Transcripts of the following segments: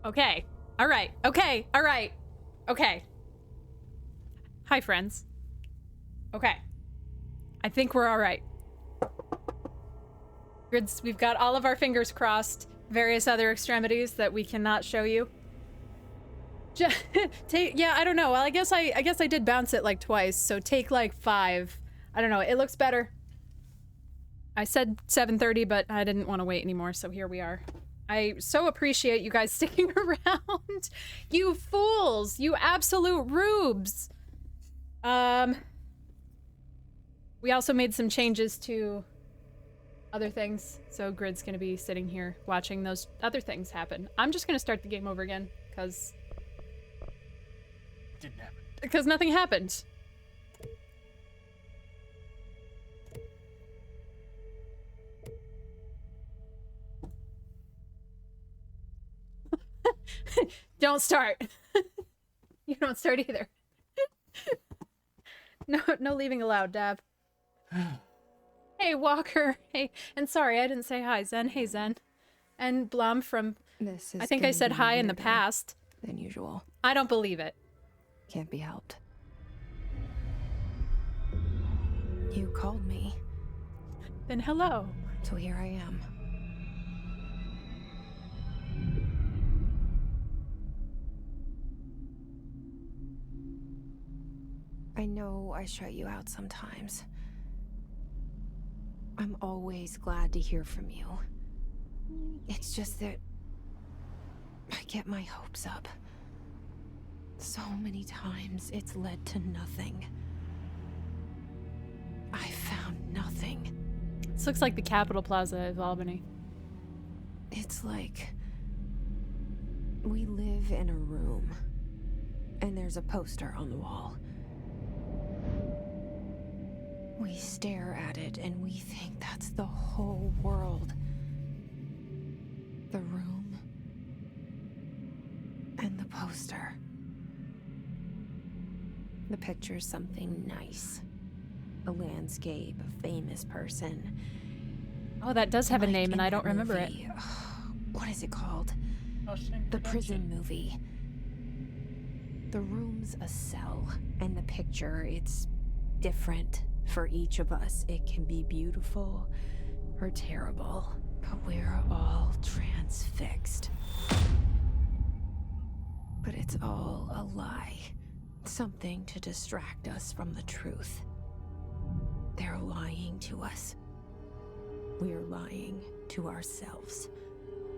Okay. All right. Okay. All right. Okay. Hi, friends. Okay. I think we're all right. Grids, we've got all of our fingers crossed. Various other extremities that we cannot show you. Yeah, I don't know. Well, I guess I did bounce it like twice, so take like 5. I don't know. It looks better. I said 7:30, but I didn't want to wait anymore, so here we are. I so appreciate you guys sticking around. You fools! You absolute rubes! We also made some changes to other things, so Grid's gonna be sitting here watching those other things happen. I'm just gonna start the game over again, because... It didn't happen. Because nothing happened. Don't start. You don't start either. No leaving allowed, Dab. Hey, Walker. Hey, and sorry, I didn't say hi, Zen. Hey, Zen. And Blum from... I think I said hi in the past. Than usual. I don't believe it. Can't be helped. You called me. Then hello. So here I am. I know I shut you out sometimes. I'm always glad to hear from you. It's just that I get my hopes up. So many times it's led to nothing. I found nothing. This looks like the Capitol Plaza of Albany. It's like we live in a room and there's a poster on the wall. We stare at it and we think that's the whole world. The room and the poster. The picture's something nice. A landscape, a famous person. Oh, that does have a Like name and in I don't that remember it. movie. What is it called? Shawshank The Redemption. prison movie. The room's a cell, and the picture, it's different for each of us. It can be beautiful or terrible, but we're all transfixed. But it's all a lie. Something to distract us from the truth. They're lying to us. We're lying to ourselves.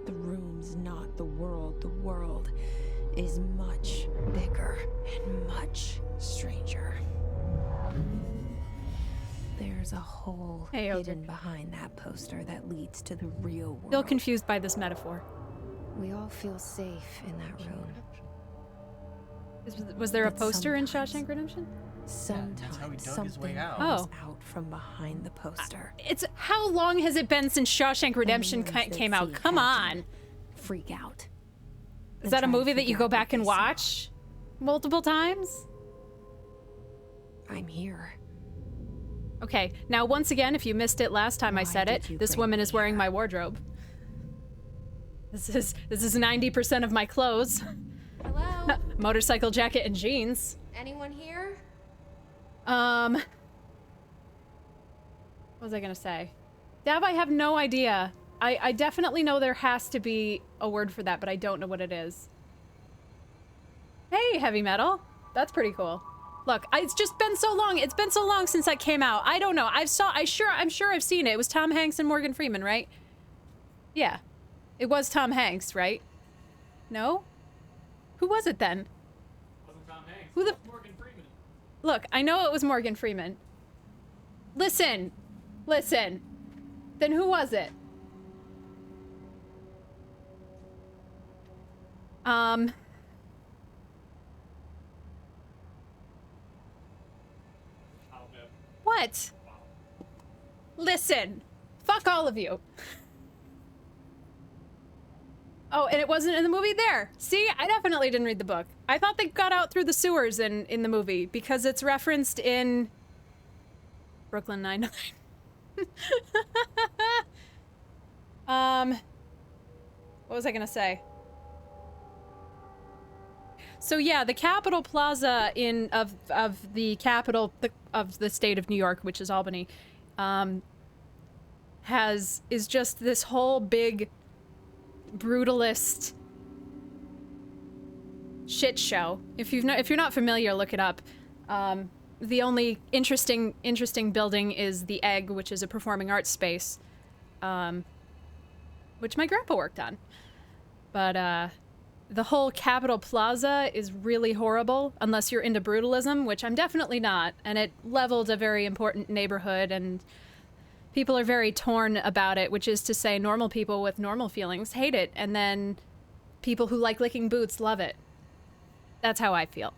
The room's not the world. The world is much bigger and much stranger. There's a hole hidden behind that poster that leads to the real world. Still confused by this metaphor. We all feel safe in that room. Was there a But poster in sometimes- Shawshank Redemption? Sometimes that's how he dug his something way out. comes Oh. out from behind the poster. It's how long has it been since Shawshank Redemption And the ones that came out? see it Come happen on. Freak out. Is and that a try to movie that you figure go out back what and they saw. watch multiple times? I'm here. Okay, now once again, if you missed it last time I Why said did it, you this bring woman me is wearing here? my wardrobe. This is 90% of my clothes. Hello? Motorcycle jacket and jeans. Anyone here? What was I gonna say? Dav, I have no idea. I definitely know there has to be a word for that, but I don't know what it is. Hey, heavy metal. That's pretty cool. Look, it's just been so long. It's been so long since that came out. I don't know. I'm sure I've seen it. It was Tom Hanks and Morgan Freeman, right? Yeah. It was Tom Hanks, right? No? Who was it then? Wasn't Tom Hanks. Who the- It was Morgan Freeman. Look, I know it was Morgan Freeman. Listen. Listen. Then who was it? I'll bet. What? Listen. Fuck all of you. Oh, and it wasn't in the movie there. See, I definitely didn't read the book. I thought they got out through the sewers in the movie because it's referenced in Brooklyn Nine-Nine. What was I gonna say? So yeah, the Capitol Plaza of the capital of the state of New York, which is Albany, is just this whole big brutalist shit show. If you're not familiar, look it up. The only interesting building is the Egg, which is a performing arts space, which my grandpa worked on. But the whole Capitol Plaza is really horrible unless you're into brutalism, which I'm definitely not. And it leveled a very important neighborhood, and people are very torn about it, which is to say normal people with normal feelings hate it, and then people who like licking boots love it. That's how I feel.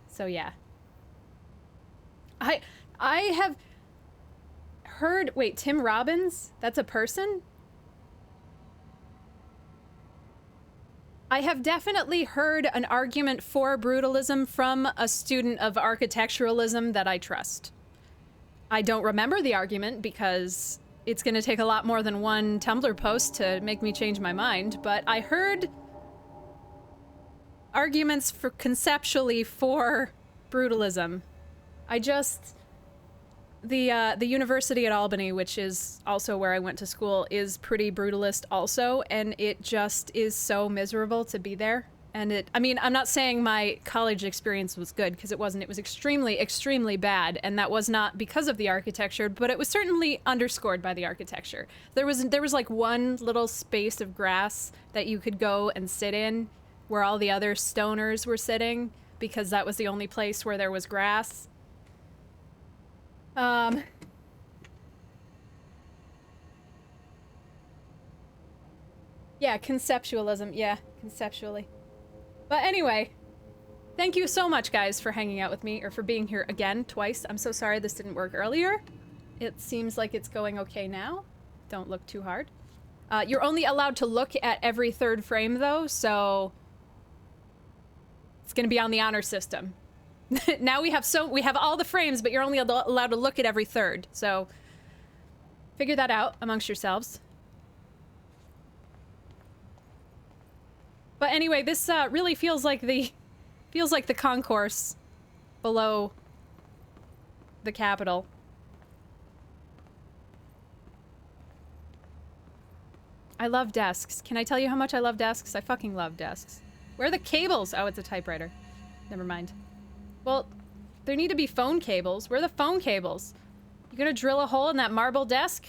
So yeah. I have heard... Wait, Tim Robbins? That's a person? I have definitely heard an argument for brutalism from a student of architecturalism that I trust. I don't remember the argument because it's going to take a lot more than one Tumblr post to make me change my mind, but I heard arguments for conceptually for brutalism. The University at Albany, which is also where I went to school, is pretty brutalist also, and it just is so miserable to be there. And I mean, I'm not saying my college experience was good, because it wasn't. It was extremely, extremely bad, and that was not because of the architecture, but it was certainly underscored by the architecture. There was like one little space of grass that you could go and sit in, where all the other stoners were sitting, because that was the only place where there was grass. Yeah, conceptualism. Yeah, conceptually. But anyway, thank you so much, guys, for hanging out with me, or for being here again, twice. I'm so sorry this didn't work earlier. It seems like it's going okay now. Don't look too hard. You're only allowed to look at every third frame, though, so... it's gonna be on the honor system. Now we have all the frames, but you're only allowed to look at every third. So figure that out amongst yourselves. But anyway, this really feels like the concourse below the Capitol. I love desks. Can I tell you how much I love desks? I fucking love desks. Where are the cables? Oh, it's a typewriter. Never mind. Well, there need to be phone cables. Where are the phone cables? You gonna drill a hole in that marble desk?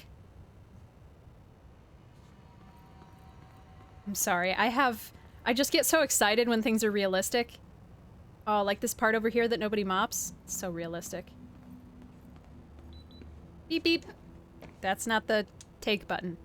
I'm sorry. I just get so excited when things are realistic. Oh, like this part over here that nobody mops? It's so realistic. Beep beep. That's not the take button.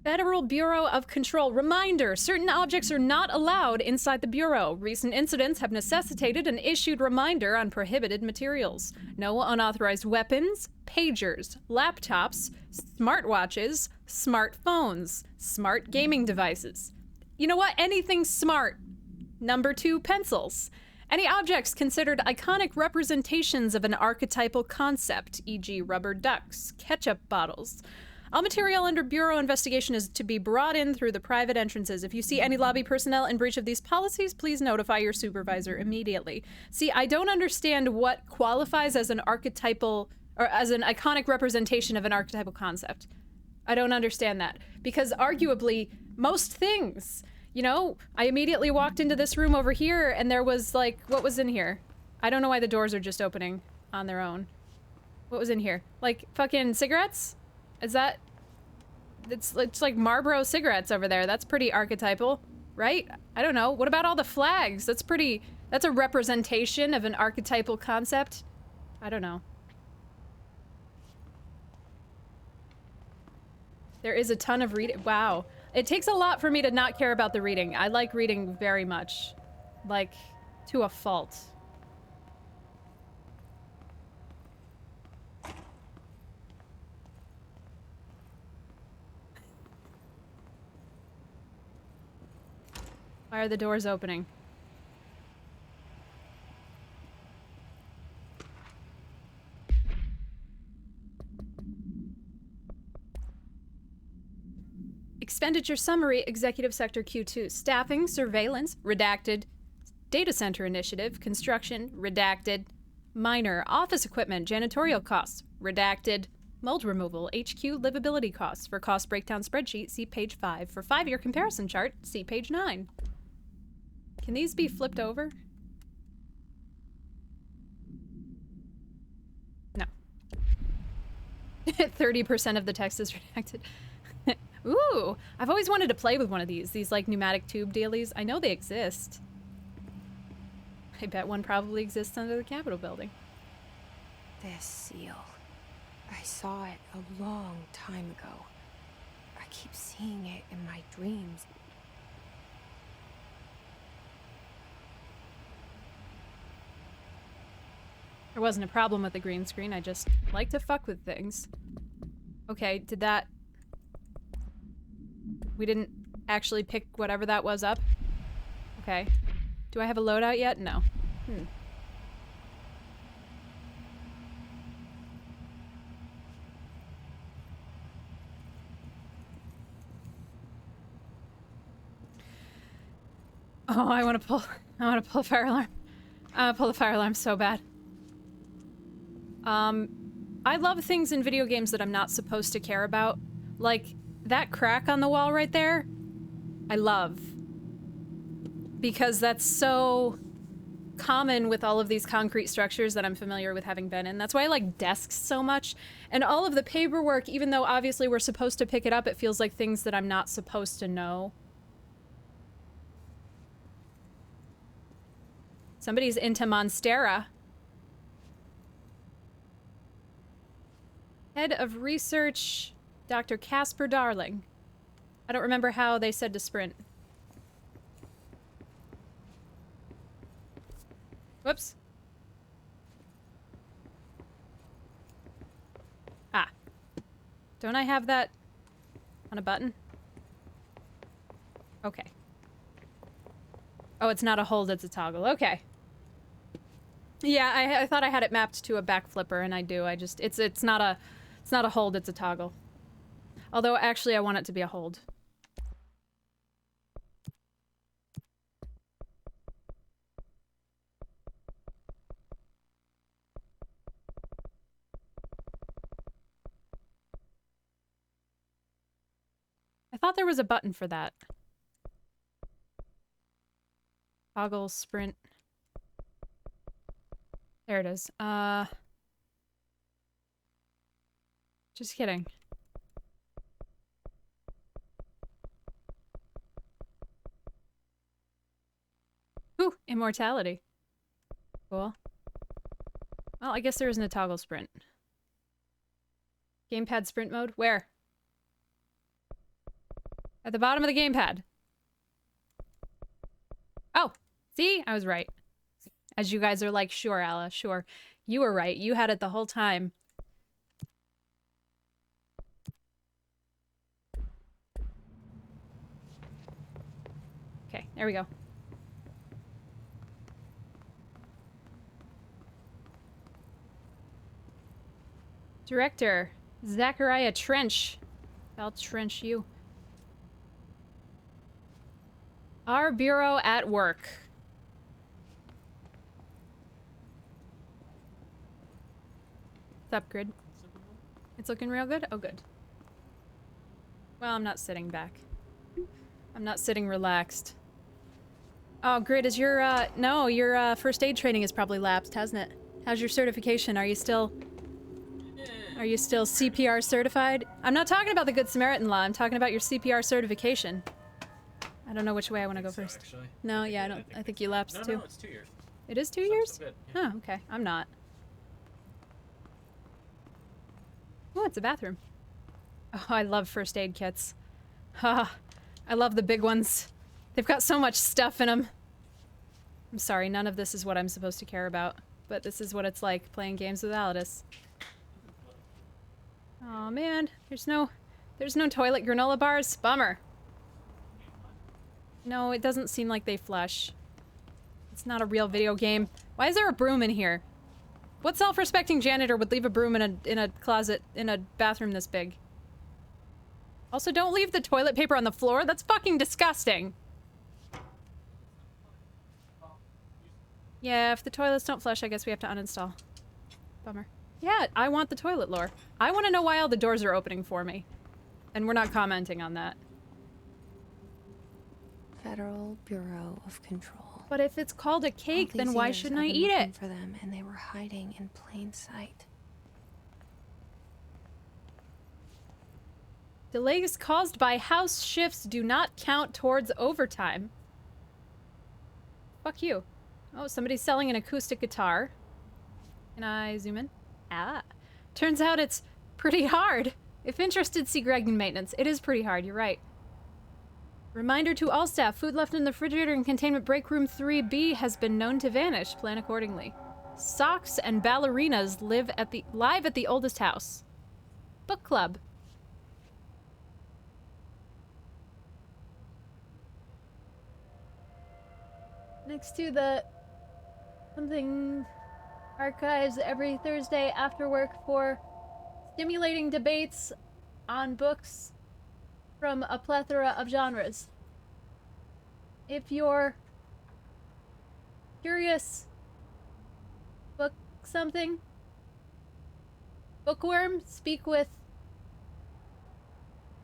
Federal Bureau of Control. Reminder, certain objects are not allowed inside the Bureau. Recent incidents have necessitated an issued reminder on prohibited materials. No unauthorized weapons, pagers, laptops, smartwatches, smartphones, smart gaming devices. You know what? Anything smart. Number 2, pencils. Any objects considered iconic representations of an archetypal concept, e.g. rubber ducks, ketchup bottles. All material under Bureau investigation is to be brought in through the private entrances. If you see any lobby personnel in breach of these policies, please notify your supervisor immediately. See, I don't understand what qualifies as an archetypal, or as an iconic representation of an archetypal concept. I don't understand that. Because arguably, most things, you know, I immediately walked into this room over here and there was like, what was in here? I don't know why the doors are just opening on their own. What was in here? Like, fucking cigarettes? Is that... It's like Marlboro cigarettes over there. That's pretty archetypal, right? I don't know. What about all the flags? That's a representation of an archetypal concept. I don't know. There is a ton of reading. Wow. It takes a lot for me to not care about the reading. I like reading very much. Like, to a fault. Why are the doors opening? Expenditure Summary, Executive Sector Q2. Staffing, Surveillance, redacted. Data Center Initiative, Construction, redacted. Minor, Office Equipment, Janitorial Costs, redacted. Mold Removal, HQ Livability Costs. For Cost Breakdown Spreadsheet, see page 5. For 5-year comparison chart, see page 9. Can these be flipped over? No. 30% of the text is redacted. Ooh, I've always wanted to play with one of these like pneumatic tube dealies. I know they exist. I bet one probably exists under the Capitol building. This seal. I saw it a long time ago. I keep seeing it in my dreams. There wasn't a problem with the green screen, I just like to fuck with things. Okay, did that... We didn't actually pick whatever that was up? Okay. Do I have a loadout yet? No. Oh, I want to pull a fire alarm. I want to pull the fire alarm so bad. I love things in video games that I'm not supposed to care about. Like, that crack on the wall right there, I love. Because that's so common with all of these concrete structures that I'm familiar with having been in. That's why I like desks so much. And all of the paperwork, even though obviously we're supposed to pick it up, it feels like things that I'm not supposed to know. Somebody's into Monstera. Head of Research, Dr. Casper Darling. I don't remember how they said to sprint. Whoops. Ah. Don't I have that on a button? Okay. Oh, it's not a hold, it's a toggle. Okay. Yeah, I thought I had it mapped to a back flipper, and I do. I just it's not a hold, it's a toggle. Although actually I want it to be a hold. I thought there was a button for that. Toggle, sprint. There it is. Just kidding. Ooh, immortality. Cool. Well, I guess there isn't a toggle sprint. Gamepad sprint mode? Where? At the bottom of the gamepad. Oh, see? I was right. As you guys are like, sure, Alla, sure. You were right. You had it the whole time. Okay, there we go. Director, Zachariah Trench. I'll trench you. Our bureau at work. What's up, Grid? It's looking real good? Oh, good. Well, I'm not sitting back. I'm not sitting relaxed. Oh, Grid, is your, no, your, first aid training is probably lapsed, hasn't it? How's your certification? Are you still CPR certified? I'm not talking about the Good Samaritan law. I'm talking about your CPR certification. I don't know which way I want to go first. Actually. No, yeah, I think you lapsed too. No, it's 2 years. It is 2 So I'm years? still good, yeah. Oh, okay. I'm not. Oh, it's a bathroom. Oh, I love first aid kits. Ah, I love the big ones. They've got so much stuff in them. I'm sorry, none of this is what I'm supposed to care about, but this is what it's like playing games with Alidus. Oh man, there's no toilet granola bars? Bummer. No, it doesn't seem like they flush. It's not a real video game. Why is there a broom in here? What self-respecting janitor would leave a broom in a closet in a bathroom this big? Also, don't leave the toilet paper on the floor. That's fucking disgusting. Yeah, if the toilets don't flush, I guess we have to uninstall. Bummer. Yeah, I want the toilet lore. I want to know why all the doors are opening for me. And we're not commenting on that. Federal Bureau of Control. But if it's called a cake, All then these why years shouldn't I've I been eat looking it? for them, and they were hiding in plain sight. Delays caused by house shifts do not count towards overtime. Fuck you. Oh, somebody's selling an acoustic guitar. Can I zoom in? Ah. Turns out it's pretty hard. If interested, see Greg in maintenance. It is pretty hard, you're right. Reminder to all staff, food left in the refrigerator in containment break room 3B has been known to vanish. Plan accordingly. Socks and ballerinas live live at the oldest house. Book club. Next to the something archives every Thursday after work for stimulating debates on books from a plethora of genres. If you're curious, book something, bookworm, speak with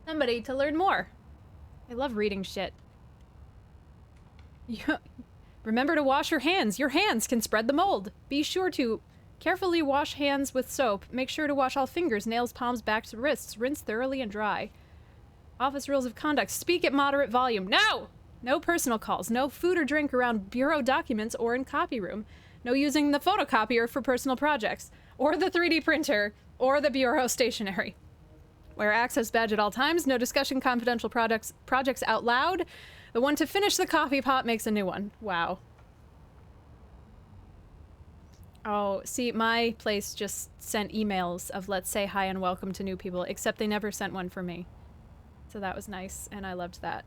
somebody to learn more. I love reading shit. Remember to wash your hands. Your hands can spread the mold. Be sure to carefully wash hands with soap. Make sure to wash all fingers, nails, palms, backs, wrists. Rinse thoroughly and dry. Office rules of conduct. Speak at moderate volume. No! No personal calls. No food or drink around bureau documents or in copy room. No using the photocopier for personal projects. Or the 3D printer. Or the bureau stationery. Wear access badge at all times. No discussion confidential projects out loud. The one to finish the coffee pot makes a new one. Wow. Oh, see, my place just sent emails of let's say hi and welcome to new people, except they never sent one for me. So that was nice, and I loved that.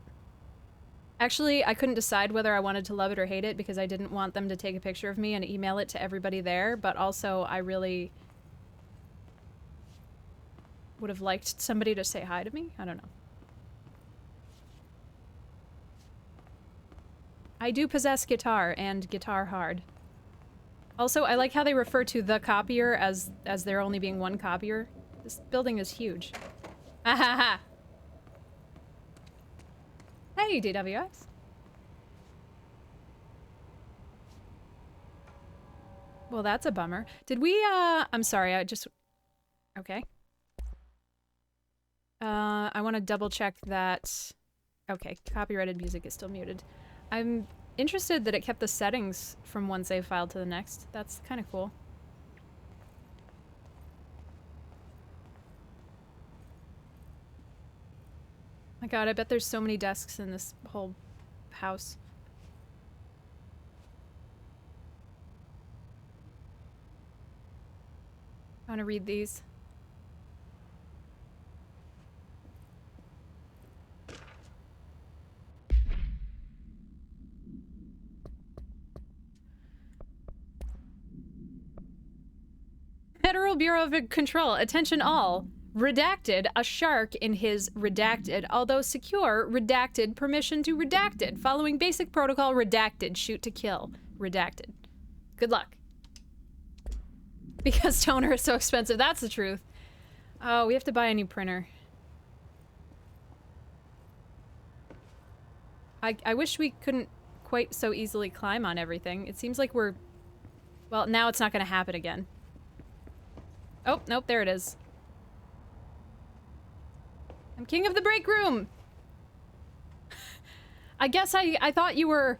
Actually, I couldn't decide whether I wanted to love it or hate it because I didn't want them to take a picture of me and email it to everybody there, but also I really would have liked somebody to say hi to me. I don't know. I do possess guitar, and guitar hard. Also, I like how they refer to the copier as there only being one copier. This building is huge. Ahaha! Hey, DWX. Well, that's a bummer. Did we, I'm sorry, I just... Okay. I want to double check that... Okay, copyrighted music is still muted. I'm interested that it kept the settings from one save file to the next. That's kind of cool. My god, I bet there's so many desks in this whole house. I want to read these. Federal Bureau of Control, attention all. Redacted, a shark in his redacted, although secure, redacted, permission to redacted. Following basic protocol, redacted, shoot to kill. Redacted. Good luck. Because toner is so expensive, that's the truth. Oh, we have to buy a new printer. I wish we couldn't quite so easily climb on everything. It seems like we're... Well, now it's not gonna happen again. Oh, nope, there it is. I'm king of the break room! I guess I thought you were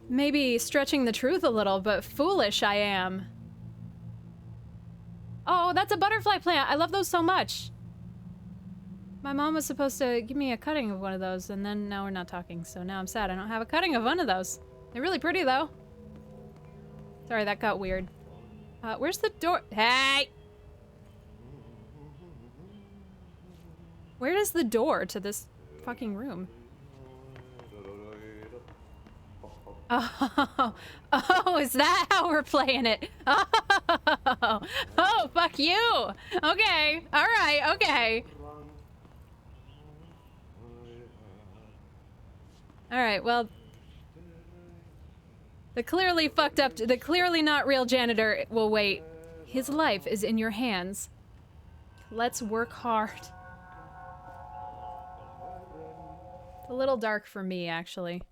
maybe stretching the truth a little, but foolish I am. Oh, that's a butterfly plant! I love those so much! My mom was supposed to give me a cutting of one of those, and then now we're not talking, so now I'm sad I don't have a cutting of one of those. They're really pretty, though. Sorry, that got weird. Where's the door? Hey! Where is the door to this fucking room? Oh, is that how we're playing it? Oh, fuck you! Okay, alright, okay. Alright, well... The clearly fucked up... The clearly not real janitor will wait. His life is in your hands. Let's work hard. It's a little dark for me, actually.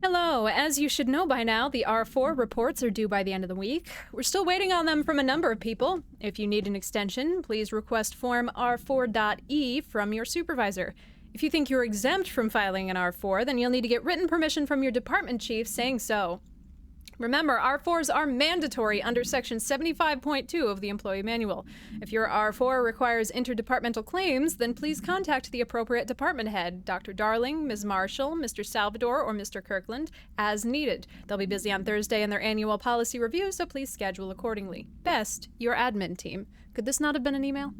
Hello, as you should know by now, the R4 reports are due by the end of the week. We're still waiting on them from a number of people. If you need an extension, please request form R4.E from your supervisor. If you think you're exempt from filing an R4, then you'll need to get written permission from your department chief saying so. Remember, R4s are mandatory under Section 75.2 of the Employee Manual. If your R4 requires interdepartmental claims, then please contact the appropriate department head, Dr. Darling, Ms. Marshall, Mr. Salvador, or Mr. Kirkland, as needed. They'll be busy on Thursday in their annual policy review, so please schedule accordingly. Best, your admin team. Could this not have been an email?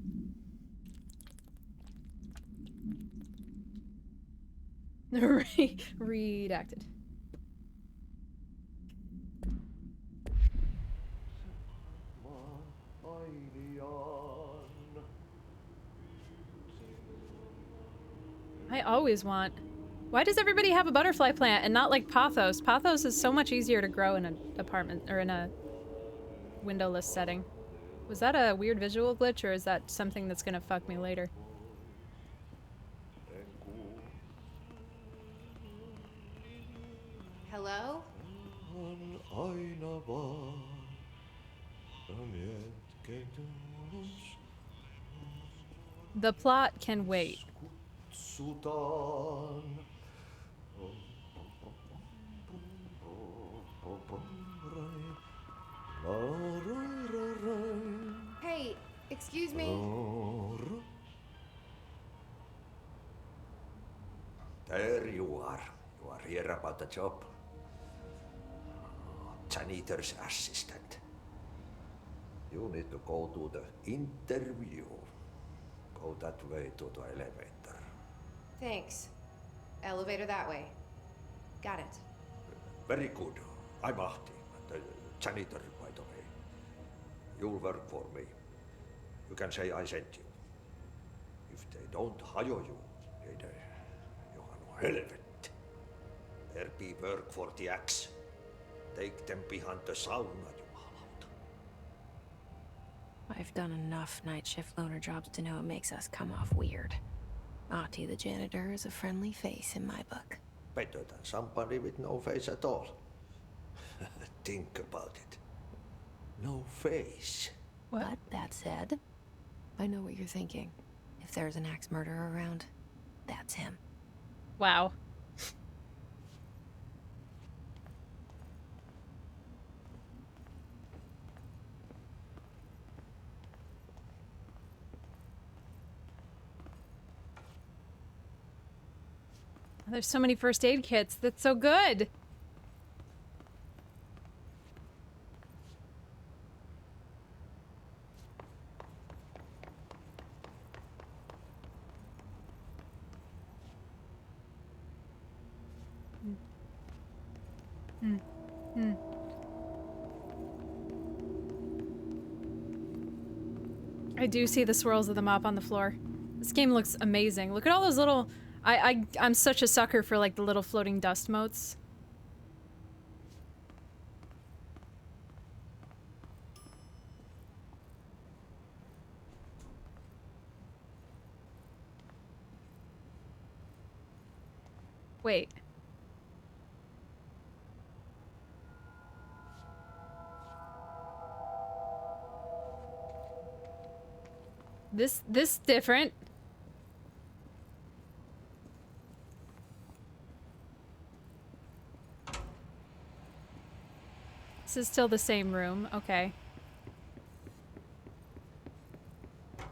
Redacted. I always want... Why does everybody have a butterfly plant and not like pothos? Pothos is so much easier to grow in an apartment or in a windowless setting. Was that a weird visual glitch or is that something that's gonna fuck me later? Hello? The plot can wait. Hey, excuse me? There you are. You are here about the job. Janitor's assistant. You need to go to the interview. Go that way to the elevator. Thanks. Elevator that way. Got it. Very good. I'm Ahti, the janitor, by the way. You'll work for me. You can say I sent you. If they don't hire you, you are no helvet. There be work for the axe. Take them behind the sauna, jumalauta. I've done enough night shift loner jobs to know it makes us come off weird. Ahti the janitor is a friendly face in my book. Better than somebody with no face at all. Think about it. No face. But that said, I know what you're thinking. If there's an axe murderer around, that's him. Wow. There's so many first aid kits. That's so good. I do see the swirls of the mop on the floor. This game looks amazing. Look at all those little... I'm such a sucker for like the little floating dust motes. Wait. This different. This is still the same room. Okay.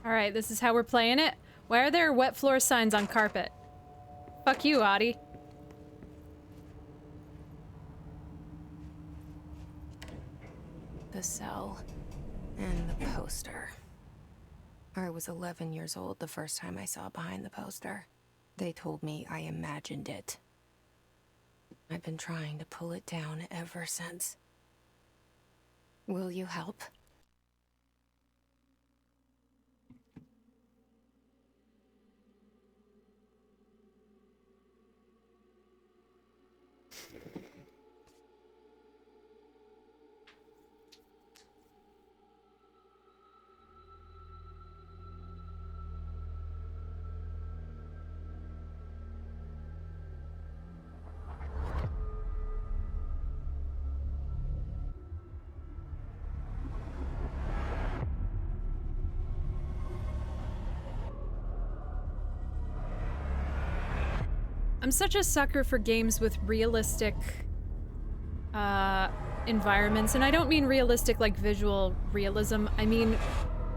Alright, this is how we're playing it. Why are there wet floor signs on carpet? Fuck you, Ahti. cell. And the poster. I was 11 years old the first time I saw behind the poster. They told me I imagined it. I've been trying to pull it down ever since. Will you help? I'm such a sucker for games with realistic environments, and I don't mean realistic like visual realism. I mean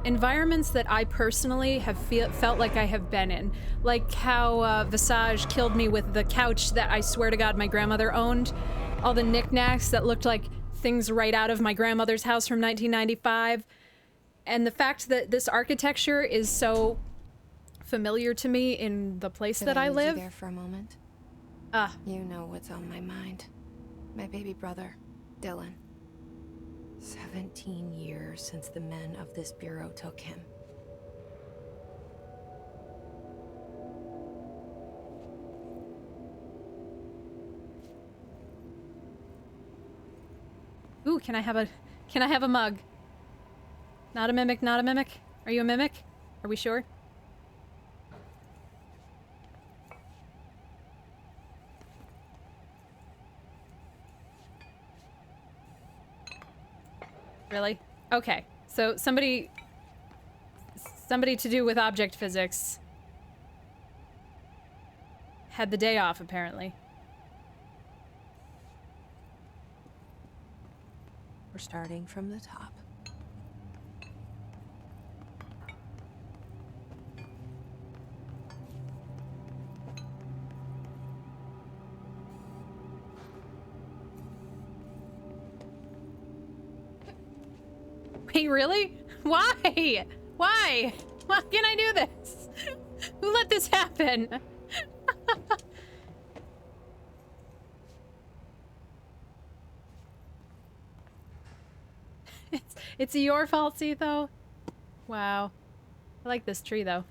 environments that I personally have felt like I have been in. Like how Visage killed me with the couch that I swear to God my grandmother owned. All the knickknacks that looked like things right out of my grandmother's house from 1995. And the fact that this architecture is so familiar to me in the place that I live. You there for a moment? You know what's on my mind. My baby brother, Dylan. 17 years since the men of this bureau took him. Ooh, can I have a mug? Not a mimic, not a mimic. Are you a mimic? Are we sure? Really? Okay. So somebody to do with object physics had the day off, apparently. We're starting from the top. Wait, really? Why? Why? Why can't I do this? Who let this happen? It's your fault, Sitho? Wow. I like this tree, though.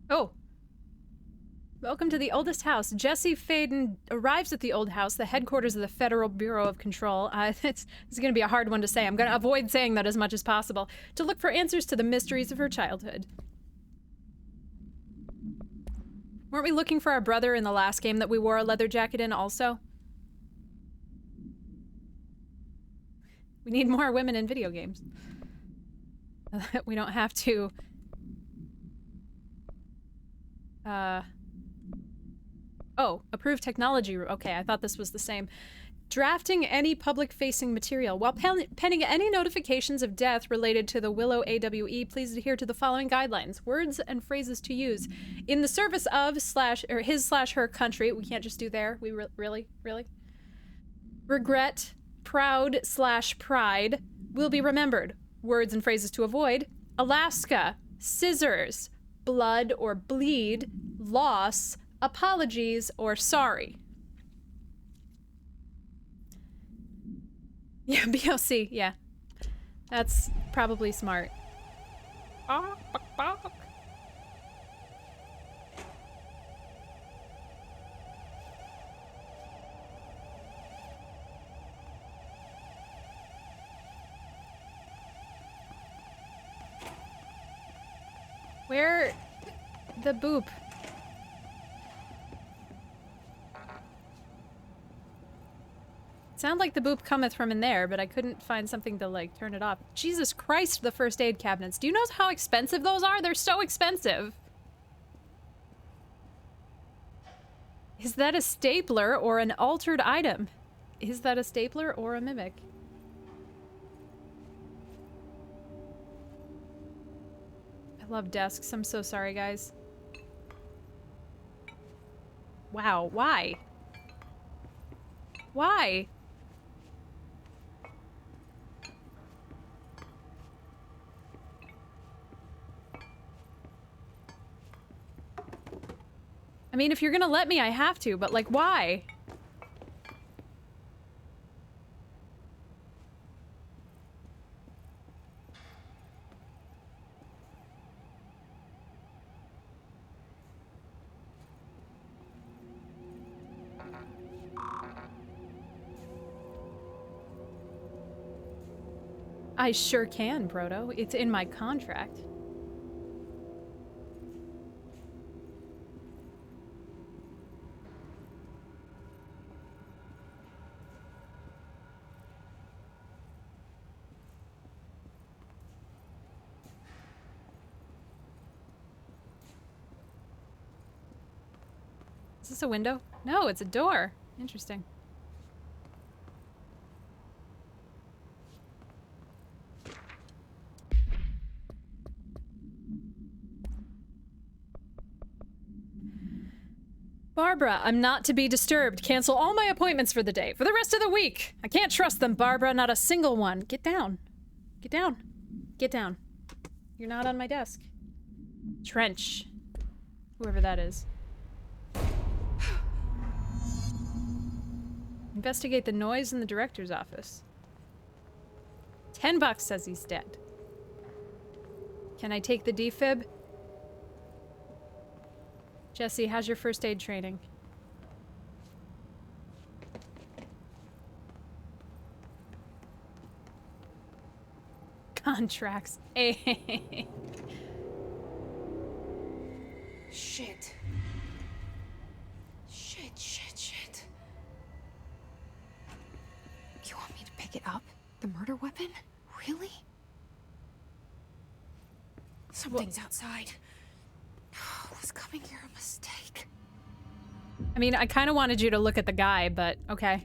Oh. Welcome to the oldest house. Jesse Faden arrives at the old house, the headquarters of the Federal Bureau of Control. It's going to be a hard one to say. I'm going to avoid saying that as much as possible. To look for answers to the mysteries of her childhood. Weren't we looking for our brother in the last game that we wore a leather jacket in also? We need more women in video games. We don't have to... Oh, approved technology. Okay, I thought this was the same. Drafting any public-facing material. While penning any notifications of death related to the Willow AWE, please adhere to the following guidelines. Words and phrases to use. In the service of his/her country. We can't just do there. We really? Regret, proud/pride will be remembered. Words and phrases to avoid. Alaska, scissors, blood or bleed, loss, apologies, or sorry. Yeah, BOC, yeah. That's probably smart. Where the boop? Sound like the boop cometh from in there, but I couldn't find something to, like, turn it off. Jesus Christ, the first aid cabinets. Do you know how expensive those are? They're so expensive. Is that a stapler or an altered item? Is that a stapler or a mimic? I love desks. I'm so sorry, guys. Wow, why? Why? I mean, if you're gonna let me, I have to, but like, why? I sure can, Proto. It's in my contract. Is this a window? No, it's a door. Interesting. Barbara, I'm not to be disturbed. Cancel all my appointments for the day. For the rest of the week. I can't trust them, Barbara. Not a single one. Get down. Get down. Get down. You're not on my desk. Trench. Whoever that is. Investigate the noise in the director's office. $10 says he's dead. Can I take the defib? Jesse, how's your first aid training? Contracts. Hey. Shit. Shit. You want me to pick it up? The murder weapon? Really? Something's outside. Was coming here a mistake? I mean, I kind of wanted you to look at the guy, but okay.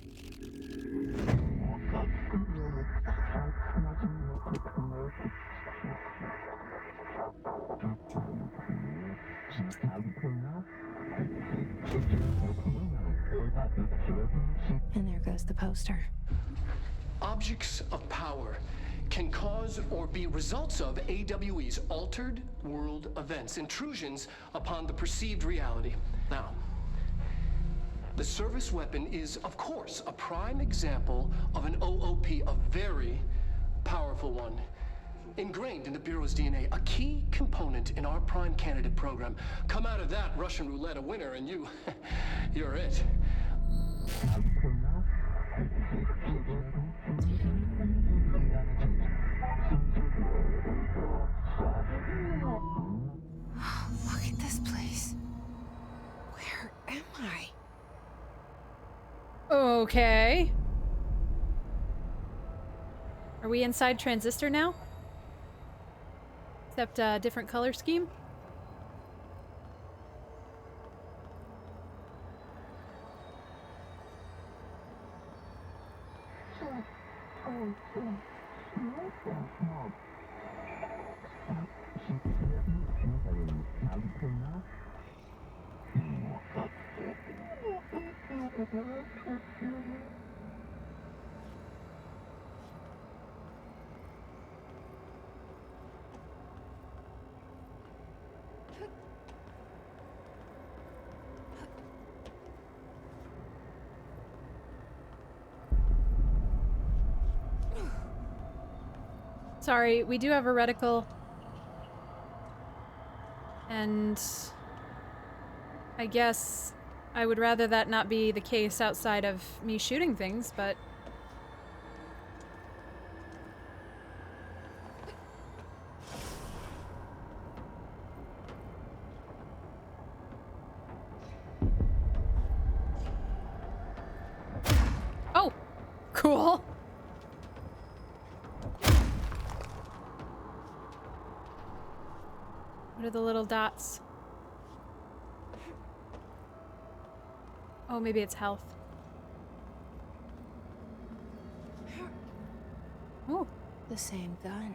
And there goes the poster. Objects of power can cause or be results of AWE's altered world events, intrusions upon the perceived reality. Now, the service weapon is, of course, a prime example of an OOP, a very powerful one. Ingrained in the Bureau's DNA, a key component in our prime candidate program. Come out of that Russian roulette a winner and you're it. Look at this place. Where am I? Okay. Are we inside Transistor now? Except a different color scheme? Sorry, we do have a reticle. And I guess I would rather that not be the case outside of me shooting things, but... Oh! cool. What are the little dots? Oh, maybe it's health. Oh. The same gun.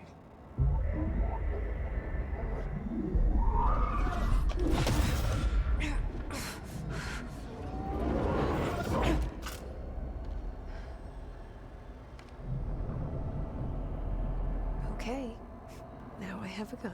Okay, now I have a gun.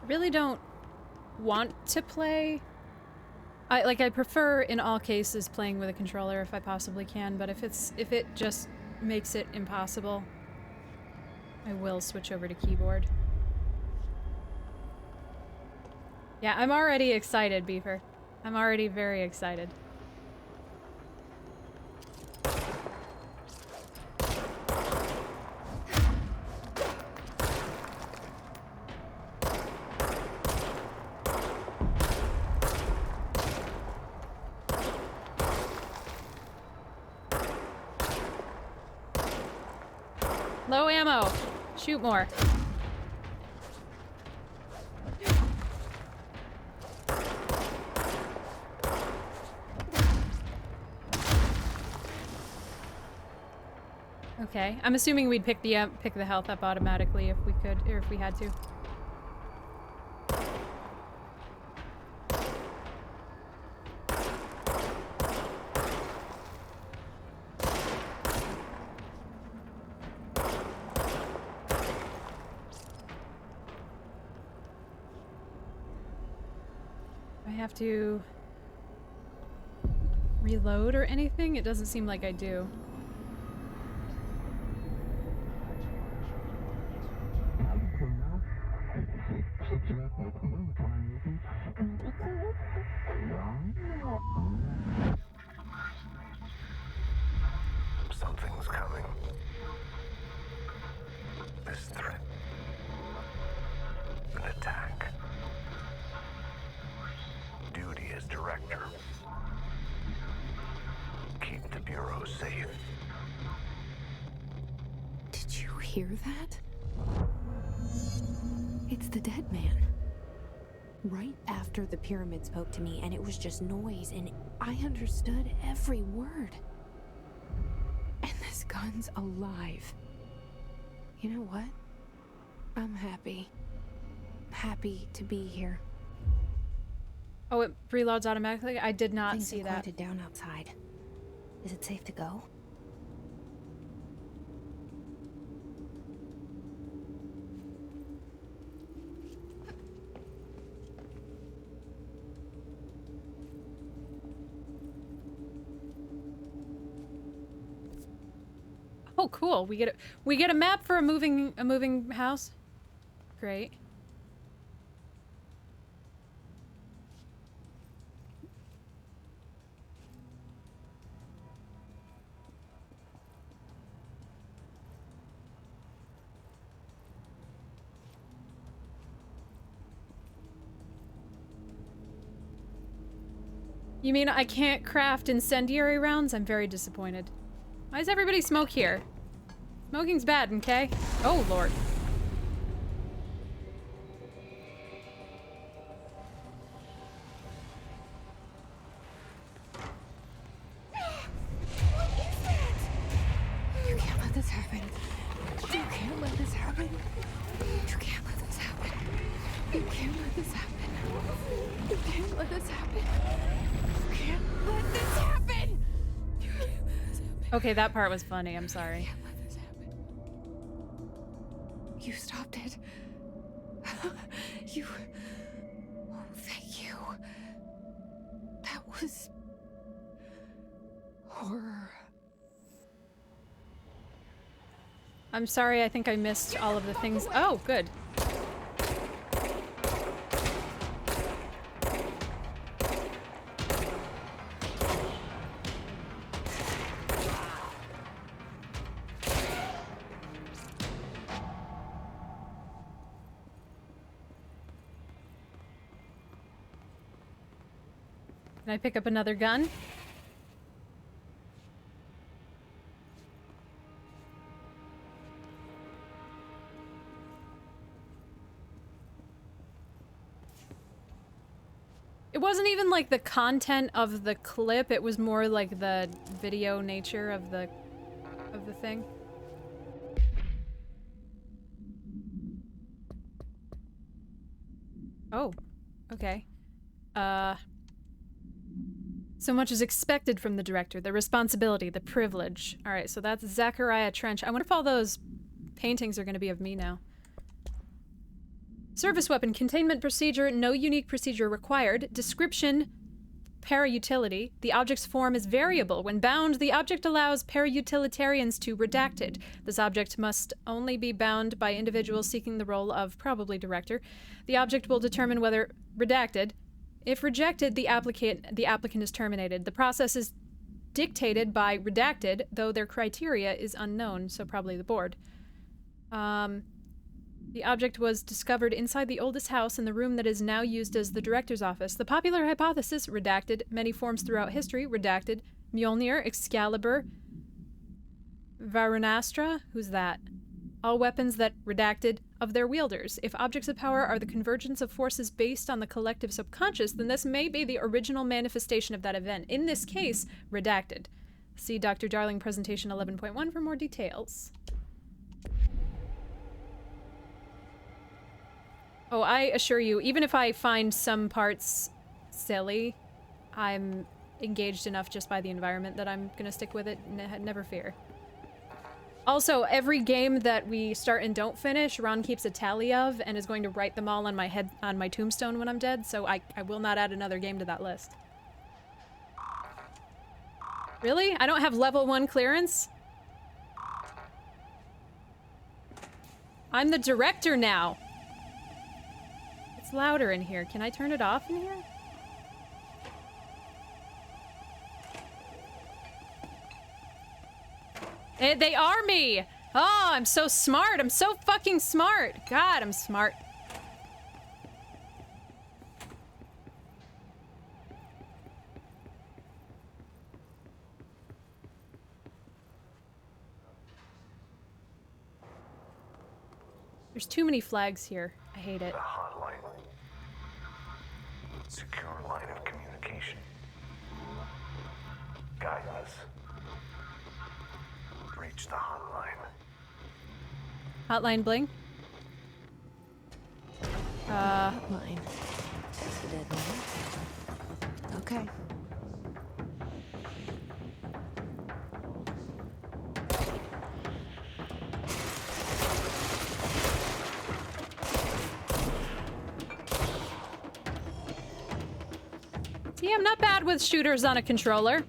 I really don't want to play. I prefer in all cases playing with a controller if I possibly can, but if it just makes it impossible, I will switch over to keyboard. Yeah, I'm already excited, Beaver. I'm already very excited. Low ammo. Shoot more. Okay, I'm assuming we'd pick the health up automatically if we could, or if we had to. Have to reload or anything? It doesn't seem like I do. Something's coming. This threat. An attack. Duty as director. Keep the Bureau safe. Did you hear that? It's the dead man. Right after the pyramid spoke to me, and it was just noise, and I understood every word. And this gun's alive. You know what? I'm happy. Happy to be here. Oh, it reloads automatically? I did not Things see have that. quieted down outside. Is it safe to go? Oh, cool. We get a map for a moving house. Great. You mean I can't craft incendiary rounds? I'm very disappointed. Why does everybody smoke here? Smoking's bad, okay? Oh, Lord. You can't let this happen. You can't let this happen. You can't let this happen. You can't let this happen. You can't let this happen. You can't let this happen. You can't let this happen. Okay, that part was funny. I'm sorry. You can't let this happen. You stopped it. You... Oh, thank you. That was... horror. I'm sorry, I think I missed all of the things. Oh, good. Can I pick up another gun? It wasn't even like the content of the clip, it was more like the video nature of the thing. Oh, okay. So much is expected from the director, the responsibility, the privilege. All right, so that's Zachariah Trench. I wonder if all those paintings are going to be of me now. Service weapon, containment procedure, no unique procedure required. Description, para-utility. The object's form is variable. When bound, the object allows para-utilitarians to redact it. This object must only be bound by individuals seeking the role of probably director. The object will determine whether redacted. If rejected, the applicant is terminated. The process is dictated by redacted, though their criteria is unknown, so probably the board. The object was discovered inside the oldest house in the room that is now used as the director's office. The popular hypothesis, redacted. Many forms throughout history, redacted. Mjolnir, Excalibur, Varunastra, who's that? All weapons that, redacted, of their wielders. If objects of power are the convergence of forces based on the collective subconscious, then this may be the original manifestation of that event. In this case, redacted. See Dr. Darling presentation 11.1 for more details. Oh, I assure you, even if I find some parts silly, I'm engaged enough just by the environment that I'm gonna stick with it. Never fear. Also, every game that we start and don't finish, Ron keeps a tally of and is going to write them all on my tombstone when I'm dead, so I will not add another game to that list. Really? I don't have level 1 clearance? I'm the director now. It's louder in here. Can I turn it off in here? They are me! Oh, I'm so smart! I'm so fucking smart! God, I'm smart. There's too many flags here. I hate it. The hotline. Secure line of communication. Guidance. Reach the hotline. Hotline bling? Mine. Is it dead now? Okay. See, I'm not bad with shooters on a controller.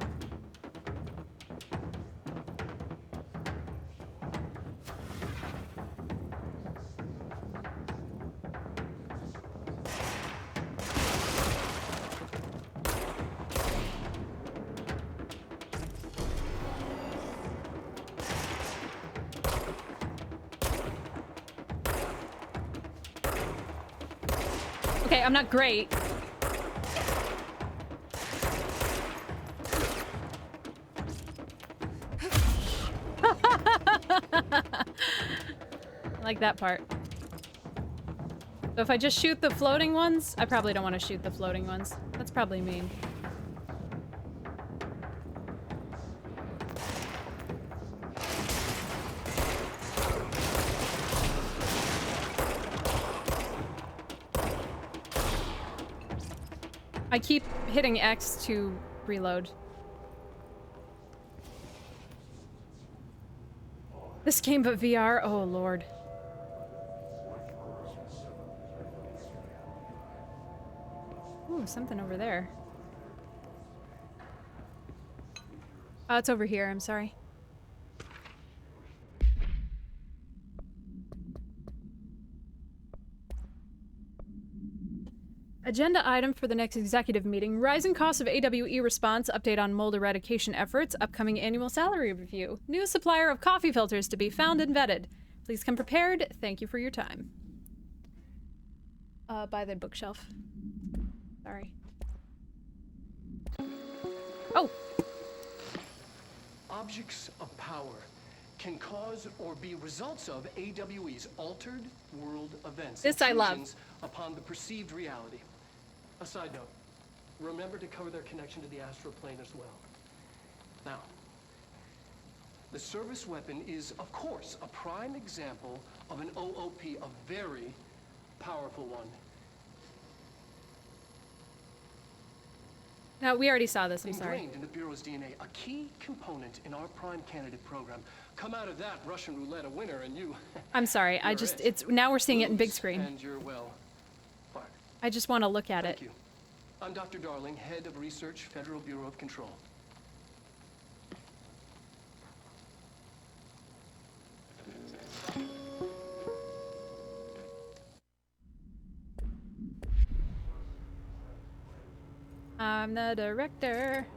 Okay, I'm not great. I like that part. So if I just shoot the floating ones, I probably don't want to shoot the floating ones. That's probably mean. I keep hitting X to reload. This game but VR? Oh lord. Ooh, something over there. Oh, it's over here. I'm sorry. Agenda item for the next executive meeting. Rising costs of AWE response. Update on mold eradication efforts. Upcoming annual salary review. New supplier of coffee filters to be found and vetted. Please come prepared. Thank you for your time. By the bookshelf. Sorry. Oh! Objects of power can cause or be results of AWE's altered world events. This I love. Intrusions upon the perceived reality. A side note, remember to cover their connection to the astral plane as well. Now, the service weapon is, of course, a prime example of an OOP, a very powerful one. No, we already saw this. I'm sorry. Ingrained in the Bureau's DNA, a key component in our prime candidate program. Come out of that Russian roulette a winner, and you. I'm sorry. I just it's now we're seeing it in big lose, screen. And you're well fired. I just want to look at Thank it. you. I'm Dr. Darling, head of research, Federal Bureau of Control. I'm the director.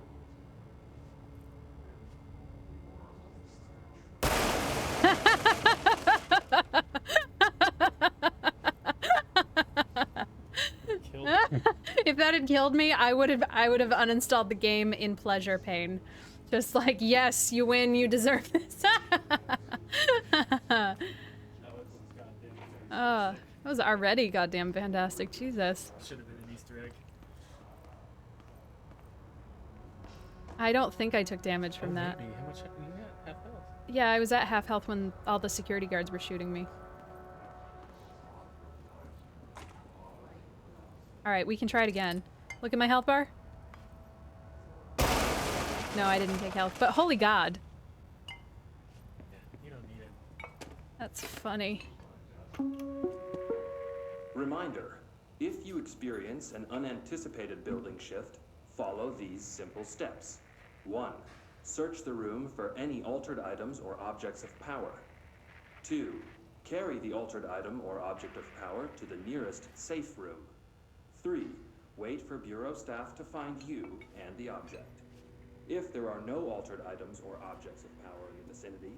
Killed. If that had killed me, I would have uninstalled the game in pleasure pain. Just like, yes, you win, you deserve this. That That was already goddamn fantastic. Jesus. should have been an Easter egg. I don't think I took damage from that. Maybe. How much you got? Half health. Yeah, I was at half health when all the security guards were shooting me. Alright, we can try it again. Look at my health bar. No, I didn't take health, but holy god. Yeah, you don't need it. That's funny. Reminder, if you experience an unanticipated building shift, follow these simple steps. 1. Search the room for any altered items or objects of power. 2. Carry the altered item or object of power to the nearest safe room. 3. Wait for Bureau staff to find you and the object. If there are no altered items or objects of power in the vicinity,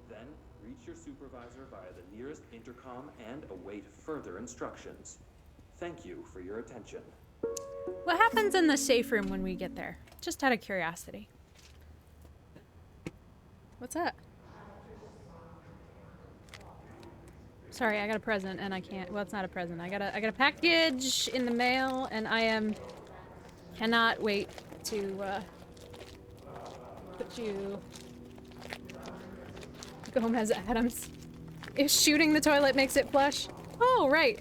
then reach your supervisor via the nearest intercom and await further instructions. Thank you for your attention. What happens in the safe room when we get there? Just out of curiosity. What's that? Sorry, I got a present and I can't. Well, it's not a present. I got a package in the mail and cannot wait to put you. Gomez Adams. If shooting the toilet makes it flush. Oh, right.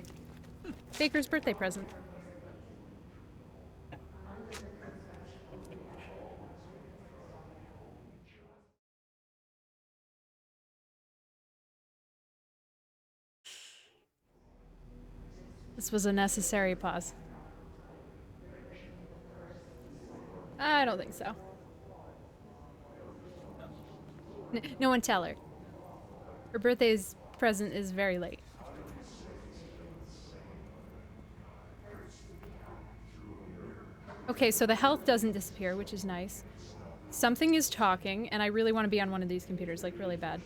Baker's birthday present. This was a necessary pause. I don't think so. No one tell her. Her birthday's present is very late. Okay, so the health doesn't disappear, which is nice. Something is talking, and I really want to be on one of these computers, like really bad.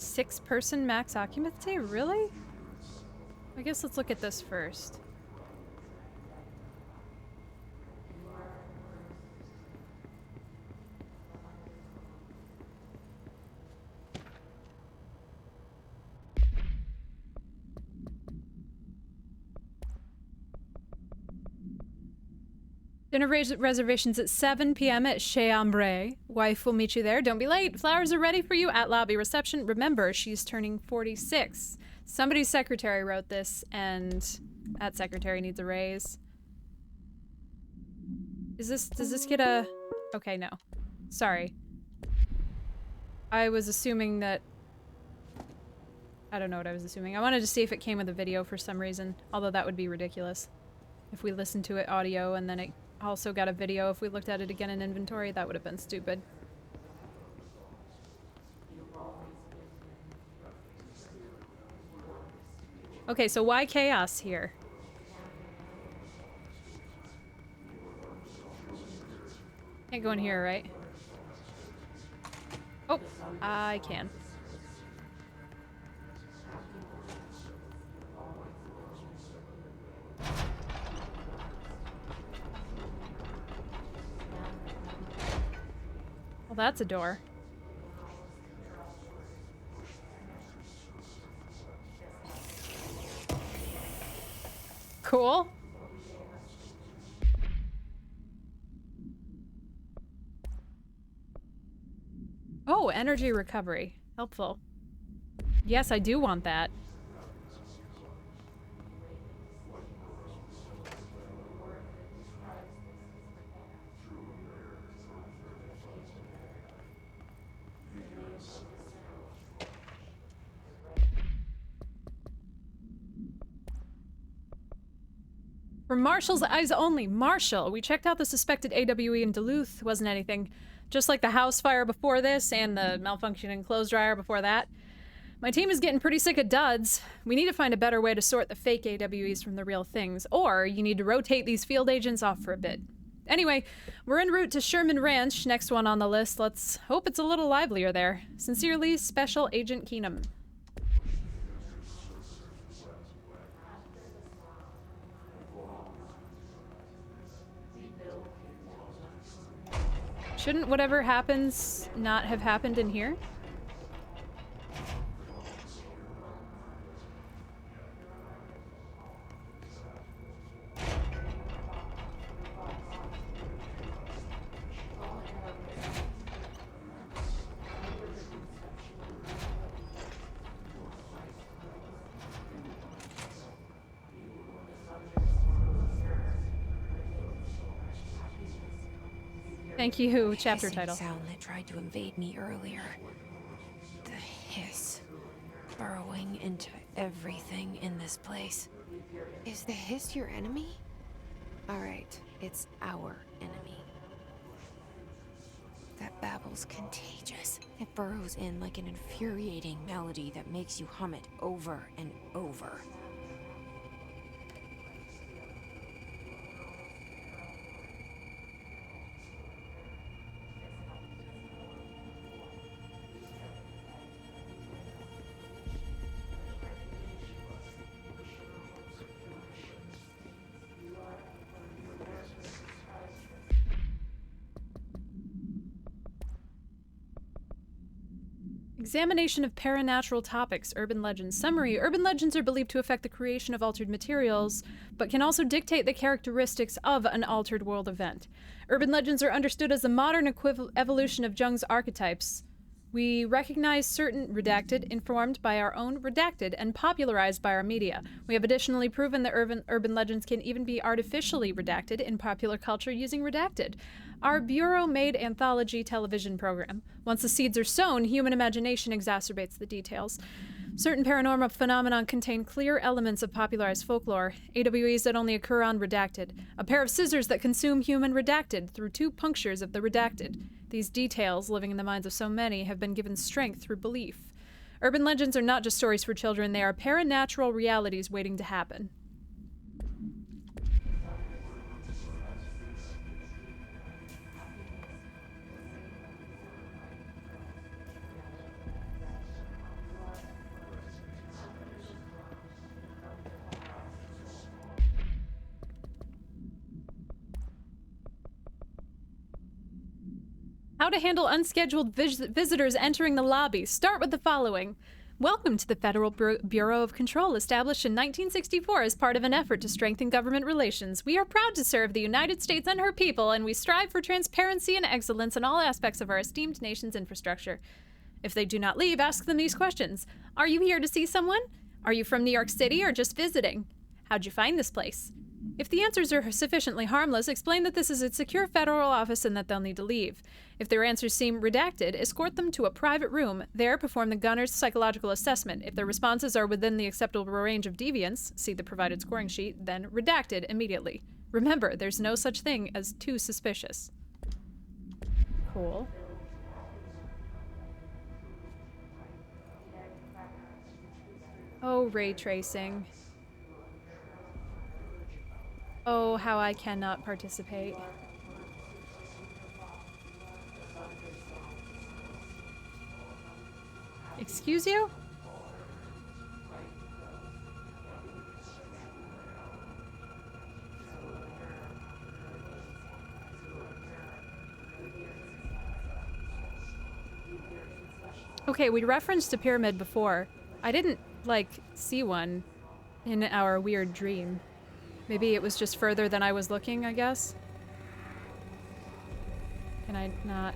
Six-person max occupancy? Really? I guess let's look at this first. Dinner reservations at 7 p.m. at Chez Ambre. Wife will meet you there. Don't be late. Flowers are ready for you at lobby reception. Remember, she's turning 46. Somebody's secretary wrote this, and that secretary needs a raise. Does this get a... Okay, no. Sorry. I was assuming that... I don't know what I was assuming. I wanted to see if it came with a video for some reason, although that would be ridiculous. If we listened to it audio and then it also got a video, if we looked at it again in inventory, that would have been stupid. Okay, so why chaos here? Can't go in here, right? Oh, I can. Well, that's a door. Cool. Oh, energy recovery. Helpful. Yes, I do want that. For Marshall's eyes only. Marshall! We checked out the suspected AWE in Duluth. Wasn't anything. Just like the house fire before this and the malfunctioning clothes dryer before that. My team is getting pretty sick of duds. We need to find a better way to sort the fake AWEs from the real things. Or you need to rotate these field agents off for a bit. Anyway, we're en route to Sherman Ranch, next one on the list. Let's hope it's a little livelier there. Sincerely, Special Agent Keenum. Shouldn't whatever happens not have happened in here? Thank you, chapter title. Sound that tried to invade me earlier. The hiss burrowing into everything in this place. Is the hiss your enemy? Alright, it's our enemy. That babble's contagious. It burrows in like an infuriating melody that makes you hum it over and over. Examination of paranatural topics, urban legends. Summary. Urban legends are believed to affect the creation of altered materials, but can also dictate the characteristics of an altered world event. Urban legends are understood as the modern evolution of Jung's archetypes. We recognize certain redacted, informed by our own redacted, and popularized by our media. We have additionally proven that urban legends can even be artificially redacted in popular culture using redacted. Our Bureau-made anthology television program. Once the seeds are sown, human imagination exacerbates the details. Certain paranormal phenomena contain clear elements of popularized folklore, AWEs that only occur on redacted, a pair of scissors that consume human redacted through two punctures of the redacted. These details, living in the minds of so many, have been given strength through belief. Urban legends are not just stories for children, they are paranatural realities waiting to happen. How to handle unscheduled visitors entering the lobby. Start with the following. Welcome to the Federal Bureau of Control, established in 1964 as part of an effort to strengthen government relations. We are proud to serve the United States and her people, and we strive for transparency and excellence in all aspects of our esteemed nation's infrastructure. If they do not leave, ask them these questions. Are you here to see someone? Are you from New York City or just visiting? How'd you find this place? If the answers are sufficiently harmless, explain that this is a secure federal office and that they'll need to leave. If their answers seem redacted, escort them to a private room. There, perform the gunner's psychological assessment. If their responses are within the acceptable range of deviance, see the provided scoring sheet, then redacted immediately. Remember, there's no such thing as too suspicious. Cool. Oh, ray tracing. Oh, how I cannot participate. Excuse you? Okay, we referenced a pyramid before. I didn't, like, see one in our weird dream. Maybe it was just further than I was looking, I guess. Can I not?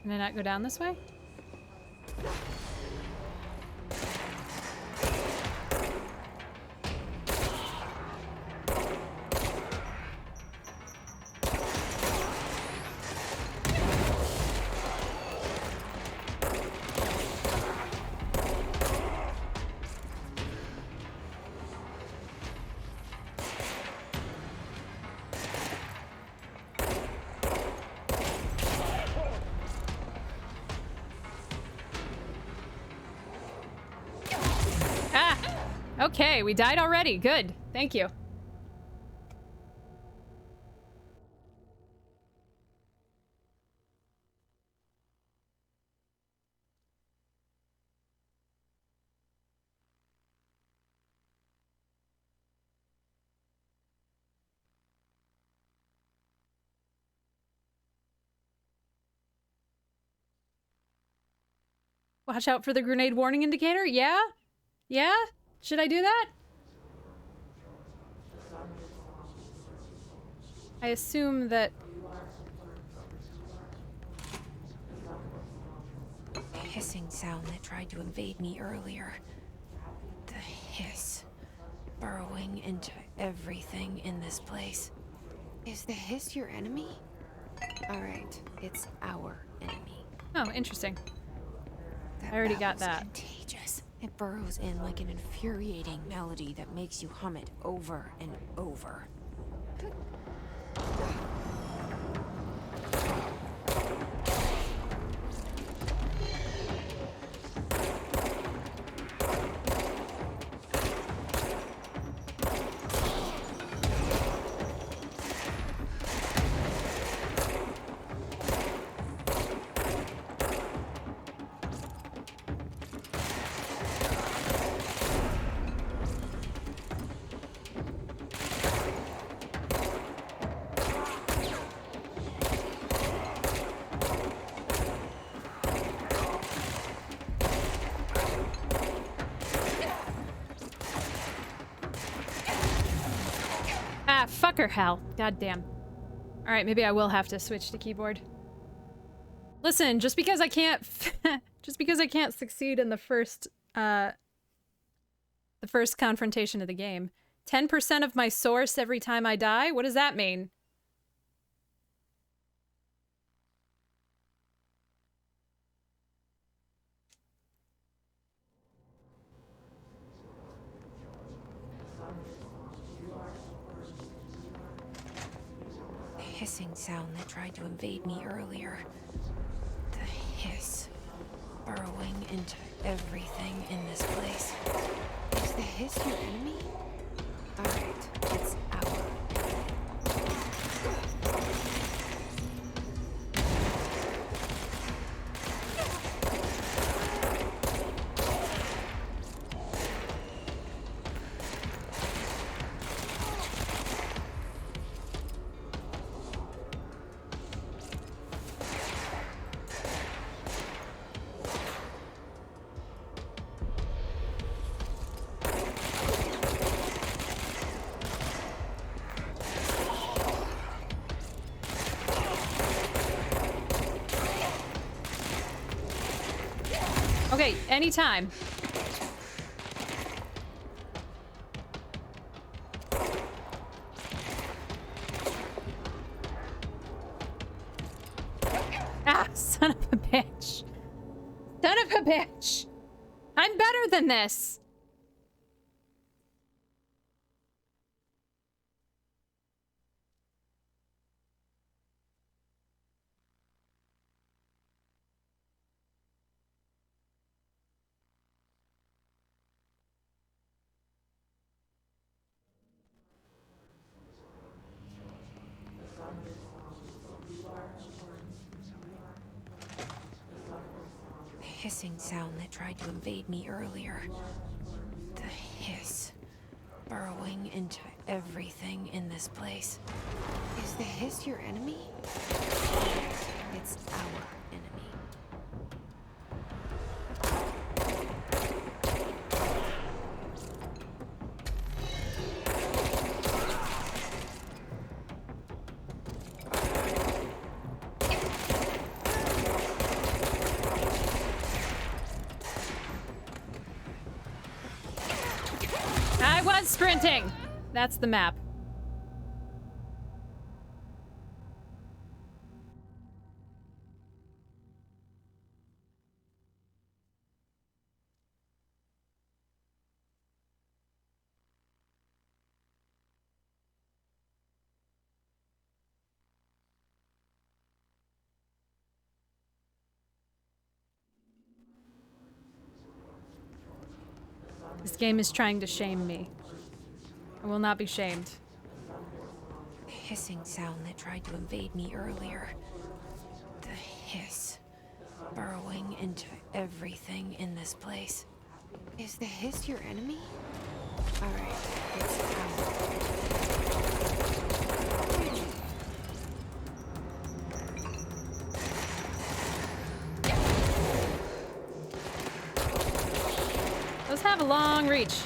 Can I not go down this way? Okay, we died already. Good. Thank you. Watch out for the grenade warning indicator? Yeah? Yeah? Should I do that? I assume that... The hissing sound that tried to invade me earlier. The hiss. Burrowing into everything in this place. Is the hiss your enemy? Alright, it's our enemy. Oh, interesting. That I already got battle's that. Contagious. It burrows in like an infuriating melody that makes you hum it over and over. Fucker hell. God damn. Alright, maybe I will have to switch to keyboard. Listen, just because I can't just because I can't succeed in the first confrontation of the game. 10% of my source every time I die? What does that mean? Hissing sound that tried to invade me earlier. The hiss. Burrowing into everything in this place. Is the hiss your enemy? Alright, it's our enemy. Okay, anytime. Ah, son of a bitch. Son of a bitch. I'm better than this. The hissing sound that tried to invade me earlier. The hiss. Burrowing into everything in this place. Is the hiss your enemy? It's our enemy. I was sprinting. That's the map. This game is trying to shame me. I will not be shamed. The hissing sound that tried to invade me earlier. The hiss. Burrowing into everything in this place. Is the hiss your enemy? Alright, it's our Those have a long reach.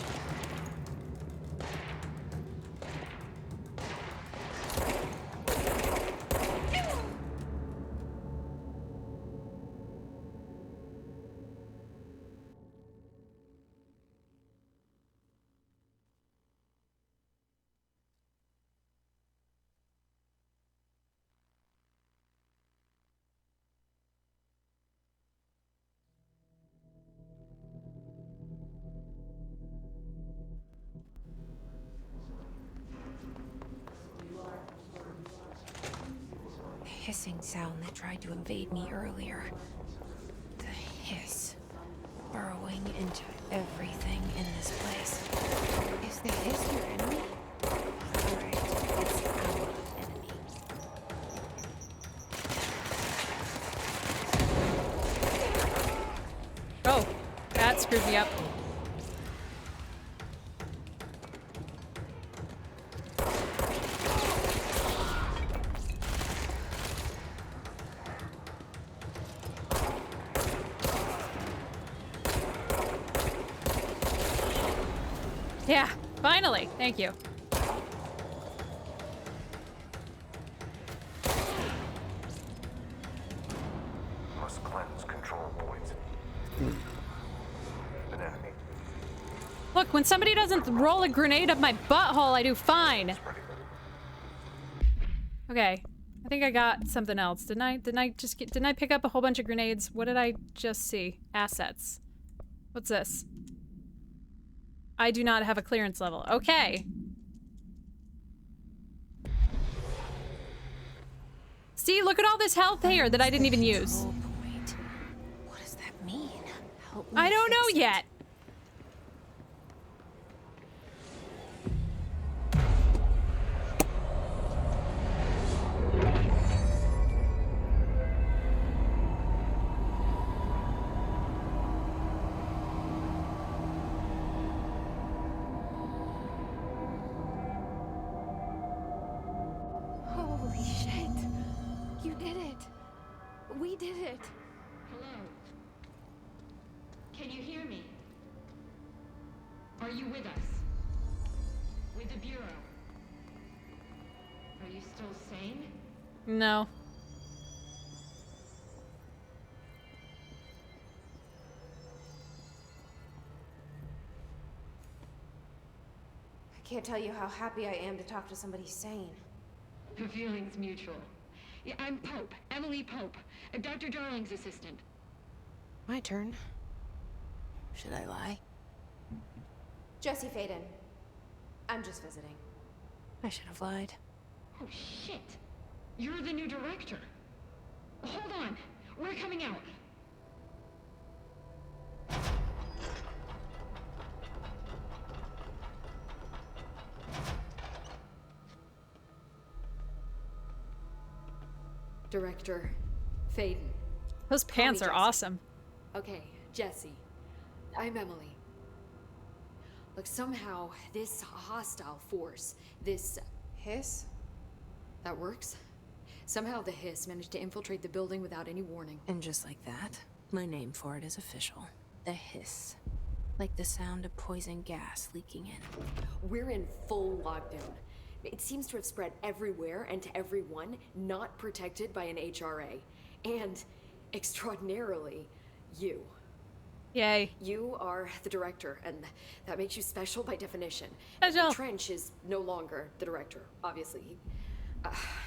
The hissing sound that tried to invade me earlier. The hiss. Burrowing into everything in this place. Is the hiss your enemy? Alright, it's our enemy. Oh, that screwed me up. Yeah, finally. Thank you. Must cleanse control points. An enemy. Look, when somebody doesn't roll a grenade up my butthole, I do fine. Okay. I think I got something else. Didn't I pick up a whole bunch of grenades? What did I just see? Assets. What's this? I do not have a clearance level. Okay. See, look at all this health here that I didn't even use. Control point. What does that mean? Help me I don't know fix it. yet. Holy shit! You did it! We did it! Hello? Can you hear me? Are you with us? With the Bureau? Are you still sane? No. Can't tell you how happy I am to talk to somebody sane. The feeling's mutual. Yeah, I'm Pope, Emily Pope, Dr. Darling's assistant. My turn. Should I lie? Jesse Faden. I'm just visiting. I should have lied. Oh, shit. You're the new director. Hold on. We're coming out. Director Faden. Those pants are Jesse. awesome. Okay, Jesse. I'm Emily. Look, somehow this hostile force, this Hiss? that works. Somehow the hiss managed to infiltrate the building without any warning. And just like that, my name for it is official. The hiss. Like the sound of poison gas leaking in. We're in full lockdown. It seems to have spread everywhere and to everyone not protected by an HRA. And, extraordinarily, you. Yay. You are the director, and that makes you special by definition. Special. Trench is no longer the director, obviously.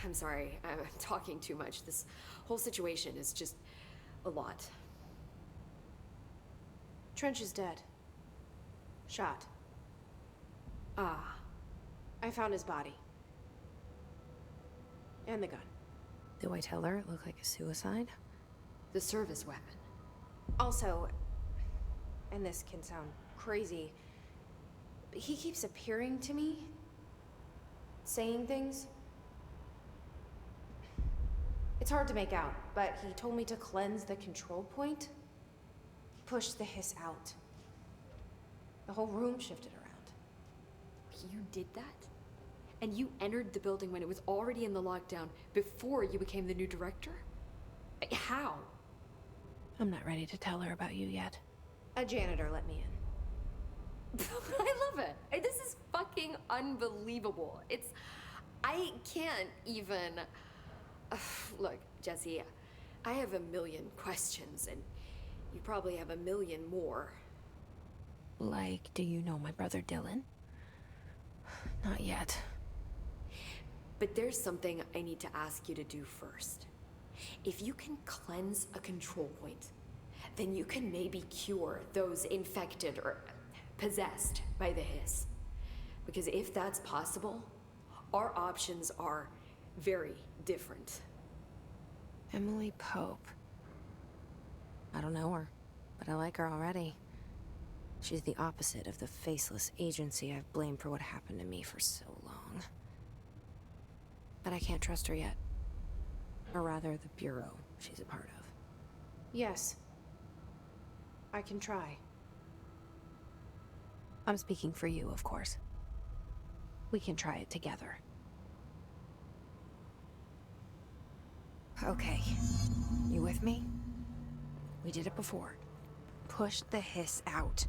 I'm sorry, I'm talking too much. This whole situation is just a lot. Trench is dead. Shot. Ah. I found his body. And the gun. Do I tell her it looked like a suicide? The service weapon. Also, and this can sound crazy, but he keeps appearing to me, saying things. It's hard to make out, but he told me to cleanse the control point. He pushed the hiss out. The whole room shifted around. You did that? And you entered the building when it was already in the lockdown before you became the new director? How? I'm not ready to tell her about you yet. A janitor let me in. I love it. This is fucking unbelievable. I can't even... Look, Jesse, I have a million questions, and you probably have a million more. Like, do you know my brother Dylan? Not yet. But there's something I need to ask you to do first. If you can cleanse a control point, then you can maybe cure those infected or possessed by the hiss. Because if that's possible, our options are very different. Emily Pope. I don't know her, but I like her already. She's the opposite of the faceless agency I've blamed for what happened to me for so long. But I can't trust her yet. Or rather, the Bureau she's a part of. Yes. I can try. I'm speaking for you, of course. We can try it together. Okay. You with me? We did it before. Push the hiss out.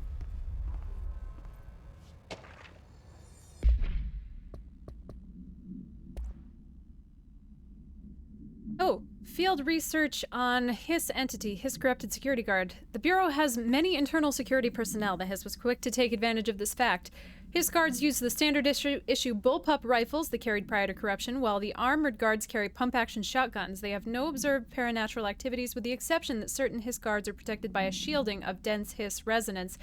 Oh, field research on Hiss entity, Hiss corrupted security guard. The Bureau has many internal security personnel. The Hiss was quick to take advantage of this fact. Hiss guards use the standard issue bullpup rifles they carried prior to corruption, while the armored guards carry pump-action shotguns. They have no observed paranatural activities, with the exception that certain Hiss guards are protected by a shielding of dense Hiss resonance,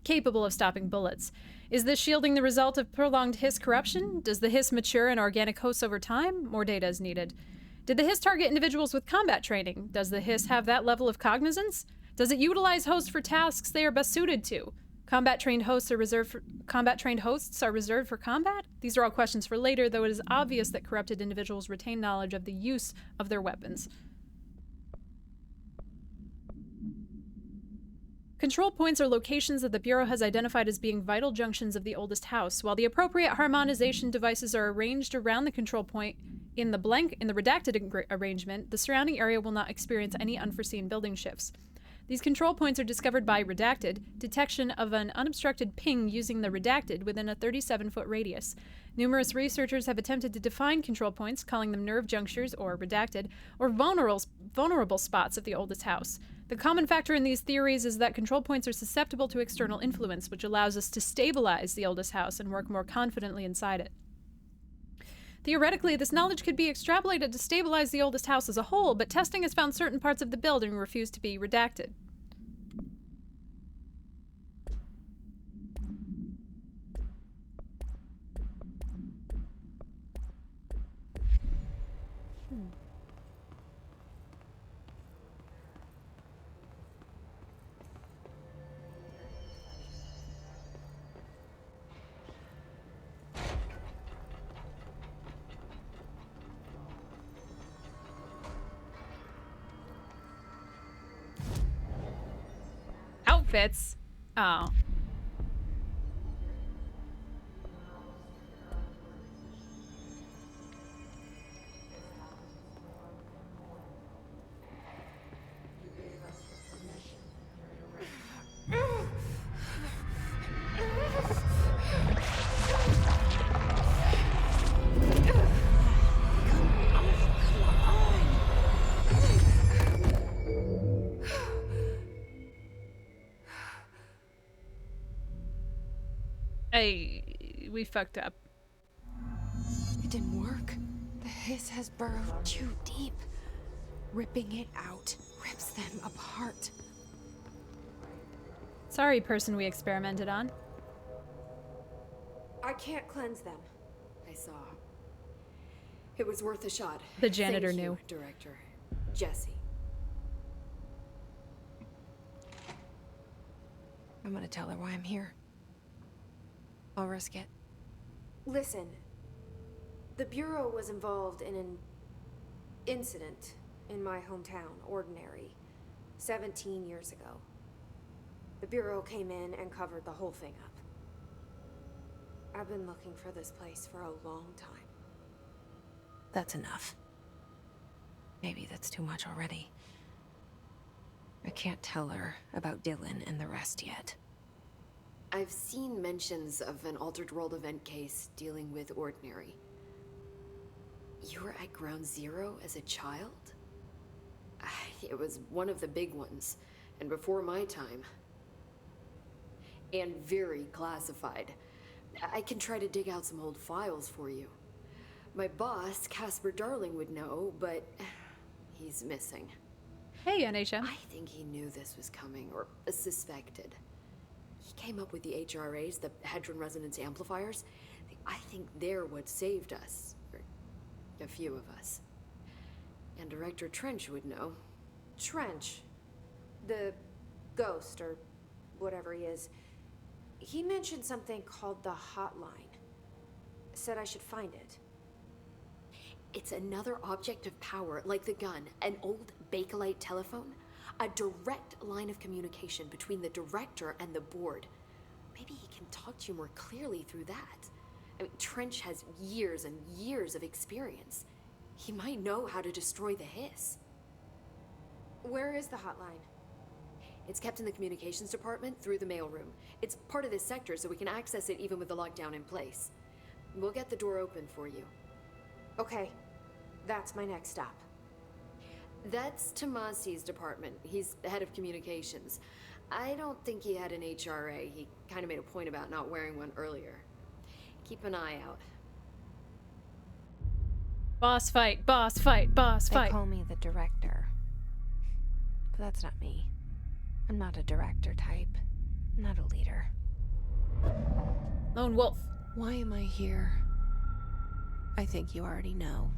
capable of stopping bullets. Is this shielding the result of prolonged Hiss corruption? Does the Hiss mature in organic hosts over time? More data is needed. Did the Hiss target individuals with combat training? Does the Hiss have that level of cognizance? Does it utilize hosts for tasks they are best suited to? Combat-trained hosts are reserved for combat? These are all questions for later, though it is obvious that corrupted individuals retain knowledge of the use of their weapons. Control points are locations that the Bureau has identified as being vital junctions of the oldest house. While the appropriate harmonization devices are arranged around the control point in the redacted arrangement, the surrounding area will not experience any unforeseen building shifts. These control points are discovered by Redacted, detection of an unobstructed ping using the Redacted within a 37-foot radius. Numerous researchers have attempted to define control points, calling them nerve junctures, or Redacted, or vulnerable spots of the oldest house. The common factor in these theories is that control points are susceptible to external influence, which allows us to stabilize the oldest house and work more confidently inside it. Theoretically, this knowledge could be extrapolated to stabilize the oldest house as a whole, but testing has found certain parts of the building refuse to be redacted. Outfits? Oh. We fucked up. It didn't work. The hiss has burrowed too deep. Ripping it out rips them apart. Sorry, person we experimented on. I can't cleanse them. I saw. It was worth a shot. The janitor Thank you, knew. Director Jesse. I'm gonna tell her why I'm here. I'll risk it. Listen, the Bureau was involved in an incident in my hometown, Ordinary, 17 years ago. The Bureau came in and covered the whole thing up. I've been looking for this place for a long time. That's enough. Maybe that's too much already. I can't tell her about Dylan and the rest yet. I've seen mentions of an Altered World event case dealing with Ordinary. You were at Ground Zero as a child? It was one of the big ones, and before my time. And very classified. I can try to dig out some old files for you. My boss, Casper Darling, would know, but he's missing. Hey, NHM. I think he knew this was coming, or suspected. He came up with the HRAs, the Hadron Resonance Amplifiers. I think they're what saved us. Or a few of us. And Director Trench would know. Trench, the ghost, or whatever he is, he mentioned something called the hotline. Said I should find it. It's another object of power, like the gun, an old Bakelite telephone. A direct line of communication between the director and the board. Maybe he can talk to you more clearly through that. I mean, Trench has years and years of experience. He might know how to destroy the hiss. Where is the hotline? It's kept in the communications department through the mailroom. It's part of this sector, so we can access it even with the lockdown in place. We'll get the door open for you. Okay, that's my next stop. That's Tomasi's department. He's the head of communications. I don't think he had an HRA. He kind of made a point about not wearing one earlier. Keep an eye out. Boss fight, boss fight, boss They fight. call me the director. But that's not me. I'm not a director type. I'm not a leader. Lone wolf. Why am I here? I think you already know.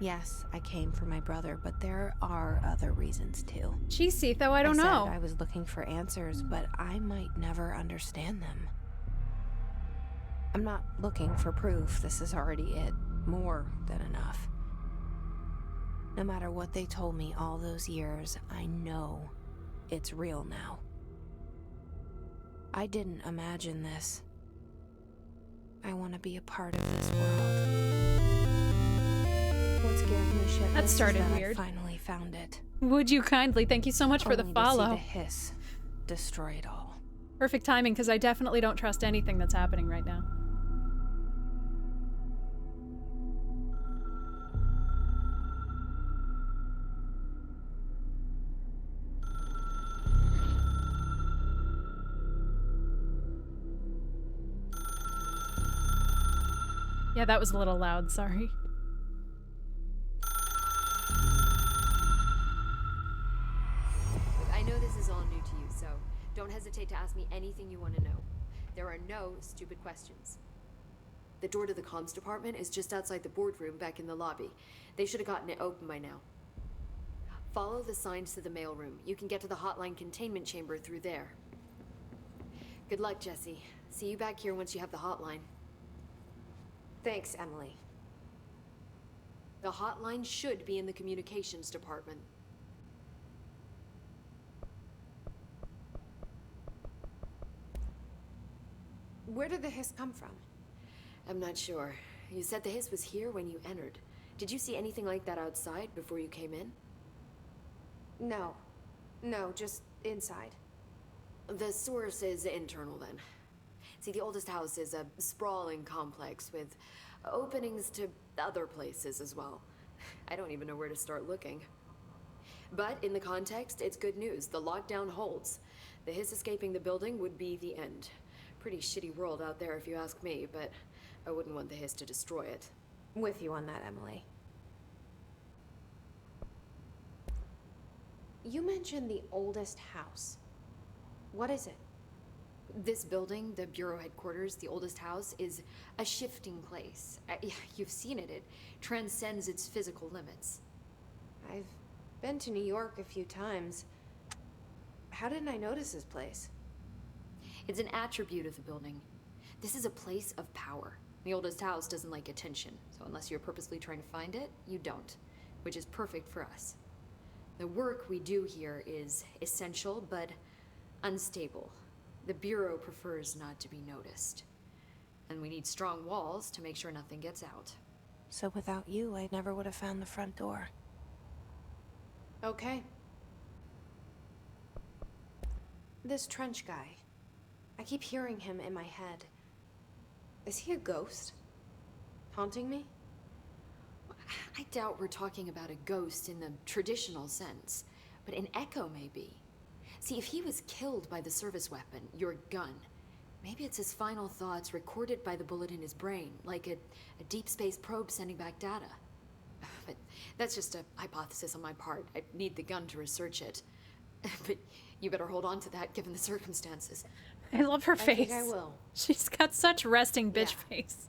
Yes, I came for my brother, but there are other reasons too. Cheesy, though, I don't know. I was looking for answers, but I might never understand them. I'm not looking for proof. This is already it. More than enough. No matter what they told me all those years, I know it's real now. I didn't imagine this. I want to be a part of this world. What scared me shitless That started is that weird. I finally found it. Would you kindly? Thank you so much for the Only follow. To see the hiss destroy it all. Perfect timing, because I definitely don't trust anything that's happening right now. Yeah, that was a little loud, sorry. Look, I know this is all new to you, so don't hesitate to ask me anything you want to know. There are no stupid questions. The door to the comms department is just outside the boardroom back in the lobby. They should have gotten it open by now. Follow the signs to the mailroom. You can get to the hotline containment chamber through there. Good luck, Jesse. See you back here once you have the hotline. Thanks, Emily. The hotline should be in the communications department. Where did the hiss come from? I'm not sure. You said the hiss was here when you entered. Did you see anything like that outside before you came in? No. No, just inside. The source is internal then. See, the oldest house is a sprawling complex with openings to other places as well. I don't even know where to start looking. But in the context, it's good news. The lockdown holds. The hiss escaping the building would be the end. Pretty shitty world out there if you ask me, but I wouldn't want the hiss to destroy it. With you on that, Emily. You mentioned the oldest house. What is it? This building, the Bureau headquarters, the oldest house, is a shifting place. You've seen it. It transcends its physical limits. I've been to New York a few times. How didn't I notice this place? It's an attribute of the building. This is a place of power. The oldest house doesn't like attention, so unless you're purposely trying to find it, you don't, which is perfect for us. The work we do here is essential, but unstable. The Bureau prefers not to be noticed. And we need strong walls to make sure nothing gets out. So without you, I never would have found the front door. Okay. This Trench guy. I keep hearing him in my head. Is he a ghost? Haunting me? I doubt we're talking about a ghost in the traditional sense, but an echo maybe. See, if he was killed by the service weapon, your gun, maybe it's his final thoughts recorded by the bullet in his brain, like a deep space probe sending back data. But that's just a hypothesis on my part. I need the gun to research it. But you better hold on to that given the circumstances. I love her face. I think I will. She's got such resting bitch face.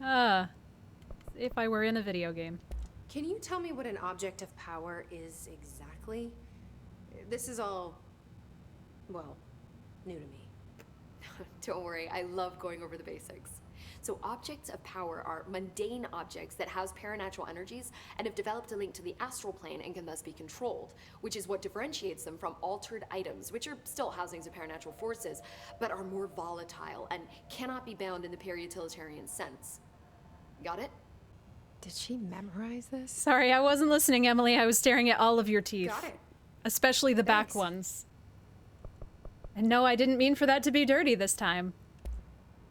If I were in a video game. Can you tell me what an object of power is exactly? This is all, well, new to me. Don't worry, I love going over the basics. So objects of power are mundane objects that house paranatural energies and have developed a link to the astral plane and can thus be controlled, which is what differentiates them from altered items, which are still housings of paranatural forces, but are more volatile and cannot be bound in the peri-utilitarian sense. Got it? Did she memorize this? Sorry, I wasn't listening, Emily. I was staring at all of your teeth. Got it. Especially the back Thanks. ones. And no, I didn't mean for that to be dirty this time.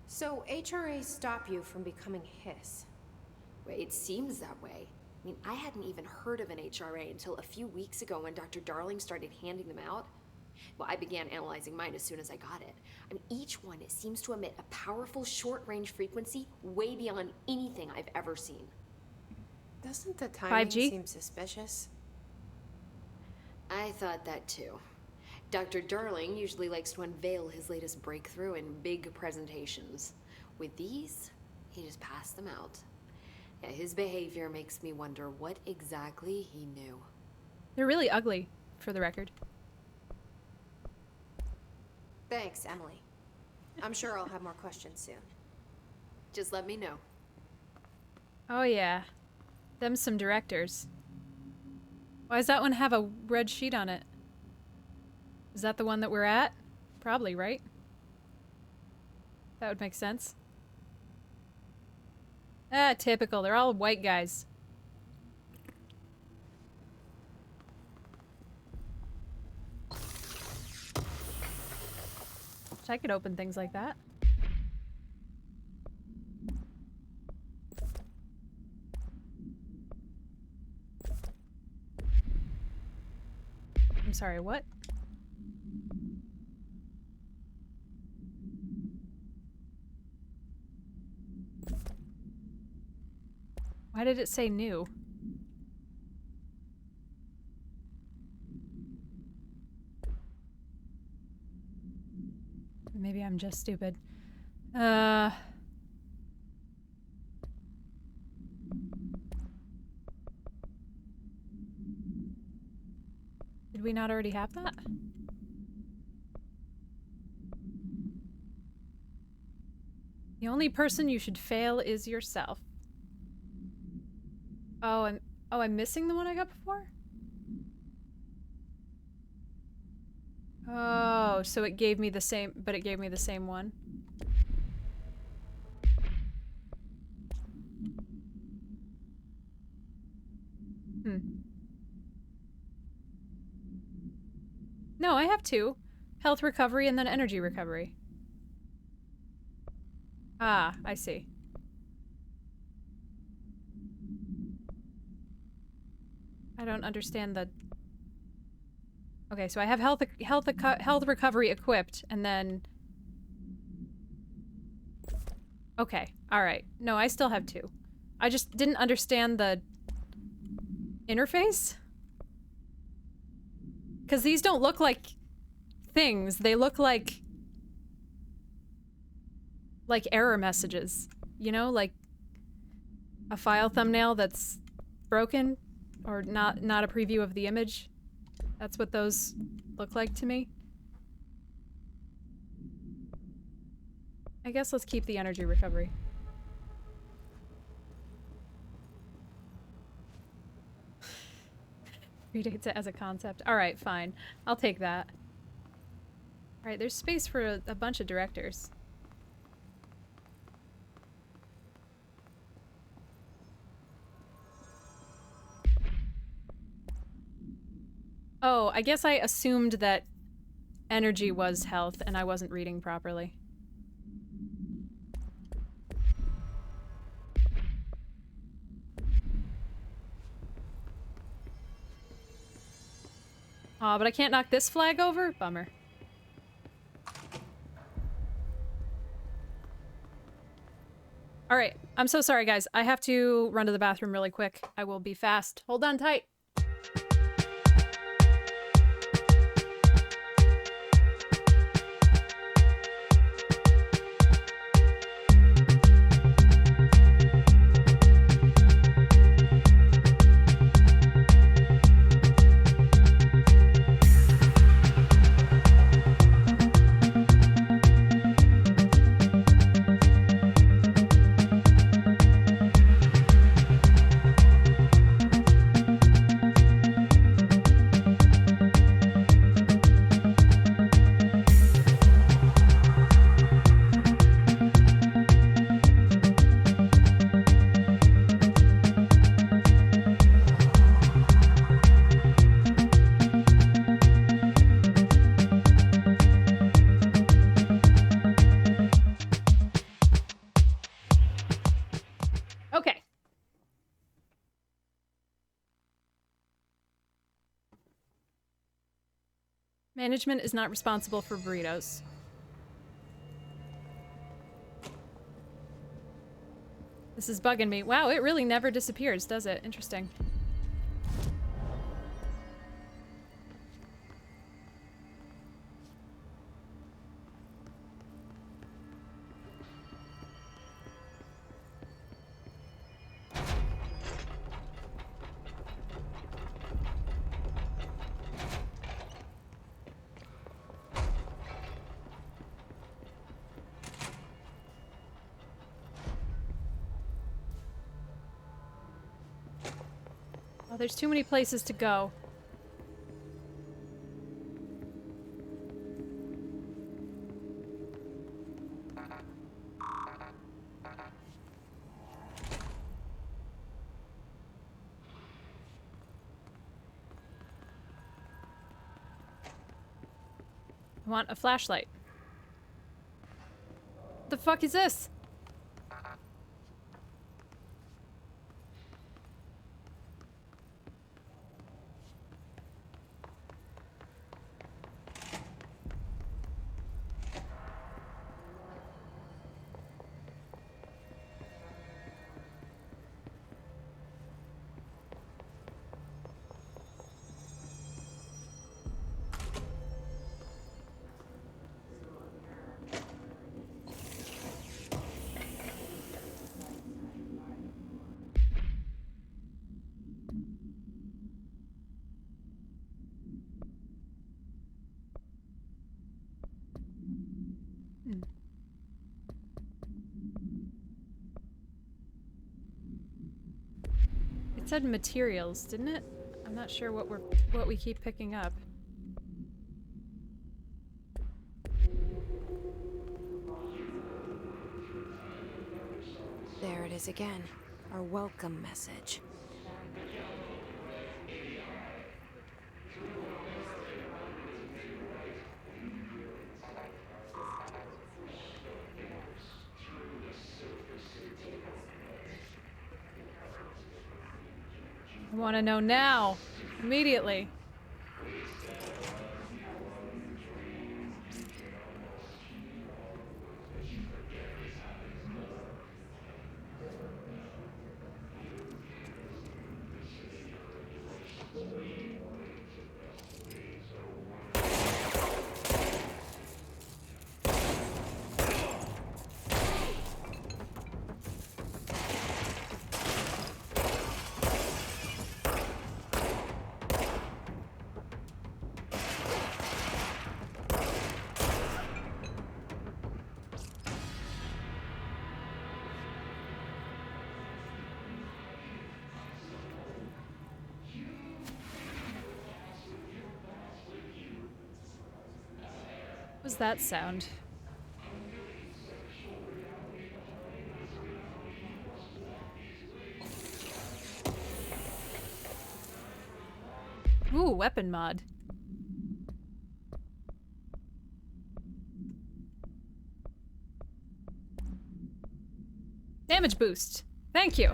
So HRA stop you from becoming Hiss? Well, it seems that way. I mean, I hadn't even heard of an HRA until a few weeks ago when Dr. Darling started handing them out. Well, I began analyzing mine as soon as I got it. I mean, each one seems to emit a powerful short-range frequency way beyond anything I've ever seen. Doesn't the timing 5G? seem suspicious? I thought that too. Dr. Darling usually likes to unveil his latest breakthrough in big presentations. With these, he just passed them out. Yeah, his behavior makes me wonder what exactly he knew. They're really ugly, for the record. Thanks, Emily. I'm sure I'll have more questions soon. Just let me know. Oh yeah. Them some directors. Why does that one have a red sheet on it? Is that the one that we're at? Probably, right? That would make sense. Ah, typical. They're all white guys. craft. I could open things like that. I'm sorry, what? Why did it say new? Maybe I'm just stupid. Did we not already have that? The only person you should fail is yourself. Oh, I'm missing the one I got before? Oh, so it gave me the same, but it gave me the same one. No, I have two. Health recovery and then energy recovery. Ah, I see. I don't understand the... Okay, so I have health recovery equipped, and then... Okay, alright. No, I still have two. I just didn't understand the... interface? Because these don't look like things. They look like error messages. You know, like a file thumbnail that's broken or not a preview of the image. That's what those look like to me. I guess let's keep the energy recovery. Predates it as a concept. Alright, fine. I'll take that. Alright, there's space for a bunch of directors. Oh, I guess I assumed that energy was health and I wasn't reading properly. Aw, but I can't knock this flag over? Bummer. Alright, I'm so sorry guys. I have to run to the bathroom really quick. I will be fast. Hold on tight. Management is not responsible for burritos. This is bugging me. Wow, it really never disappears, does it? Interesting. Oh, there's too many places to go. I want a flashlight. The fuck is this? It said materials, didn't it? I'm not sure what we keep picking up. There it is again. Our welcome message. I want to know now. Immediately. What was that sound? Ooh, weapon mod. Damage boost. Thank you.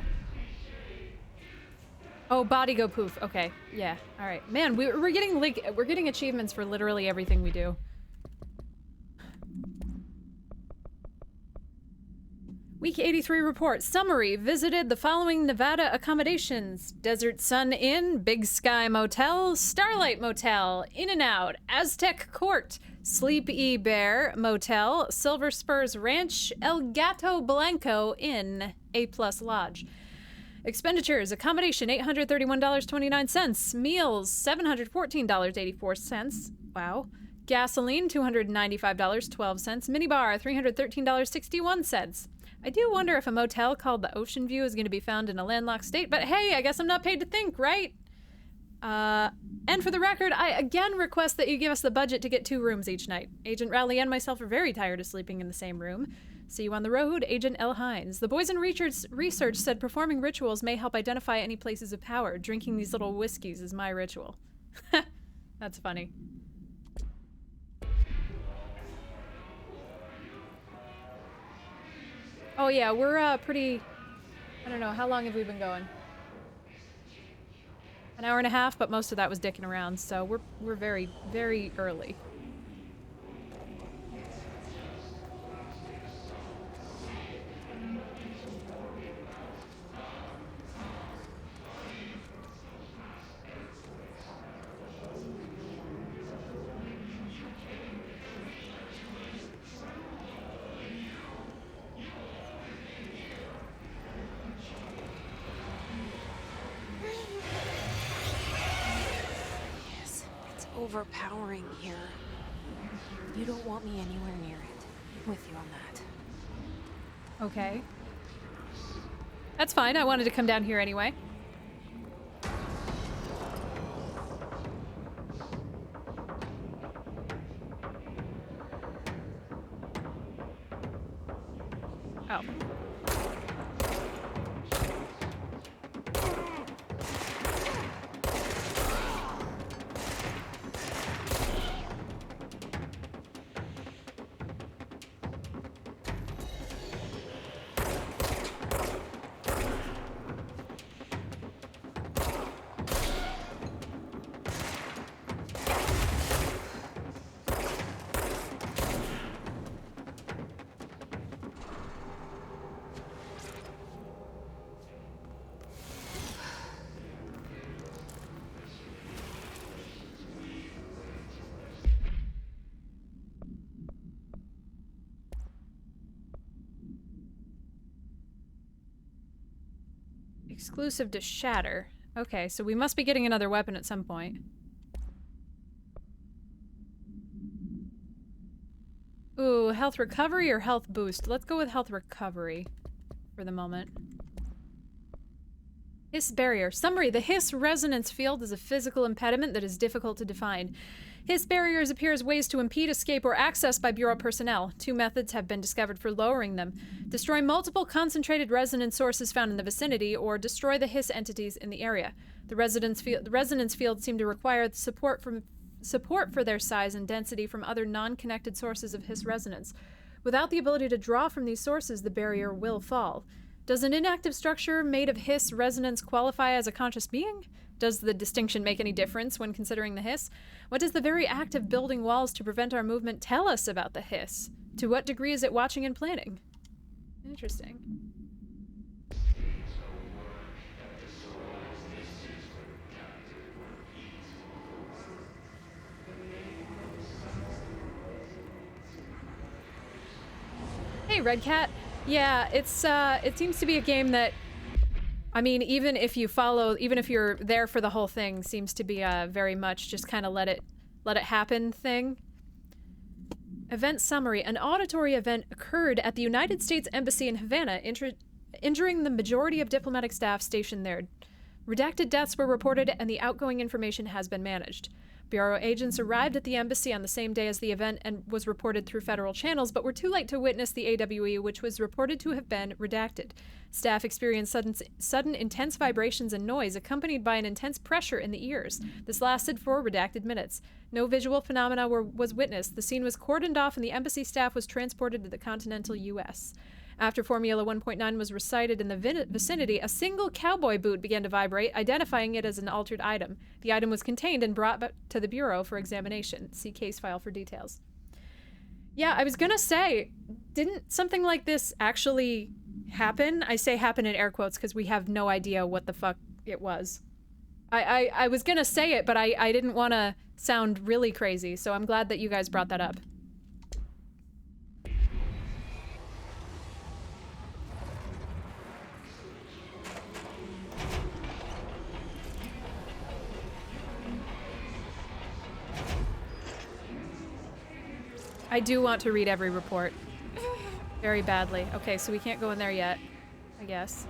Oh, body go poof. Okay. Yeah. All right. Man, we're getting like we're getting achievements for literally everything we do. Week 83 report. Summary. Visited the following Nevada accommodations. Desert Sun Inn, Big Sky Motel, Starlight Motel, In-N-Out, Aztec Court, Sleepy Bear Motel, Silver Spurs Ranch, El Gato Blanco Inn, A+ Lodge. Expenditures. Accommodation, $831.29. Meals, $714.84. Wow. Gasoline, $295.12. Minibar, $313.61. I do wonder if a motel called the Ocean View is going to be found in a landlocked state, but hey, I guess I'm not paid to think, right? And for the record, I again request that you give us the budget to get 2 rooms each night. Agent Rowley and myself are very tired of sleeping in the same room. See you on the road, Agent L. Hines. The boys in research said performing rituals may help identify any places of power. Drinking these little whiskeys is my ritual. That's funny. Oh yeah, we're pretty... I don't know, how long have we been going? An hour and a half, but most of that was dicking around, so we're very, very early. Overpowering here. You don't want me anywhere near it. I'm with you on that. Okay. That's fine. I wanted to come down here anyway. Oh. Exclusive to Shatter. Okay, so we must be getting another weapon at some point. Ooh, health recovery or health boost? Let's go with health recovery for the moment. Hiss barrier. Summary. The Hiss resonance field is a physical impediment that is difficult to define. Hiss barriers appear as ways to impede escape or access by Bureau personnel. 2 methods have been discovered for lowering them. Destroy multiple concentrated resonance sources found in the vicinity, or destroy the Hiss entities in the area. The resonance field seem to require support for their size and density from other non-connected sources of Hiss resonance. Without the ability to draw from these sources, the barrier will fall. Does an inactive structure made of Hiss resonance qualify as a conscious being? Does the distinction make any difference when considering the Hiss? What does the very act of building walls to prevent our movement tell us about the Hiss? To what degree is it watching and planning? Interesting. Hey, Red Cat. Yeah, it seems to be a game that, I mean, even if you're there for the whole thing, seems to be a very much just kind of let it happen thing. Event summary. An auditory event occurred at the United States Embassy in Havana, injuring the majority of diplomatic staff stationed there. Redacted deaths were reported and the outgoing information has been managed. Bureau agents arrived at the embassy on the same day as the event and was reported through federal channels, but were too late to witness the AWE, which was reported to have been redacted. Staff experienced sudden intense vibrations and noise, accompanied by an intense pressure in the ears. This lasted for redacted minutes. No visual phenomena was witnessed. The scene was cordoned off and the embassy staff was transported to the continental U.S. After Formula 1.9 was recited in the vicinity, a single cowboy boot began to vibrate, identifying it as an altered item. The item was contained and brought back to the Bureau for examination. See case file for details. Yeah, I was gonna say, didn't something like this actually happen? I say happen in air quotes because we have no idea what the fuck it was. I was gonna say it, but I didn't want to sound really crazy, so I'm glad that you guys brought that up. I do want to read every report. Very badly. Okay, so we can't go in there yet, I guess.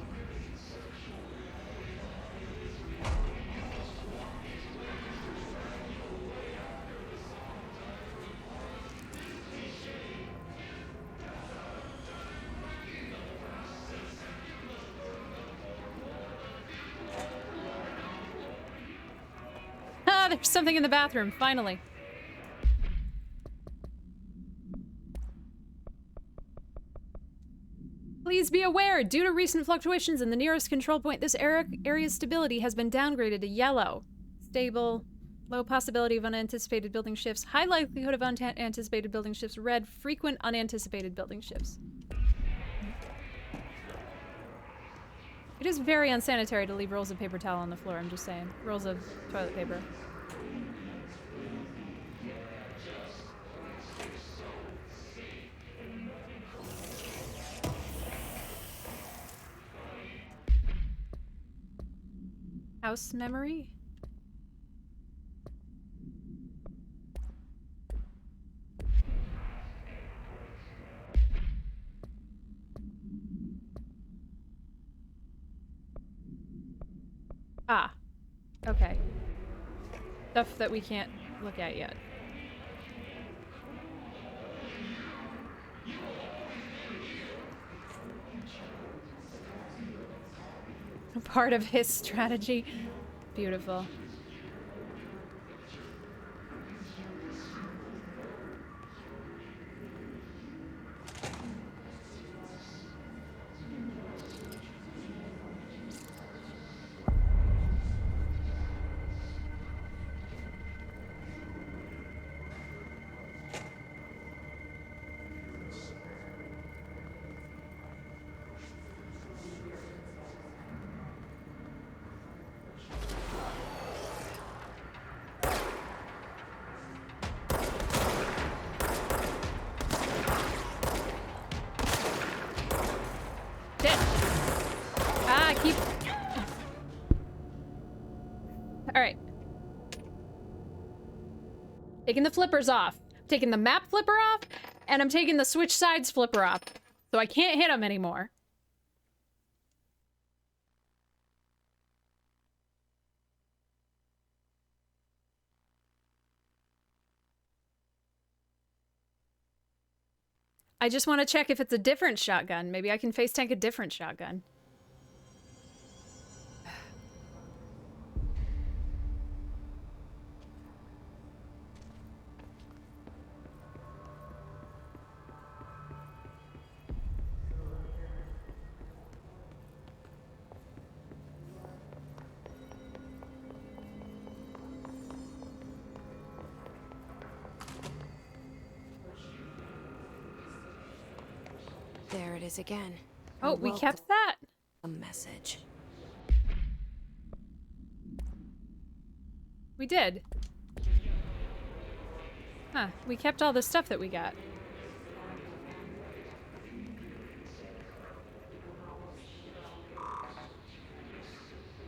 Ah, there's something in the bathroom, finally. Please be aware, due to recent fluctuations in the nearest control point, this area's stability has been downgraded to yellow. Stable, low possibility of unanticipated building shifts, high likelihood of unanticipated building shifts, red, frequent unanticipated building shifts. It is very unsanitary to leave rolls of paper towel on the floor, I'm just saying. Rolls of toilet paper. House memory? Ah. Okay. Stuff that we can't look at yet. Part of his strategy. Beautiful. Alright. Taking the flippers off. Taking the map flipper off, and I'm taking the switch sides flipper off. So I can't hit them anymore. I just want to check if it's a different shotgun. Maybe I can face tank a different shotgun. There it is again. Oh, we kept that? A message. We did. Huh, we kept all the stuff that we got.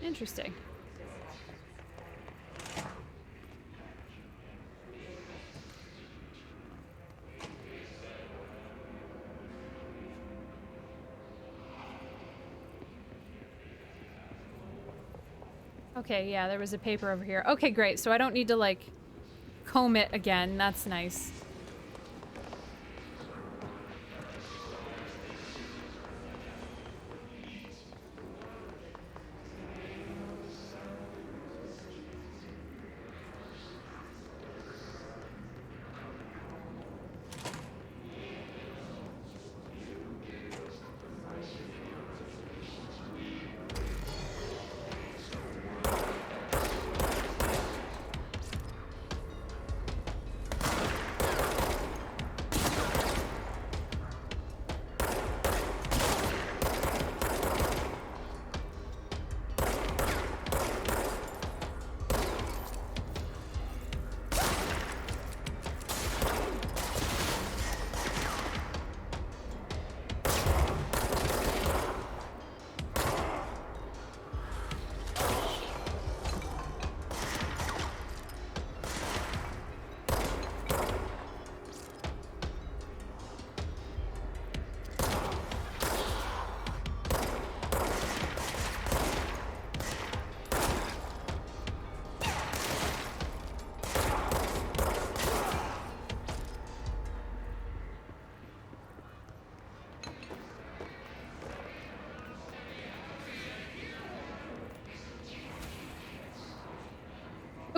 Interesting. Okay, yeah, there was a paper over here. Okay, great. So I don't need to, like, comb it again. That's nice.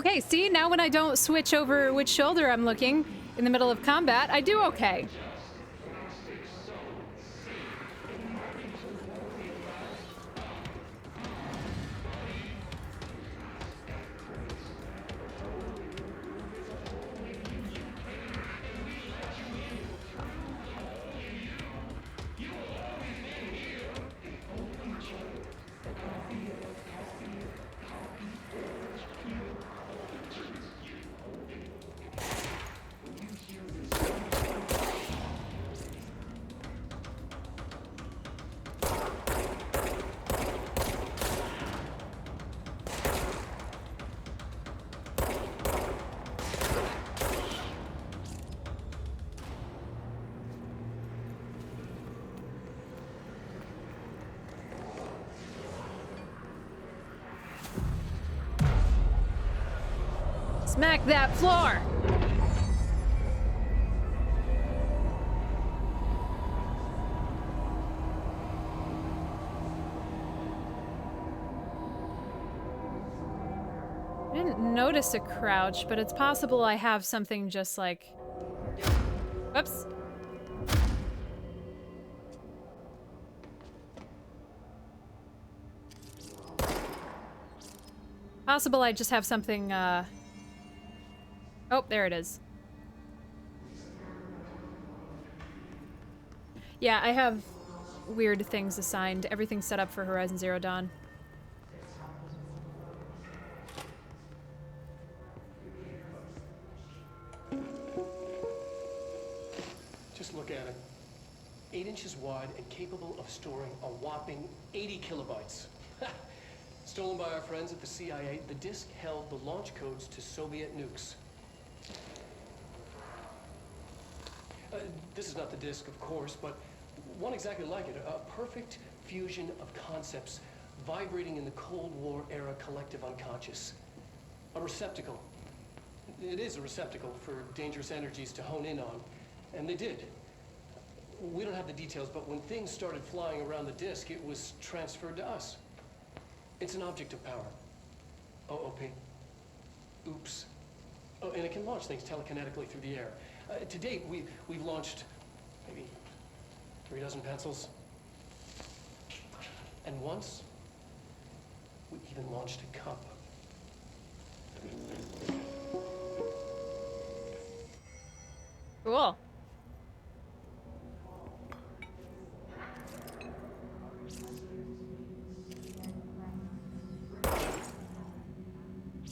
Okay, see, now when I don't switch over which shoulder I'm looking in the middle of combat, I do okay. Smack that floor! I didn't notice a crouch, but it's possible I have something just like... Whoops. Possible I just have something, Oh, there it is. Yeah, I have weird things assigned. Everything's set up for Horizon Zero Dawn. Just look at it. 8 inches wide and capable of storing a whopping 80 kilobytes. Stolen by our friends at the CIA, the disk held the launch codes to Soviet nukes. This is not the disk, of course, but one exactly like it. A perfect fusion of concepts vibrating in the Cold War era collective unconscious. A receptacle. It is a receptacle for dangerous energies to hone in on. And they did. We don't have the details, but when things started flying around the disk, it was transferred to us. It's an object of power. OOP. Oops. Oh, and it can launch things telekinetically through the air. To date, we've launched maybe 3 dozen pencils. And once, we even launched a cup. Cool.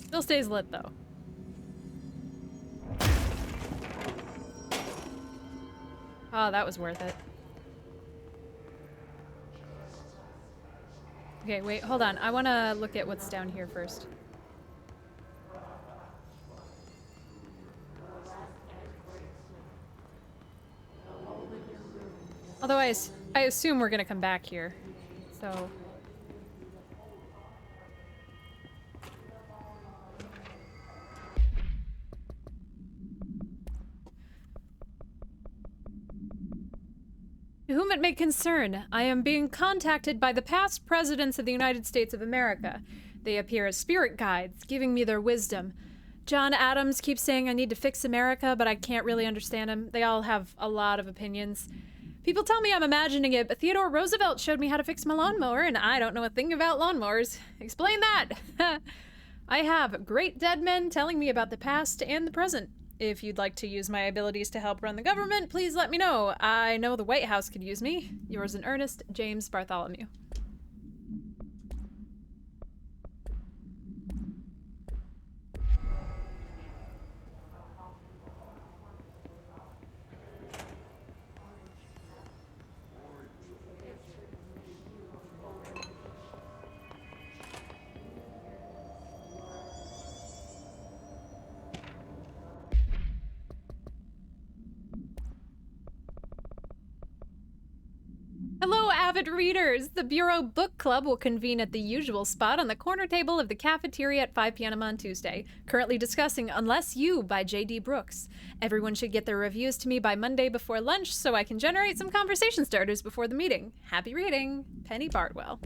Still stays lit though. Oh, that was worth it. Okay, wait, hold on. I want to look at what's down here first. Although I assume we're gonna come back here, so... To whom it may concern, I am being contacted by the past presidents of the United States of America. They appear as spirit guides, giving me their wisdom. John Adams keeps saying I need to fix America, but I can't really understand him. They all have a lot of opinions. People tell me I'm imagining it, but Theodore Roosevelt showed me how to fix my lawnmower, and I don't know a thing about lawnmowers. Explain that! I have great dead men telling me about the past and the present. If you'd like to use my abilities to help run the government, please let me know. I know the White House could use me. Yours in earnest, James Bartholomew. Hello, avid readers! The Bureau Book Club will convene at the usual spot on the corner table of the cafeteria at 5 p.m. on Tuesday, currently discussing Unless You by J.D. Brooks. Everyone should get their reviews to me by Monday before lunch so I can generate some conversation starters before the meeting. Happy reading, Penny Bartwell.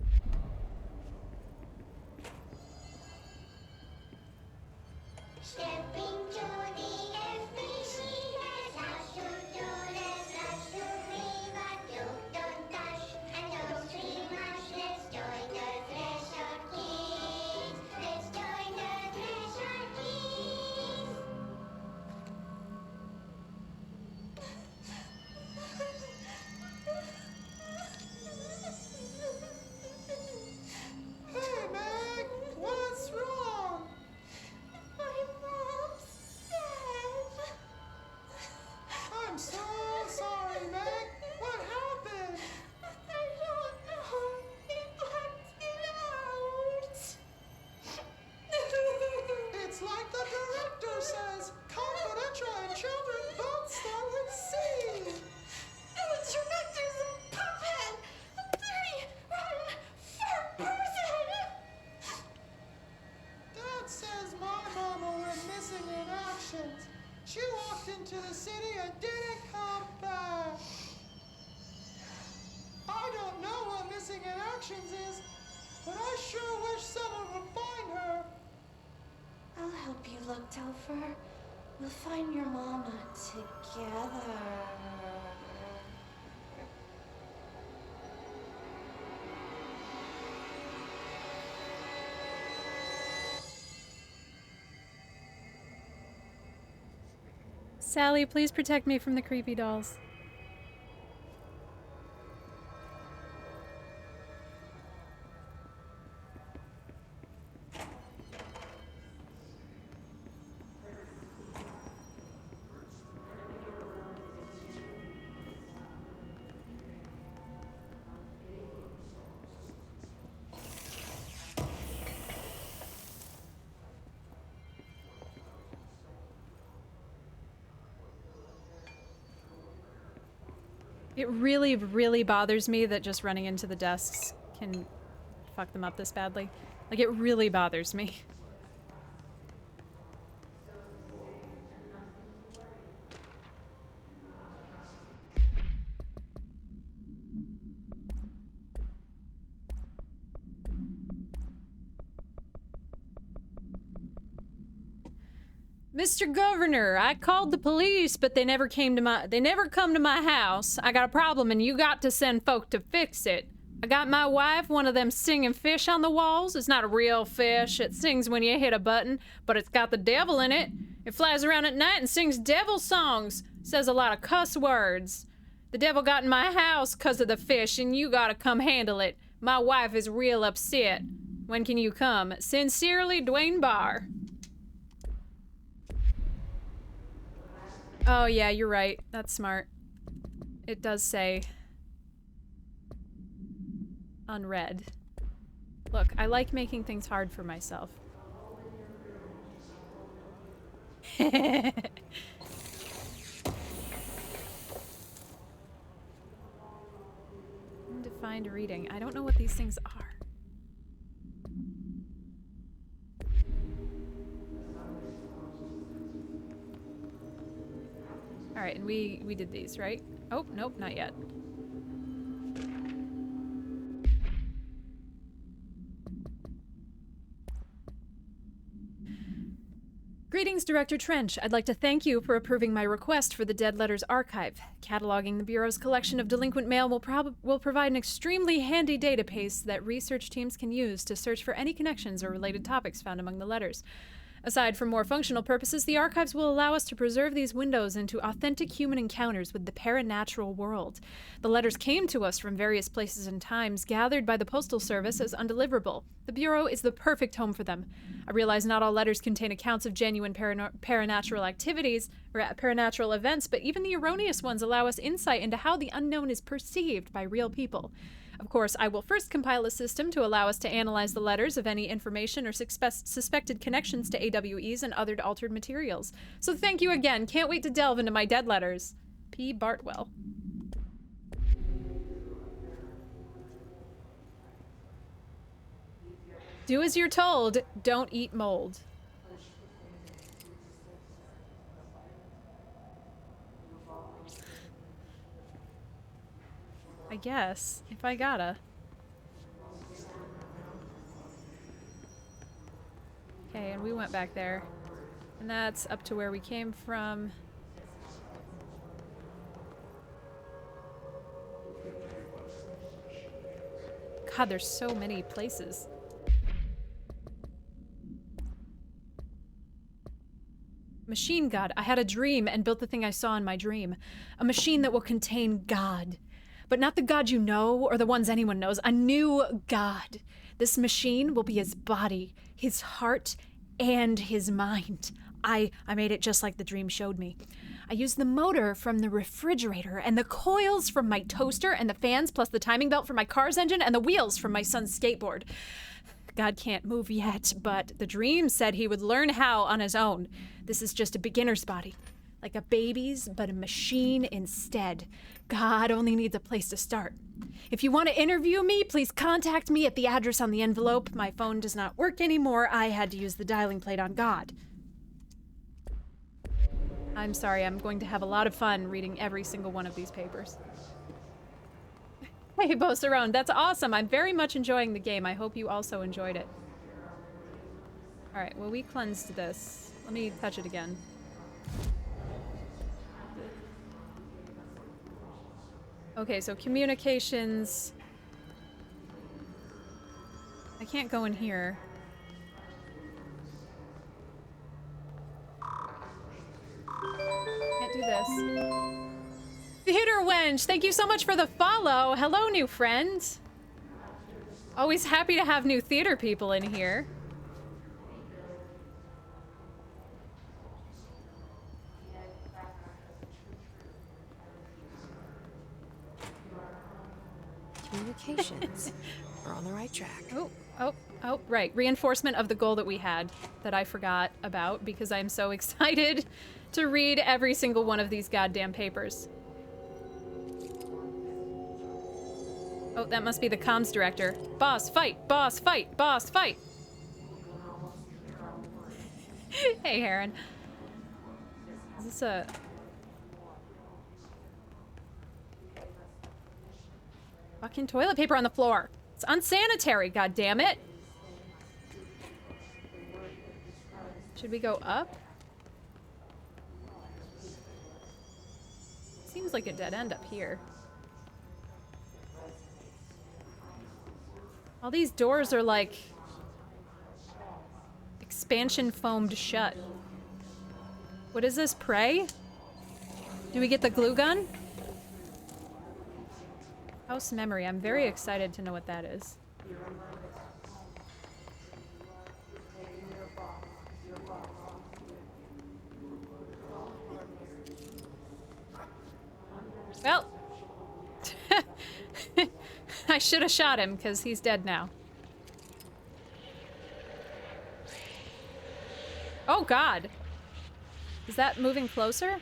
She walked into the city and didn't come back. I don't know what missing in actions is, but I sure wish someone would find her. I'll help you look, Telfer. We'll find your mama together. Sally, please protect me from the creepy dolls. It really, really bothers me that just running into the desks can fuck them up this badly. Like, it really bothers me. Mr. Governor, I called the police, but they never come to my house. I got a problem and you got to send folk to fix it. I got my wife one of them singing fish on the walls. It's not a real fish. It sings when you hit a button, but it's got the devil in it. It flies around at night and sings devil songs. Says a lot of cuss words. The devil got in my house 'cause of the fish and you gotta come handle it. My wife is real upset. When can you come? Sincerely, Dwayne Barr. Oh yeah, you're right. That's smart. It does say unread. Look, I like making things hard for myself. Undefined reading. I don't know what these things are. All right, and we did these, right? Oh, nope, not yet. Greetings, Director Trench. I'd like to thank you for approving my request for the Dead Letters Archive. Cataloging the Bureau's collection of delinquent mail will provide an extremely handy database that research teams can use to search for any connections or related topics found among the letters. Aside from more functional purposes, the archives will allow us to preserve these windows into authentic human encounters with the paranatural world. The letters came to us from various places and times, gathered by the Postal Service as undeliverable. The Bureau is the perfect home for them. I realize not all letters contain accounts of genuine paranatural activities or paranatural events, but even the erroneous ones allow us insight into how the unknown is perceived by real people. Of course, I will first compile a system to allow us to analyze the letters of any information or suspected connections to AWEs and other altered materials. So thank you again. Can't wait to delve into my dead letters. P. Bartwell. Do as you're told. Don't eat mold. I guess, if I gotta. Okay, and we went back there. And that's up to where we came from. God, there's so many places. Machine God. I had a dream and built the thing I saw in my dream. A machine that will contain God. But not the God you know or the ones anyone knows. A new God. This machine will be his body, his heart, and his mind. I made it just like the dream showed me. I used the motor from the refrigerator and the coils from my toaster and the fans plus the timing belt from my car's engine and the wheels from my son's skateboard. God can't move yet, but the dream said he would learn how on his own. This is just a beginner's body. Like a baby's, but a machine instead. God only needs a place to start. If you want to interview me, please contact me at the address on the envelope. My phone does not work anymore. I had to use the dialing plate on God. I'm sorry, I'm going to have a lot of fun reading every single one of these papers. Hey, Bosterone, that's awesome. I'm very much enjoying the game. I hope you also enjoyed it. All right, well, we cleansed this. Let me touch it again. Okay, so communications. I can't go in here. Can't do this. Theater Wench, thank you so much for the follow. Hello, new friend. Always happy to have new theater people in here. Communications. We're on the right track. Oh, right. Reinforcement of the goal that we had that I forgot about because I'm so excited to read every single one of these goddamn papers. Oh, that must be the comms director. Boss, fight! Boss, fight! Boss, fight! Hey, Heron. Is this a... fucking toilet paper on the floor? It's unsanitary, goddammit! Should we go up? Seems like a dead end up here. All these doors are like... expansion foamed shut. What is this, prey? Do we get the glue gun? House memory. I'm very excited to know what that is. Well, I should have shot him because he's dead now. Oh God. Is that moving closer?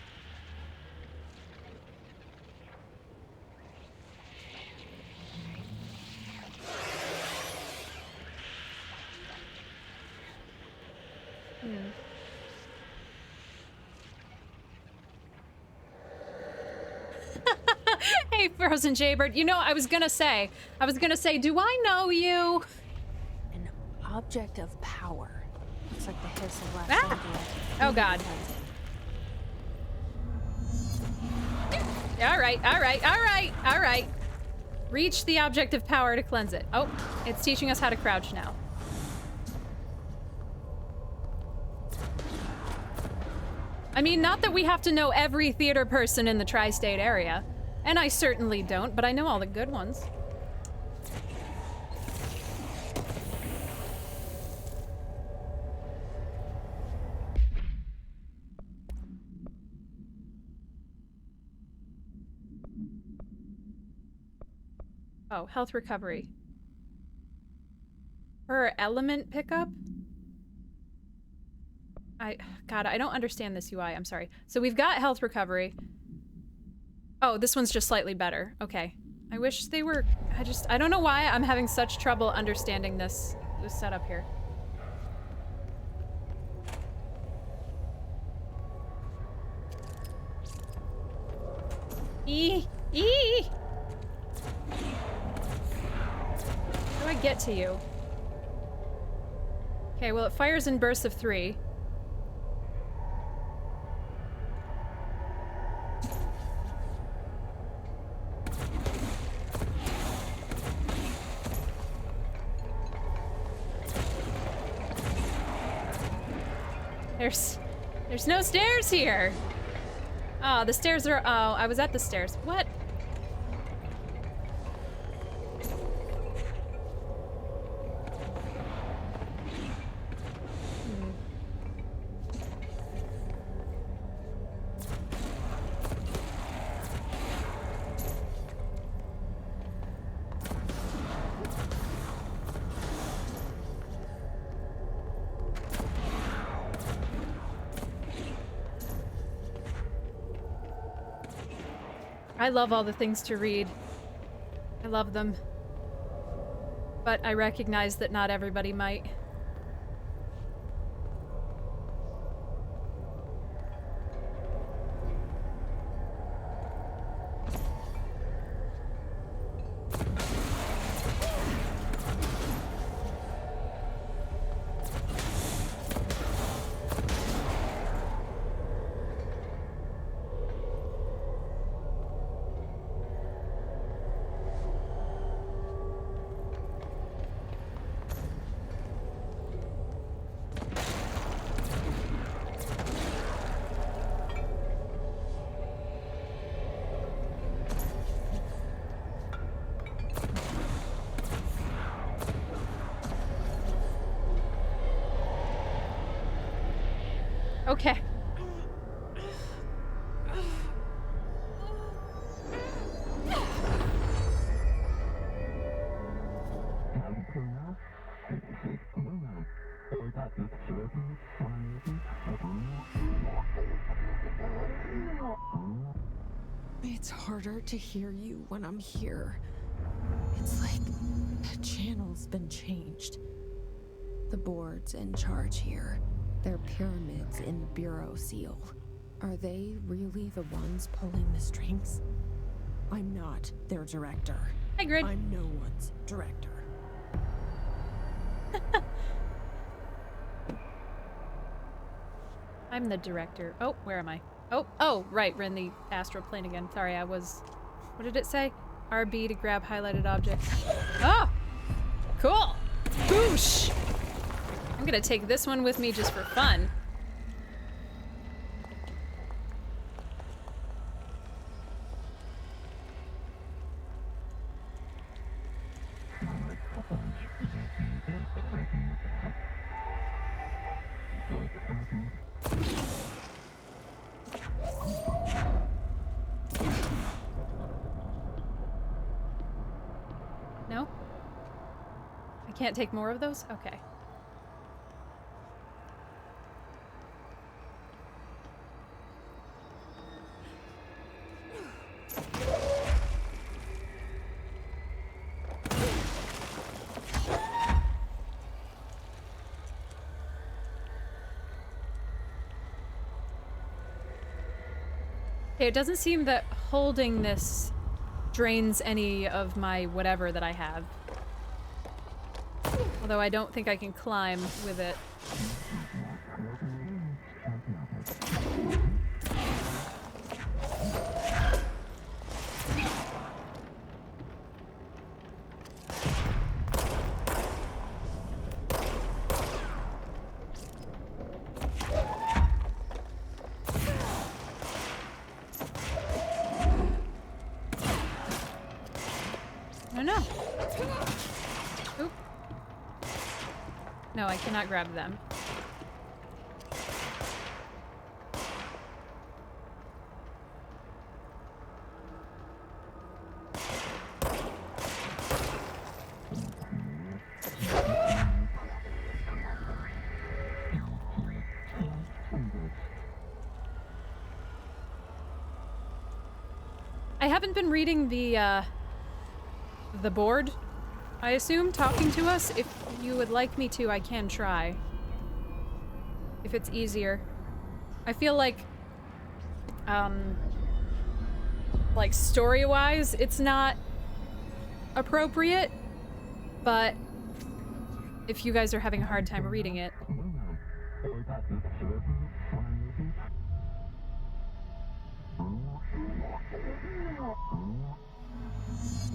Hey, Frozen Jaybird. You know, I was gonna say, do I know you? An object of power. Looks like the hiss of last Oh God. All right. Reach the object of power to cleanse it. Oh, it's teaching us how to crouch now. I mean, not that we have to know every theater person in the tri-state area. And I certainly don't, but I know all the good ones. Oh, health recovery. Her element pickup? God, I don't understand this UI, I'm sorry. So we've got health recovery. Oh, this one's just slightly better. Okay. I wish they were... I don't know why I'm having such trouble understanding this setup here. How do I get to you? Okay, well, it fires in bursts of 3. There's no stairs here. Oh, the stairs are... Oh, I was at the stairs. What? I love all the things to read. I love them. But I recognize that not everybody might. Okay. It's harder to hear you when I'm here. It's like the channel's been changed. The board's in charge here. They're pyramids in the Bureau seal. Are they really the ones pulling the strings? I'm not their director. Hi, Grid. I'm no one's director. I'm the director. Oh, where am I? Oh, right, we're in the astral plane again. Sorry, I was... What did it say? RB to grab highlighted objects. Oh! Cool! Boosh! I'm gonna take this one with me just for fun. No? I can't take more of those? Okay. Okay, it doesn't seem that holding this drains any of my whatever that I have. Although I don't think I can climb with it. No, I cannot grab them. I haven't been reading the board, I assume, talking to us. If you would like me to, I can try. If it's easier. I feel like story-wise, it's not appropriate, but if you guys are having a hard time reading it.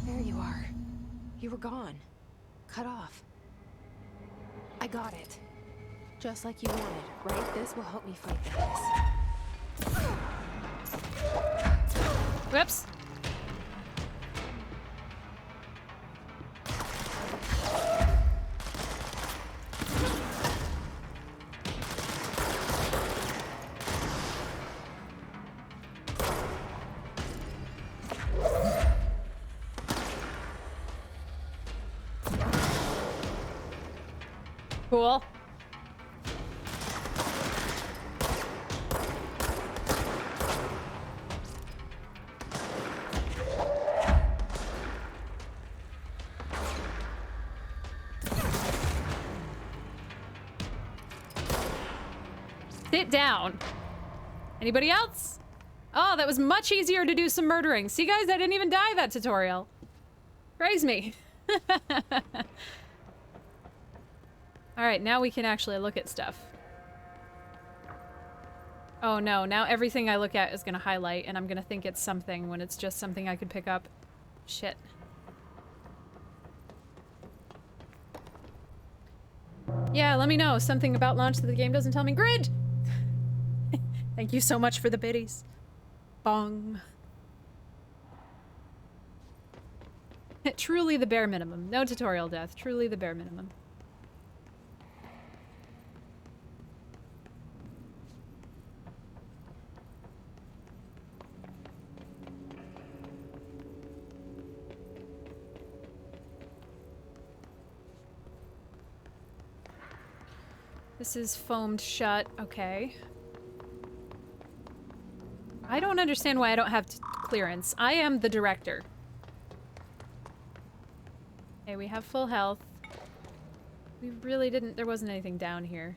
There you are. You were gone. Cut off. I got it. Just like you wanted, right? This will help me fight this. Whoops. Cool. Sit down. Anybody else? Oh, that was much easier to do some murdering. See, guys, I didn't even die that tutorial. Praise me. Alright, now we can actually look at stuff. Oh no, now everything I look at is gonna highlight, and I'm gonna think it's something when it's just something I could pick up. Shit. Yeah, let me know. Something about launch that the game doesn't tell me. Grid! Thank you so much for the biddies. Bong. Truly the bare minimum. No tutorial death. Truly the bare minimum. This is foamed shut. Okay. I don't understand why I don't have clearance. I am the director. Okay, we have full health. We really didn't... There wasn't anything down here.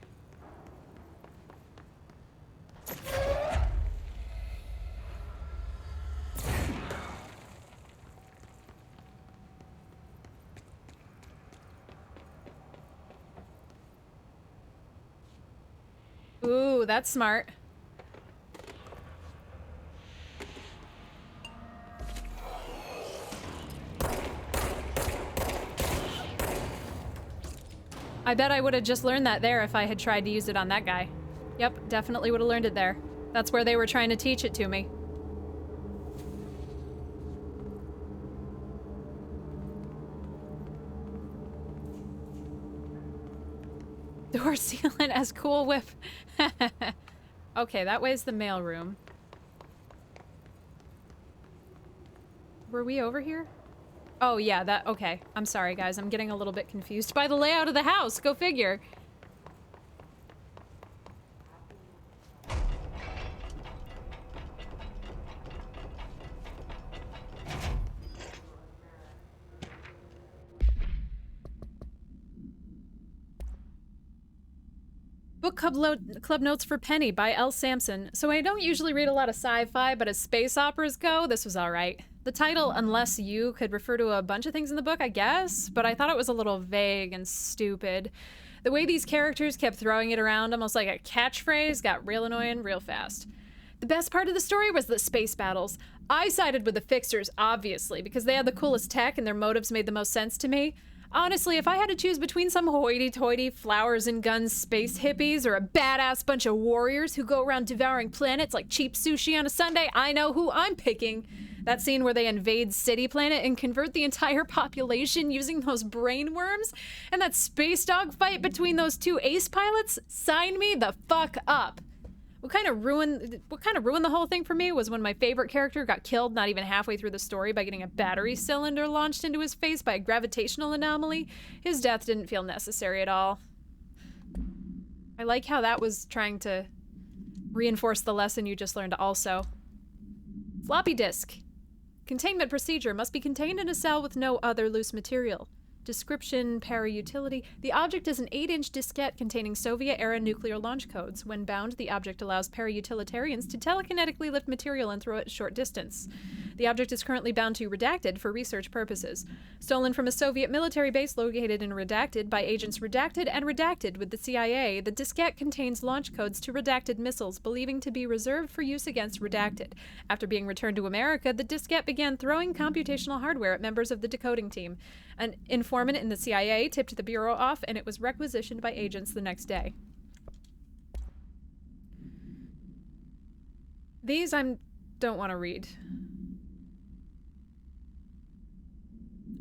Ooh, that's smart. I bet I would have just learned that there if I had tried to use it on that guy. Yep, definitely would have learned it there. That's where they were trying to teach it to me. Door sealant as Cool Whip. Okay, that way's the mailroom. Were we over here? Oh yeah, that, okay. I'm sorry guys, I'm getting a little bit confused by the layout of the house, go figure. Book Club Notes for Penny by L. Sampson. So I don't usually read a lot of sci-fi, but as space operas go, this was alright. The title, Unless You, could refer to a bunch of things in the book, I guess, but I thought it was a little vague and stupid. The way these characters kept throwing it around almost like a catchphrase got real annoying real fast. The best part of the story was the space battles. I sided with the Fixers, obviously, because they had the coolest tech and their motives made the most sense to me. Honestly, if I had to choose between some hoity-toity, flowers and guns space hippies or a badass bunch of warriors who go around devouring planets like cheap sushi on a Sunday, I know who I'm picking. That scene where they invade City Planet and convert the entire population using those brain worms, and that space dog fight between those two ace pilots, sign me the fuck up. What kind of ruined the whole thing for me was when my favorite character got killed not even halfway through the story by getting a battery cylinder launched into his face by a gravitational anomaly. His death didn't feel necessary at all. I like how that was trying to reinforce the lesson you just learned also. Floppy disk. Containment procedure must be contained in a cell with no other loose material. Description, para-utility. The object is an 8-inch diskette containing Soviet-era nuclear launch codes. When bound, the object allows para-utilitarians to telekinetically lift material and throw it a short distance. The object is currently bound to Redacted for research purposes. Stolen from a Soviet military base located in Redacted by agents Redacted and Redacted with the CIA, the diskette contains launch codes to Redacted missiles, believing to be reserved for use against Redacted. After being returned to America, the diskette began throwing computational hardware at members of the decoding team. An informant in the CIA tipped the Bureau off, and it was requisitioned by agents the next day. These don't want to read.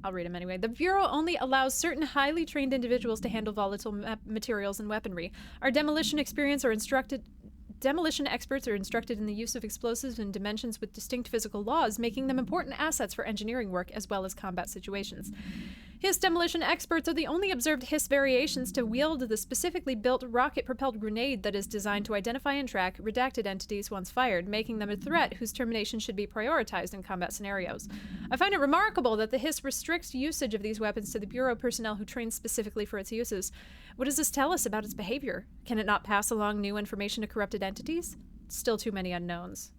I'll read them anyway. The Bureau only allows certain highly trained individuals to handle volatile materials and weaponry. Our demolition experts are instructed in the use of explosives in dimensions with distinct physical laws, making them important assets for engineering work as well as combat situations. Hiss demolition experts are the only observed Hiss variations to wield the specifically built rocket-propelled grenade that is designed to identify and track redacted entities once fired, making them a threat whose termination should be prioritized in combat scenarios. I find it remarkable that the Hiss restricts usage of these weapons to the Bureau personnel who train specifically for its uses. What does this tell us about its behavior? Can it not pass along new information to corrupted entities? Still too many unknowns.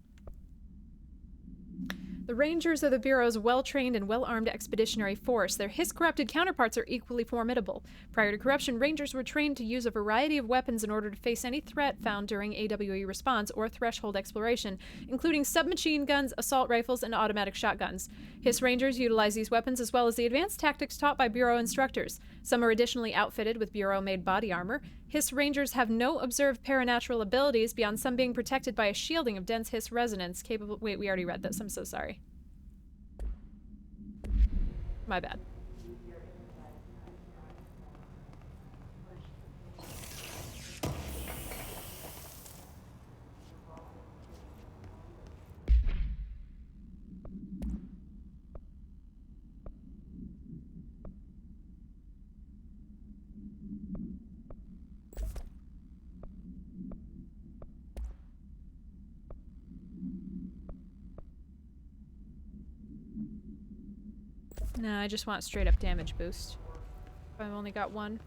The Rangers are the Bureau's well-trained and well-armed expeditionary force. Their Hiss-corrupted counterparts are equally formidable. Prior to corruption, Rangers were trained to use a variety of weapons in order to face any threat found during AWE response or threshold exploration, including submachine guns, assault rifles, and automatic shotguns. Hiss Rangers utilize these weapons as well as the advanced tactics taught by Bureau instructors. Some are additionally outfitted with Bureau-made body armor. Hiss Rangers have no observed paranatural abilities beyond some being protected by a shielding of dense Hiss resonance capable— wait, we already read this. I'm so sorry. My bad. No, I just want straight up damage boost. I've only got one.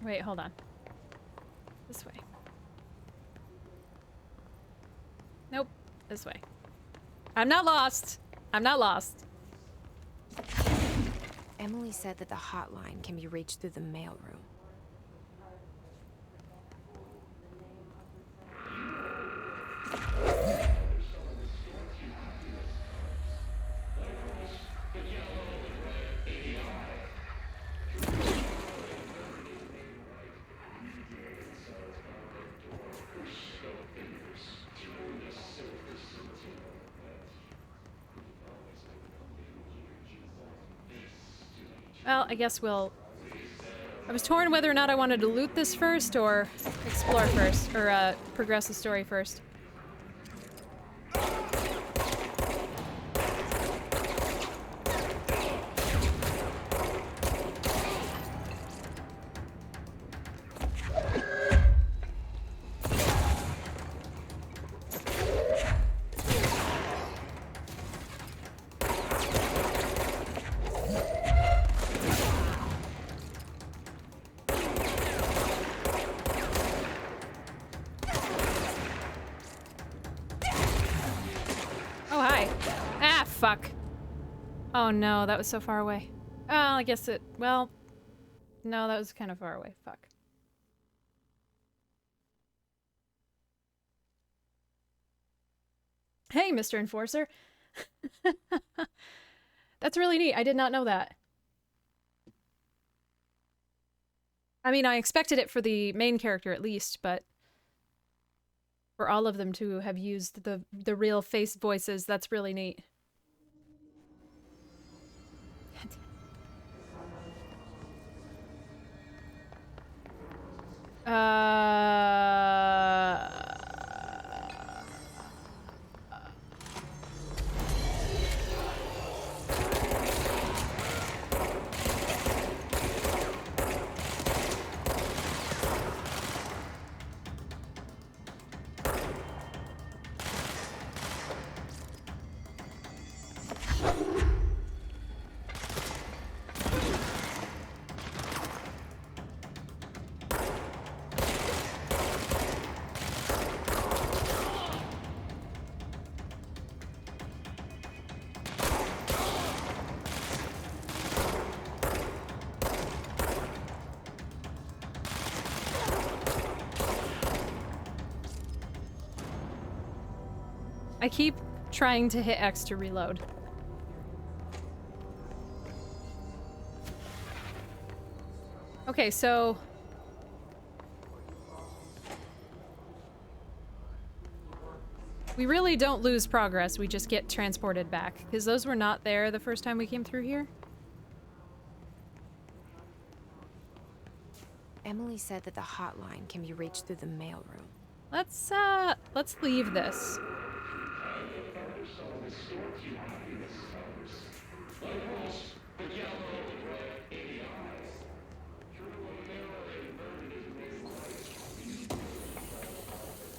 Wait, hold on. This way. Nope. This way. I'm not lost. I'm not lost. Emily said that the hotline can be reached through the mailroom. Well, I guess we'll... I was torn whether or not I wanted to loot this first or explore first, or progress the story first. Oh no, that was so far away. Oh, I guess it... Well... No, that was kind of far away. Fuck. Hey, Mr. Enforcer! That's really neat. I did not know that. I mean, I expected it for the main character at least, but... For all of them to have used the real face voices, that's really neat. I keep trying to hit X to reload. Okay, so... We really don't lose progress, we just get transported back. Because those were not there the first time we came through here. Emily said that the hotline can be reached through the mailroom. Let's leave this.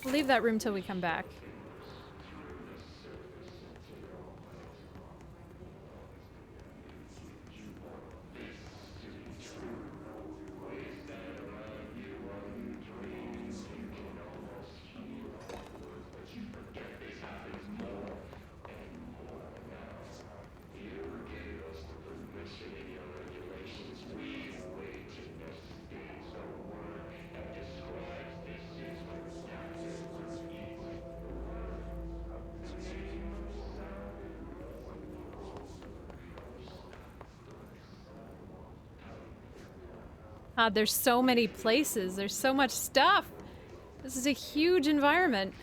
We'll leave that room till we come back. There's so many places. There's so much stuff. This is a huge environment.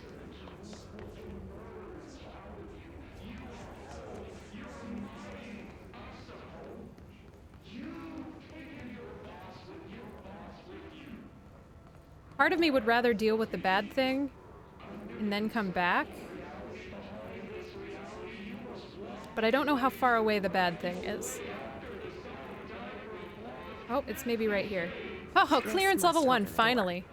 Part of me would rather deal with the bad thing and then come back. But I don't know how far away the bad thing is. Oh, it's maybe right here. Oh, clearance level 1, finally.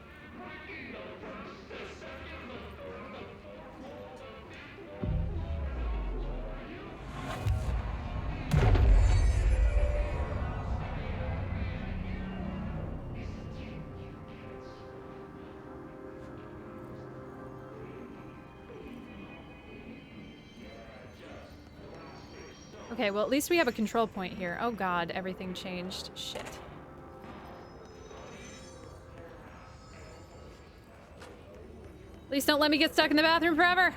Okay, well, at least we have a control point here. Oh god, everything changed. Shit. Please don't let me get stuck in the bathroom forever.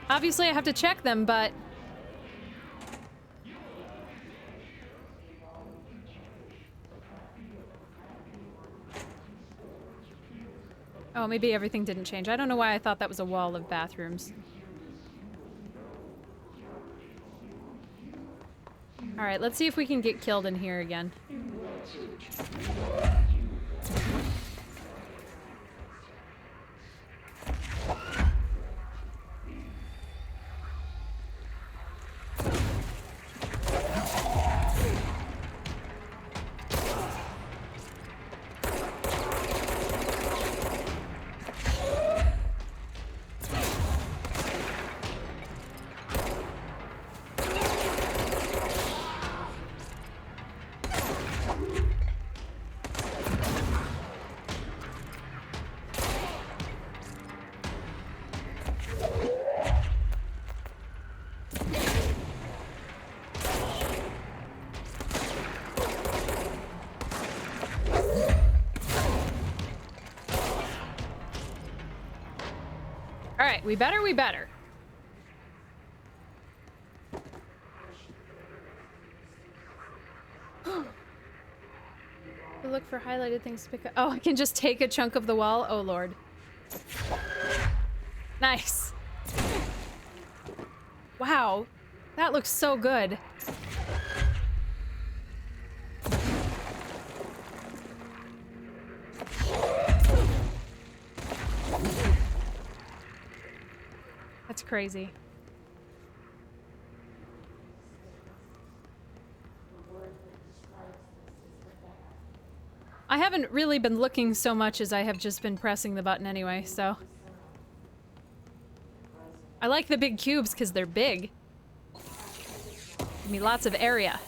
Obviously, I have to check them, but... Oh, maybe everything didn't change. I don't know why I thought that was a wall of bathrooms. Alright, let's see if we can get killed in here again. Alright, we better. Look for highlighted things to pick up. Oh, I can just take a chunk of the wall? Oh, Lord. Nice. Wow. That looks so good. That's crazy. I haven't really been looking so much as I have just been pressing the button anyway, so. I like the big cubes because they're big. Give me lots of area.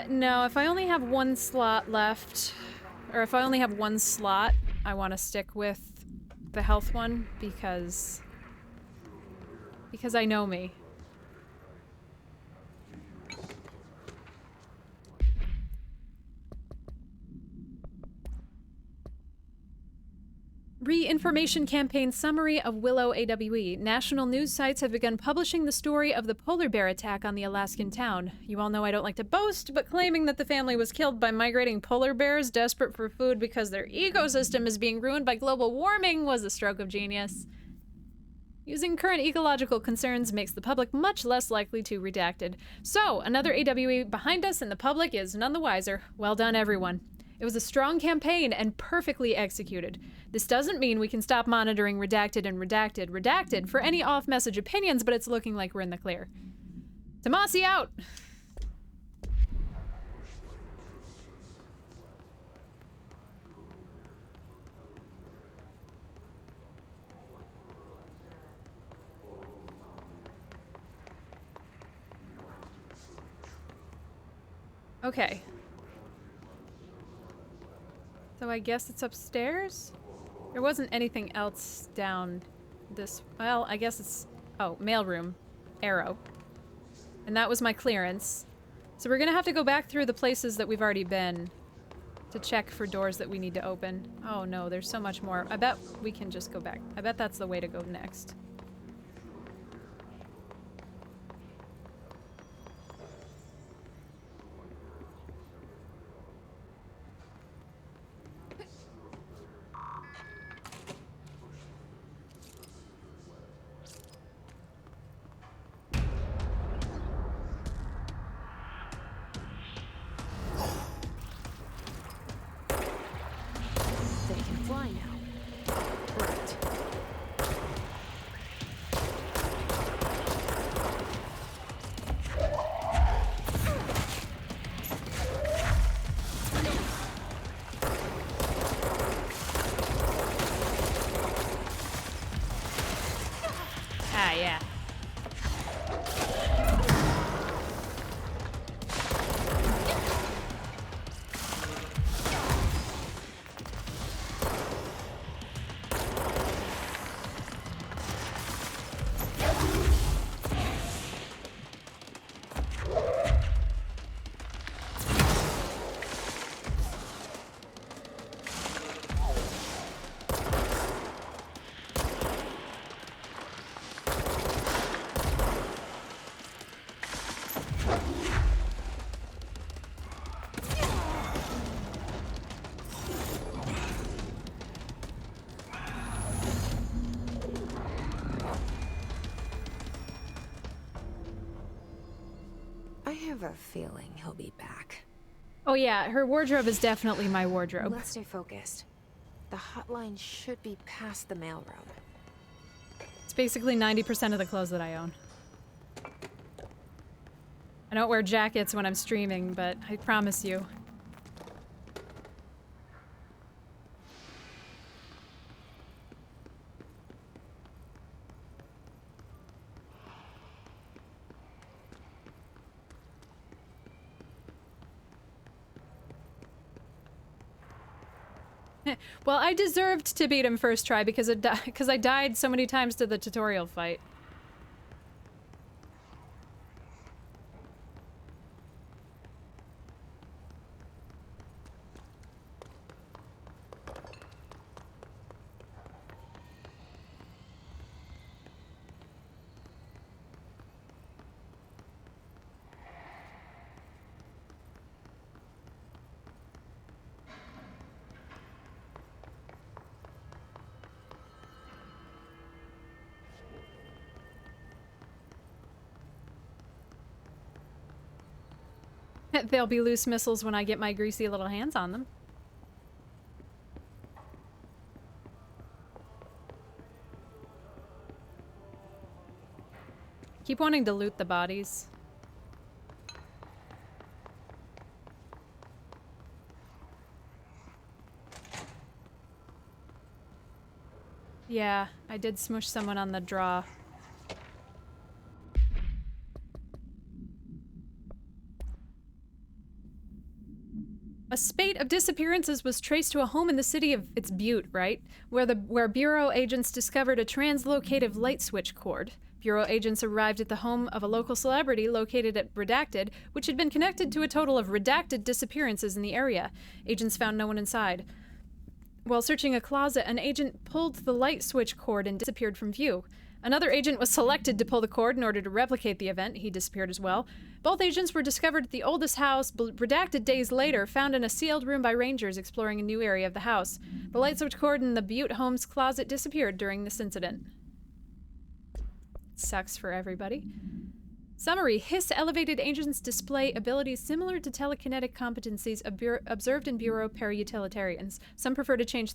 No, if I only have one slot left, or if I only have one slot, I want to stick with the health one because I know me. Re-information campaign summary of Willow AWE. National news sites have begun publishing the story of the polar bear attack on the Alaskan town. You all know I don't like to boast, but claiming that the family was killed by migrating polar bears desperate for food because their ecosystem is being ruined by global warming was a stroke of genius. Using current ecological concerns makes the public much less likely to redacted. So, another AWE behind us and the public is none the wiser. Well done, everyone. It was a strong campaign and perfectly executed. This doesn't mean we can stop monitoring redacted and redacted for any off-message opinions, but it's looking like we're in the clear. Tomasi out! Okay. So I guess it's upstairs? There wasn't anything else down this... Well, I guess it's... Oh, mailroom. Arrow. And that was my clearance. So we're gonna have to go back through the places that we've already been to check for doors that we need to open. Oh no, there's so much more. I bet we can just go back. I bet that's the way to go next. have a feeling he'll be back. Oh yeah, her wardrobe is definitely my wardrobe. Let's stay focused. The hotline should be past the mailroom. It's basically 90% of the clothes that I own. I don't wear jackets when I'm streaming, but I promise you. Well, I deserved to beat him first try because I died so many times to the tutorial fight. They'll be loose missiles when I get my greasy little hands on them. Keep wanting to loot the bodies. Yeah, I did smush someone on the draw. A spate of disappearances was traced to a home in the city of, it's Butte, right? Where Bureau agents discovered a translocative light switch cord. Bureau agents arrived at the home of a local celebrity located at Redacted, which had been connected to a total of redacted disappearances in the area. Agents found no one inside. While searching a closet, an agent pulled the light switch cord and disappeared from view. Another agent was selected to pull the cord in order to replicate the event. He disappeared as well. Both agents were discovered at the oldest house, redacted days later, found in a sealed room by rangers exploring a new area of the house. The light switch cord in the Butte home's closet disappeared during this incident. Sucks for everybody. Summary: Hiss elevated agents display abilities similar to telekinetic competencies observed in Bureau para-utilitarians. Some prefer to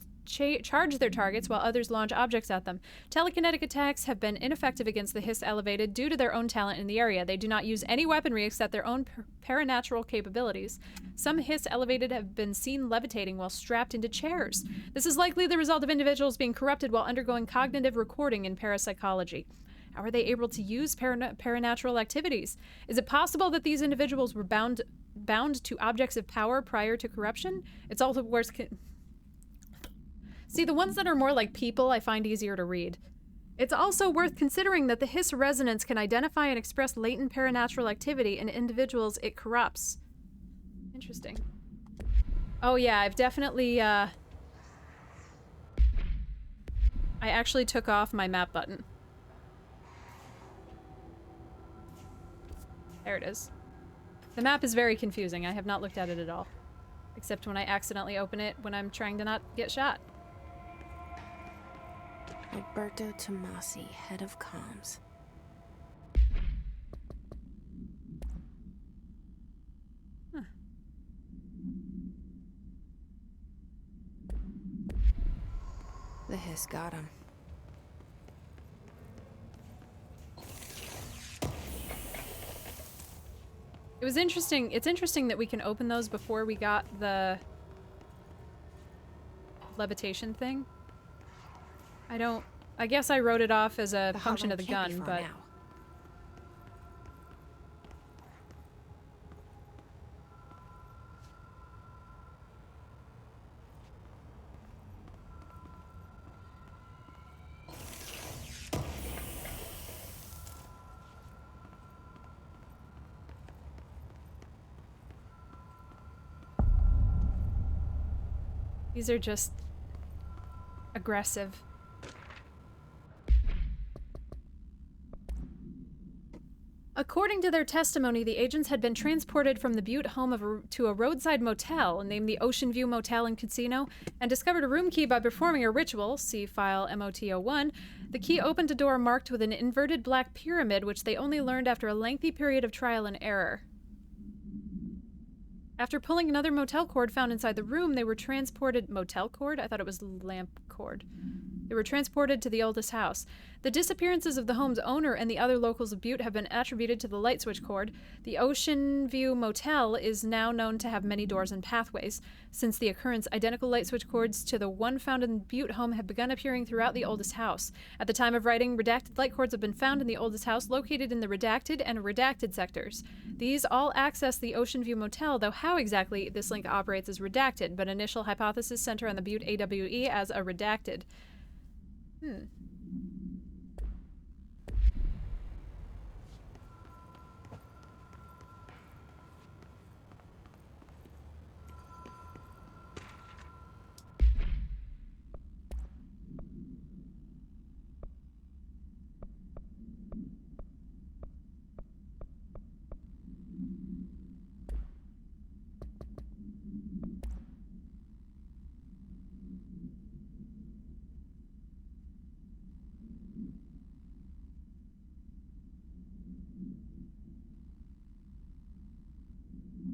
charge their targets while others launch objects at them. Telekinetic attacks have been ineffective against the Hiss elevated due to their own talent in the area. They do not use any weaponry except their own paranatural capabilities. Some Hiss elevated have been seen levitating while strapped into chairs. This is likely the result of individuals being corrupted while undergoing cognitive recording in parapsychology. How are they able to use paranatural activities? Is it possible that these individuals were bound to objects of power prior to corruption? It's also worse. See, the ones that are more like people I find easier to read. It's also worth considering that the Hiss resonance can identify and express latent paranatural activity in individuals it corrupts. Interesting. Oh yeah, I've definitely, I actually took off my map button. There it is. The map is very confusing. I have not looked at it at all. Except when I accidentally open it when I'm trying to not get shot. Alberto Tomasi, head of comms. Huh. The Hiss got him. It was interesting. It's interesting that we can open those before we got the levitation thing. I guess I wrote it off as a function of the gun, but... Now. These are just aggressive. According to their testimony, the agents had been transported from the Butte home to a roadside motel named the Ocean View Motel and Casino and discovered a room key by performing a ritual, see file MOT01. The key opened a door marked with an inverted black pyramid, which they only learned after a lengthy period of trial and error. After pulling another motel cord found inside the room, they were transported... Motel cord? I thought it was lamp cord. They were transported to the oldest house. The disappearances of the home's owner and the other locals of Butte have been attributed to the light switch cord. The Ocean View Motel is now known to have many doors and pathways. Since the occurrence, identical light switch cords to the one found in the Butte home have begun appearing throughout the oldest house. At the time of writing, redacted light cords have been found in the oldest house, located in the redacted and redacted sectors. These all access the Ocean View Motel, though how exactly this link operates is redacted, but initial hypotheses center on the Butte AWE as a redacted.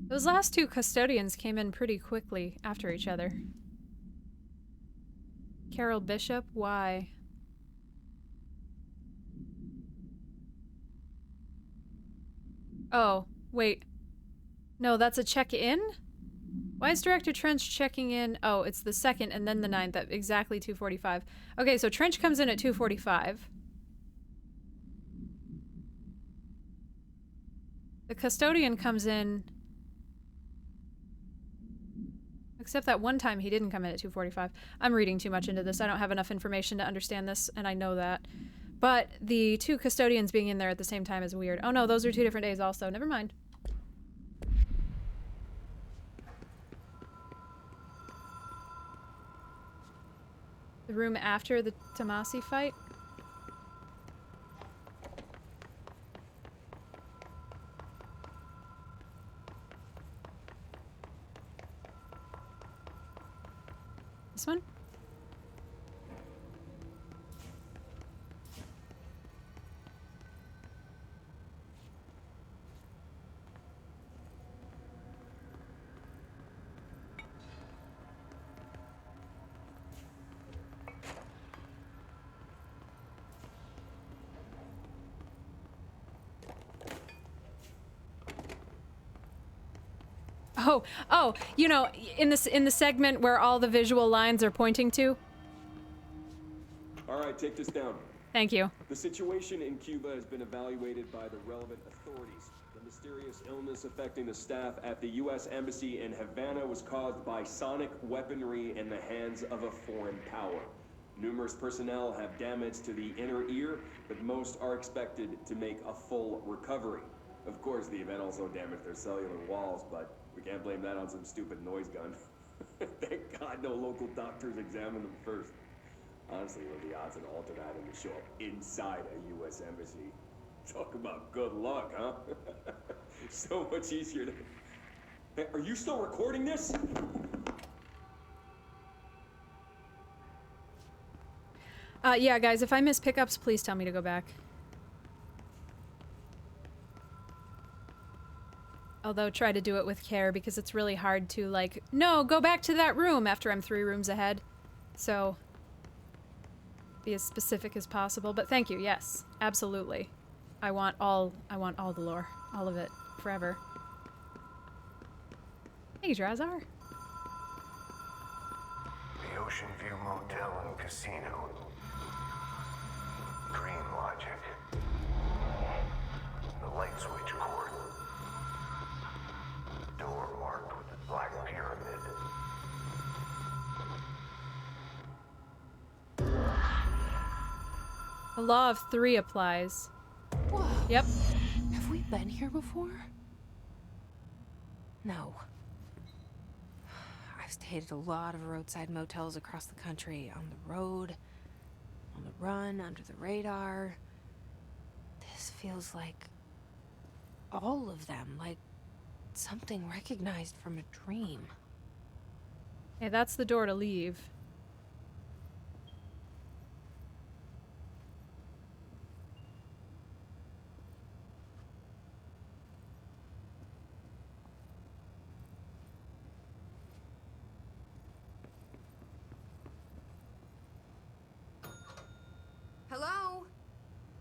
Those last two custodians came in pretty quickly after each other. Carol Bishop, why? Oh, wait. No, that's a check-in? Why is Director Trench checking in? Oh, it's the 2nd and then the 9th at exactly 2:45. Okay, so Trench comes in at 2:45. The custodian comes in... Except that one time he didn't come in at 2:45. I'm reading too much into this. I don't have enough information to understand this, and I know that. But the two custodians being in there at the same time is weird. Oh no, those are 2 different days also. Never mind. The room after the Tomasi fight? This one? Oh, you know, in the segment where all the visual lines are pointing to. All right, take this down. Thank you. The situation in Cuba has been evaluated by the relevant authorities. The mysterious illness affecting the staff at the U.S. Embassy in Havana was caused by sonic weaponry in the hands of a foreign power. Numerous personnel have damage to the inner ear, but most are expected to make a full recovery. Of course, the event also damaged their cellular walls, but we can't blame that on some stupid noise gun. Thank God no local doctors examined them first. Honestly, what are the odds an altered item to show up inside a U.S. embassy? Talk about good luck, huh? So much easier to... Hey, are you still recording this? Yeah, guys, if I miss pickups, please tell me to go back. Although, try to do it with care, because it's really hard to, like, no, go back to that room after I'm 3 rooms ahead. So, be as specific as possible. But thank you, yes, absolutely. I want all the lore. All of it. Forever. Hey, Drazar. The Ocean View Motel and Casino. Dream logic. The light switch cord. Door marked with the black pyramid. The law of 3 applies. Whoa. Yep. Have we been here before? No. I've stayed at a lot of roadside motels across the country, on the road, on the run, under the radar. This feels like all of them, like something recognized from a dream. Hey, that's the door to leave.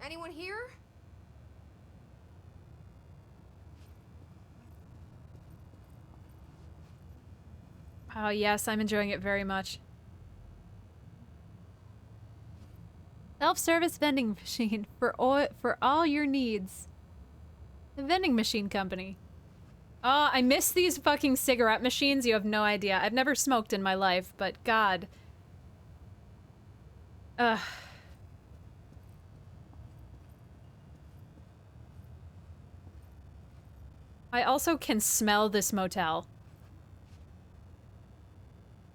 Anyone here? Oh, yes, I'm enjoying it very much. Self-service vending machine for all your needs. The vending machine company. Oh, I miss these fucking cigarette machines. You have no idea. I've never smoked in my life, but God. Ugh. I also can smell this motel.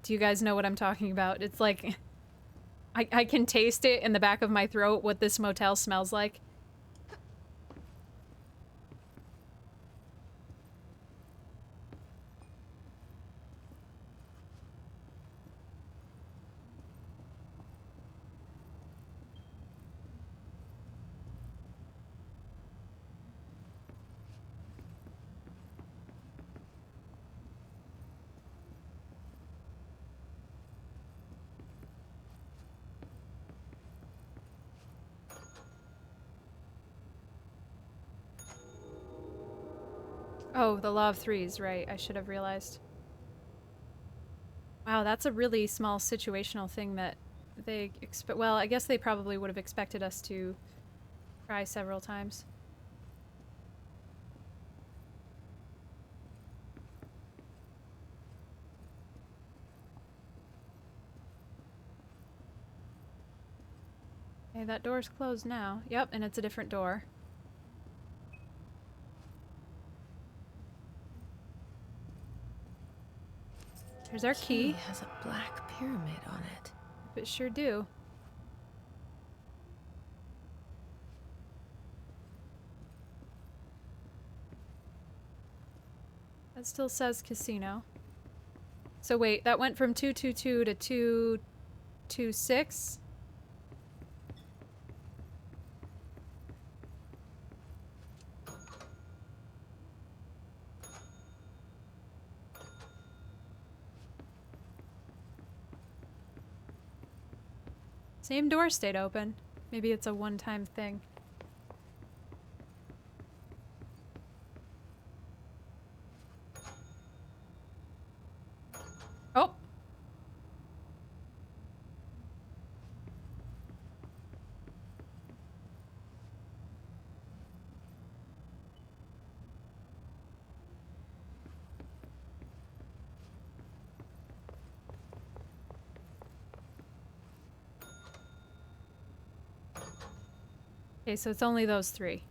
Do you guys know what I'm talking about? It's like... I can taste it in the back of my throat, what this motel smells like. Oh, the law of threes, right. I should have realized. Wow, that's a really small situational thing that they expect. Well, I guess they probably would have expected us to try several times. Okay, that door's closed now. Yep, and it's a different door. Here's our key. It has a black pyramid on it. It sure do. That still says casino. So wait, that went from 222 to 226? Same door stayed open. Maybe it's a one-time thing. Oh! Okay, so it's only those three.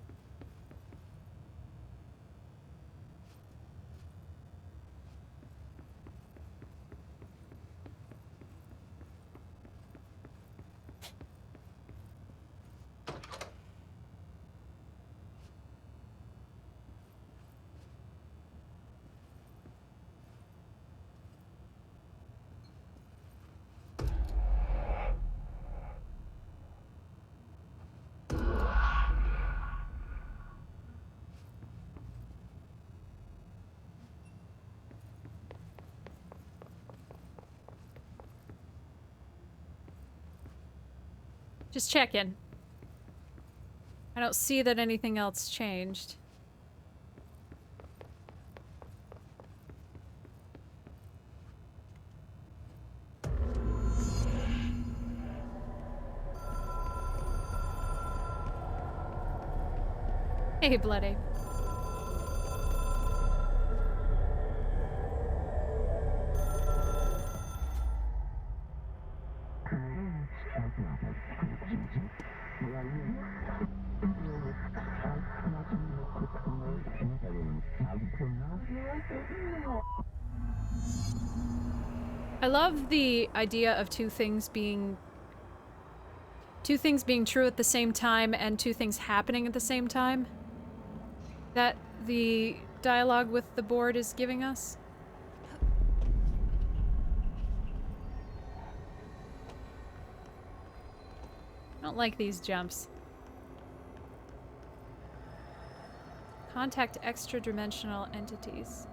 Just checking. I don't see that anything else changed. Hey, Bloody. I love the idea of two things being true at the same time and two things happening at the same time that the dialogue with the board is giving us. I don't like these jumps. Contact extra-dimensional entities.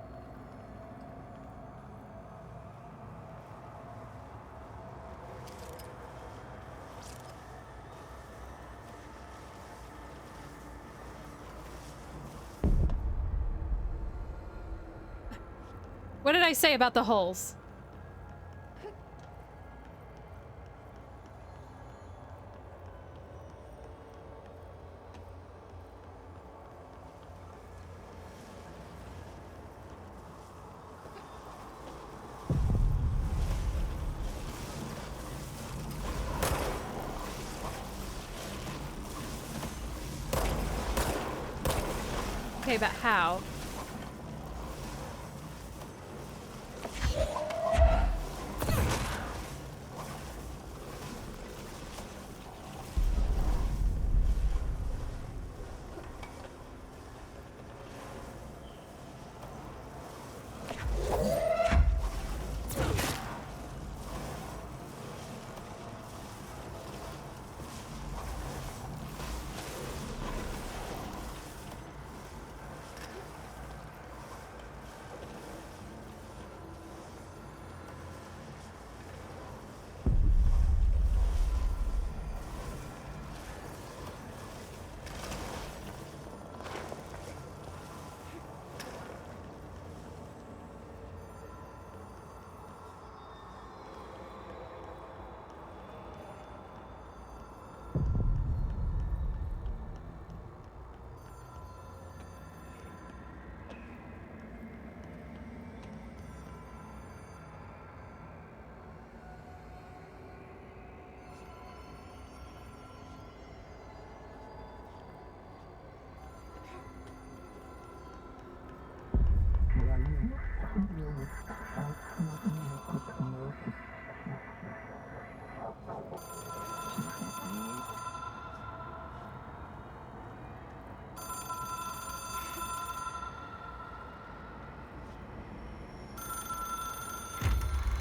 What did I say about the holes? Okay, but how?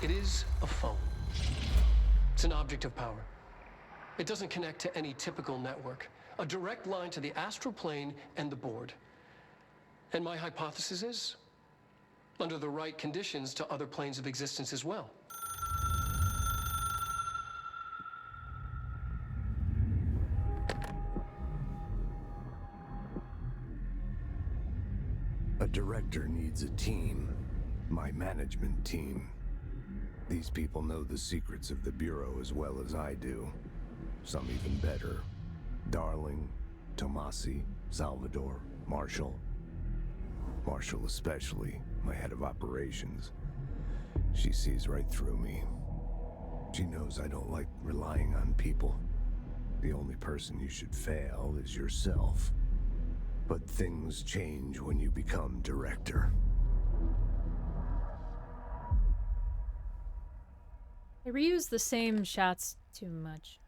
It is a phone. It's an object of power. It doesn't connect to any typical network. A direct line to the astral plane and the board. And my hypothesis is, under the right conditions, to other planes of existence as well. A director needs a team. My management team. These people know the secrets of the Bureau as well as I do. Some even better. Darling, Tomasi, Salvador, Marshall. Marshall especially, my head of operations. She sees right through me. She knows I don't like relying on people. The only person you should fail is yourself. But things change when you become director. I reuse the same shots too much.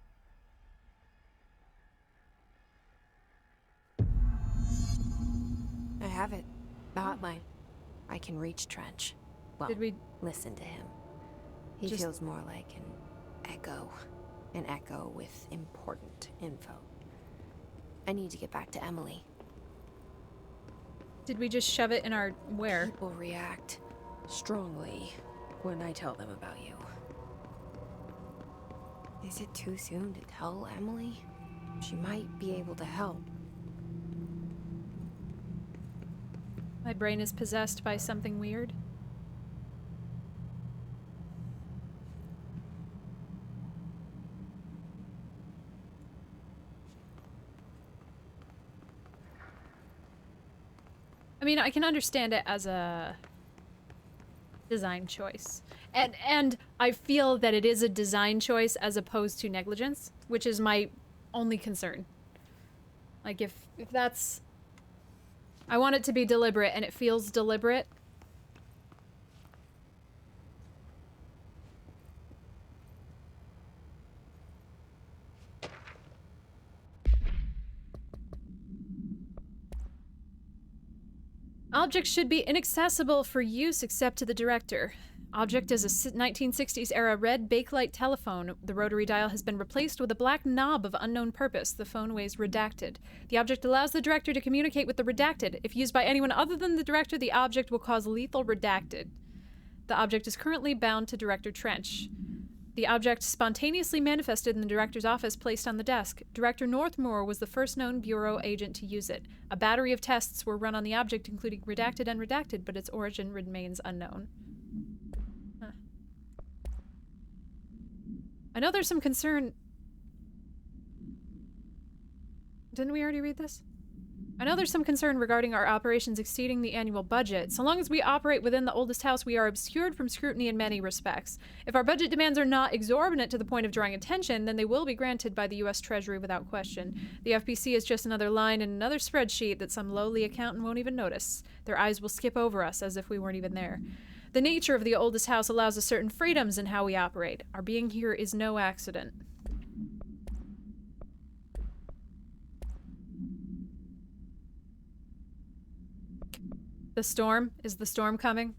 I have it. The hotline. I can reach Trench. Well, Did we listen to him. He feels more like an echo. An echo with important info. I need to get back to Emily. Did we just shove it in our where? People react strongly when I tell them about you. Is it too soon to tell Emily? She might be able to help. My brain is possessed by something weird. I mean, I can understand it as a design choice. And I feel that it is a design choice as opposed to negligence, which is my only concern. Like if that's... I want it to be deliberate and it feels deliberate. Objects should be inaccessible for use except to the director. Object is a 1960s era red bakelite telephone. The rotary dial has been replaced with a black knob of unknown purpose. The phone weighs redacted. The object allows the director to communicate with the redacted. If used by anyone other than the director, the object will cause lethal redacted. The object is currently bound to Director Trench. The object spontaneously manifested in the director's office, placed on the desk. Director Northmore was the first known Bureau agent to use it. A battery of tests were run on the object, including redacted and redacted, but its origin remains unknown. I know there's some concern... Didn't we already read this? I know there's some concern regarding our operations exceeding the annual budget. So long as we operate within the oldest house, we are obscured from scrutiny in many respects. If our budget demands are not exorbitant to the point of drawing attention, then they will be granted by the U.S. Treasury without question. The FBC is just another line in another spreadsheet that some lowly accountant won't even notice. Their eyes will skip over us as if we weren't even there. The nature of the oldest house allows us certain freedoms in how we operate. Our being here is no accident. The storm? Is the storm coming?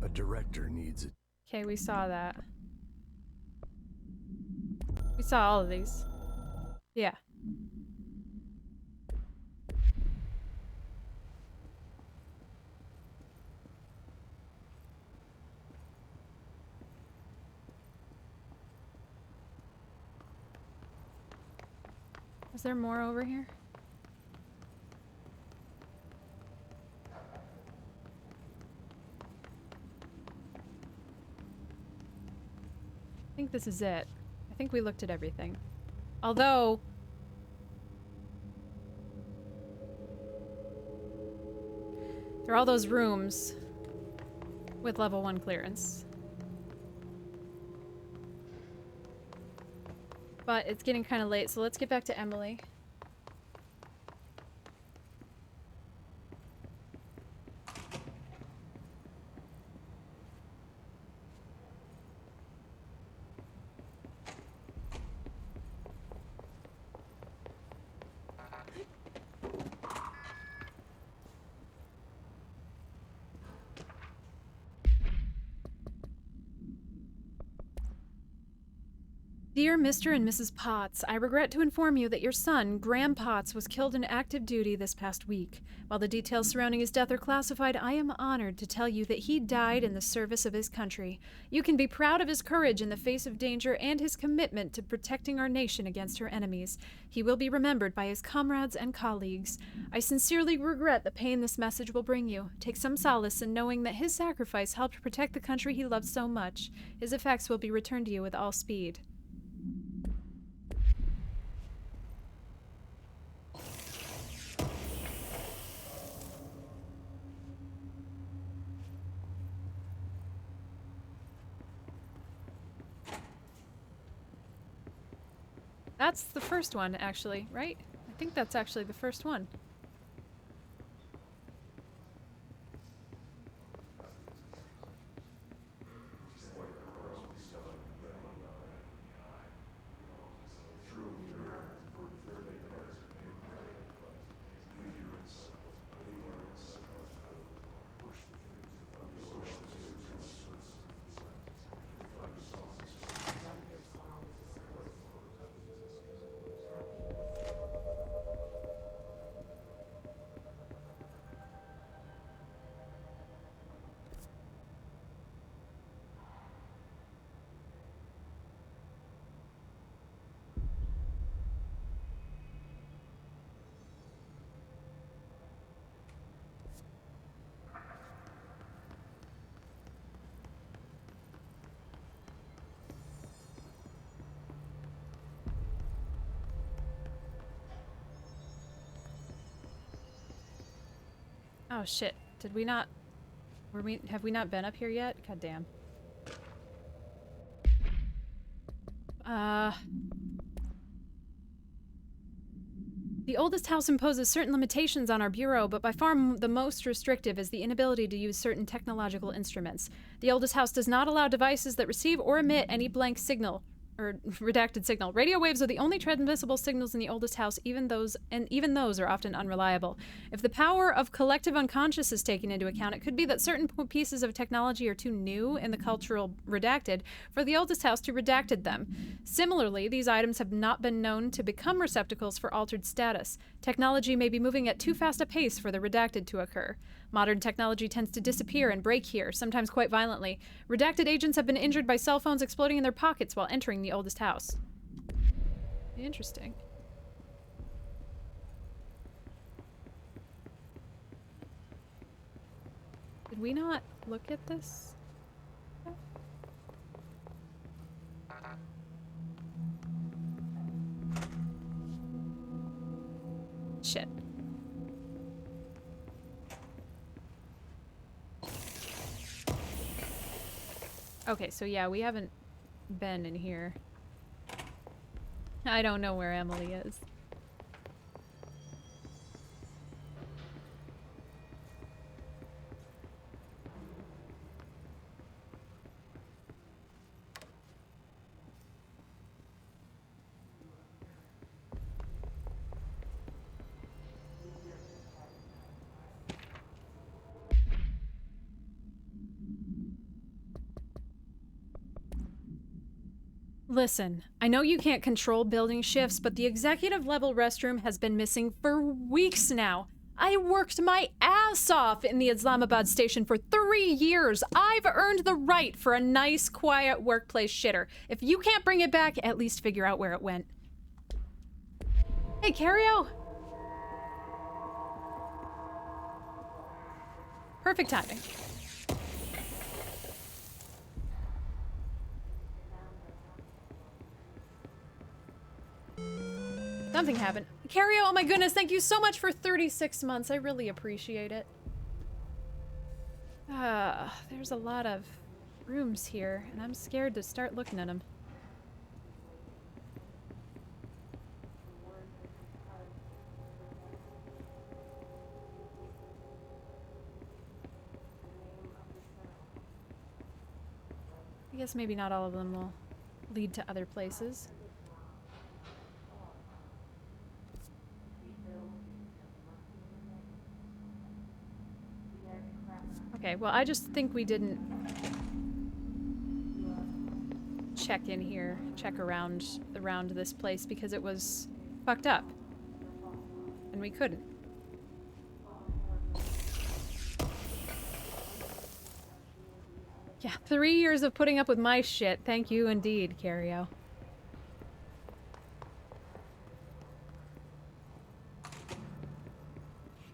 A director needs it. Okay, we saw that. We saw all of these. Yeah. Is there more over here? I think this is it. I think we looked at everything. Although... there are all those rooms with level 1 clearance. But it's getting kind of late, so let's get back to Emily. Dear Mr. and Mrs. Potts, I regret to inform you that your son, Graham Potts, was killed in active duty this past week. While the details surrounding his death are classified, I am honored to tell you that he died in the service of his country. You can be proud of his courage in the face of danger and his commitment to protecting our nation against her enemies. He will be remembered by his comrades and colleagues. I sincerely regret the pain this message will bring you. Take some solace in knowing that his sacrifice helped protect the country he loved so much. His effects will be returned to you with all speed. That's the first one, actually, right? I think that's actually the first one. Oh shit. Did we not... have we not been up here yet? God damn. The oldest house imposes certain limitations on our bureau, but by far the most restrictive is the inability to use certain technological instruments. The oldest house does not allow devices that receive or emit any blank signal, or redacted signal. Radio waves are the only transmissible signals in the oldest house, even those are often unreliable. If the power of collective unconscious is taken into account, it could be that certain pieces of technology are too new in the cultural redacted for the oldest house to redacted them. Similarly, these items have not been known to become receptacles for altered status. Technology may be moving at too fast a pace for the redacted to occur. Modern technology tends to disappear and break here, sometimes quite violently. Redacted agents have been injured by cell phones exploding in their pockets while entering the oldest house. Interesting. we not look at this? Shit. Okay, so yeah, we haven't been in here. I don't know where Emily is. Listen, I know you can't control building shifts, but the executive level restroom has been missing for weeks now. I worked my ass off in the Islamabad station for 3 years. I've earned the right for a nice, quiet workplace shitter. If you can't bring it back, at least figure out where it went. Hey, Cario! Perfect timing. Something happened. Cario, oh my goodness, thank you so much for 36 months. I really appreciate it. There's a lot of rooms here, and I'm scared to start looking at them. I guess maybe not all of them will lead to other places. Okay, well, I just think we didn't check in here, check around this place because it was fucked up. And we couldn't. Yeah, 3 years of putting up with my shit. Thank you indeed, Cario.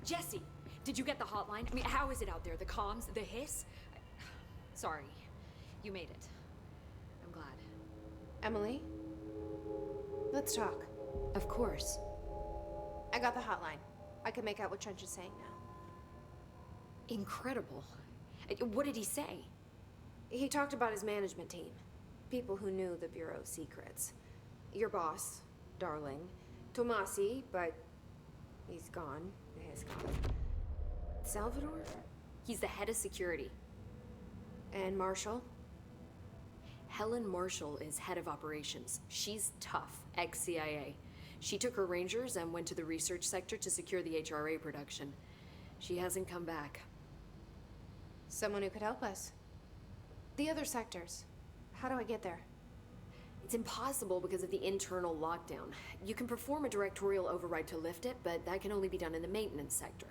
Jesse, did you get the hotline? I mean, how is it out there? The comms, the hiss? Sorry, you made it. I'm glad. Emily? Let's talk. Of course. I got the hotline. I can make out what Trench is saying now. Incredible. What did he say? He talked about his management team. People who knew the Bureau's secrets. Your boss, Darling. Tomasi, but he's gone. He's gone. Salvador? He's the head of security. And Marshall? Helen Marshall is head of operations. She's tough, ex-CIA. She took her Rangers and went to the research sector to secure the HRA production. She hasn't come back. Someone who could help us. The other sectors. How do I get there? It's impossible because of the internal lockdown. You can perform a directorial override to lift it, but that can only be done in the maintenance sector.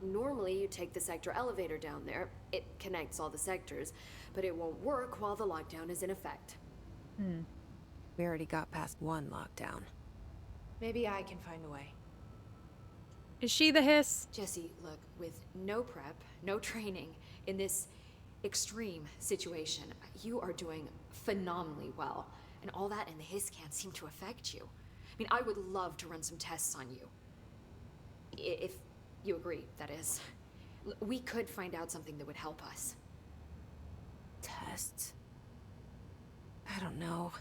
Normally, you take the sector elevator down there. It connects all the sectors, but it won't work while the lockdown is in effect. We already got past one lockdown. Maybe I can find a way. Is she the hiss? Jesse, look, with no prep, no training, in this extreme situation, you are doing phenomenally well. And all that and the hiss can't seem to affect you. I mean, I would love to run some tests on you. If you agree, that is. We could find out something that would help us. Tests? I don't know.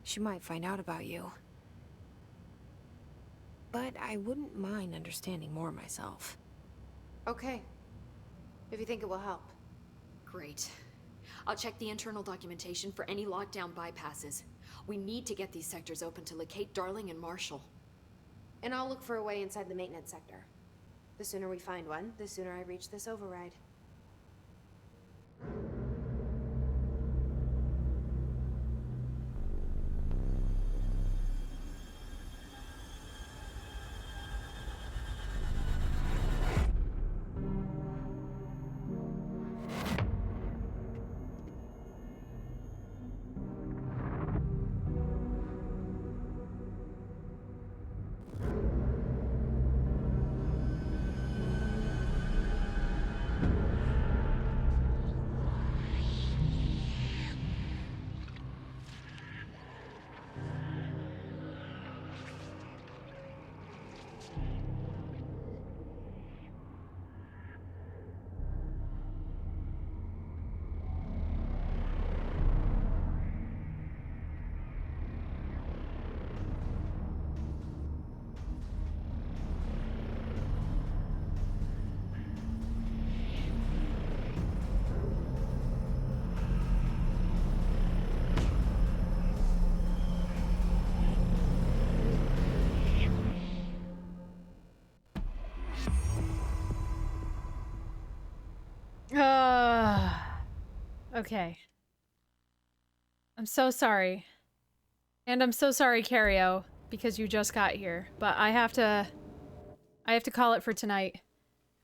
She might find out about you. But I wouldn't mind understanding more myself. Okay. If you think it will help. Great. I'll check the internal documentation for any lockdown bypasses. We need to get these sectors open to locate Darling and Marshall. And I'll look for a way inside the maintenance sector. The sooner we find one, the sooner I reach this override. Okay. I'm so sorry. And I'm so sorry, Cario, because you just got here. But I have to call it for tonight.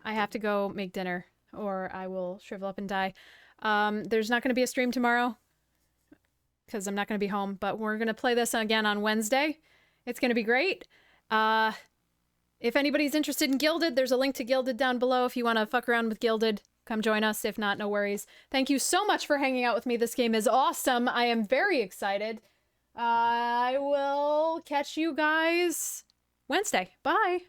I have to go make dinner, or I will shrivel up and die. There's not going to be a stream tomorrow, because I'm not going to be home, but we're going to play this again on Wednesday. It's going to be great. If anybody's interested in Gilded, there's a link to Gilded down below if you want to fuck around with Gilded. Come join us. If not, no worries. Thank you so much for hanging out with me. This game is awesome. I am very excited. I will catch you guys Wednesday. Bye.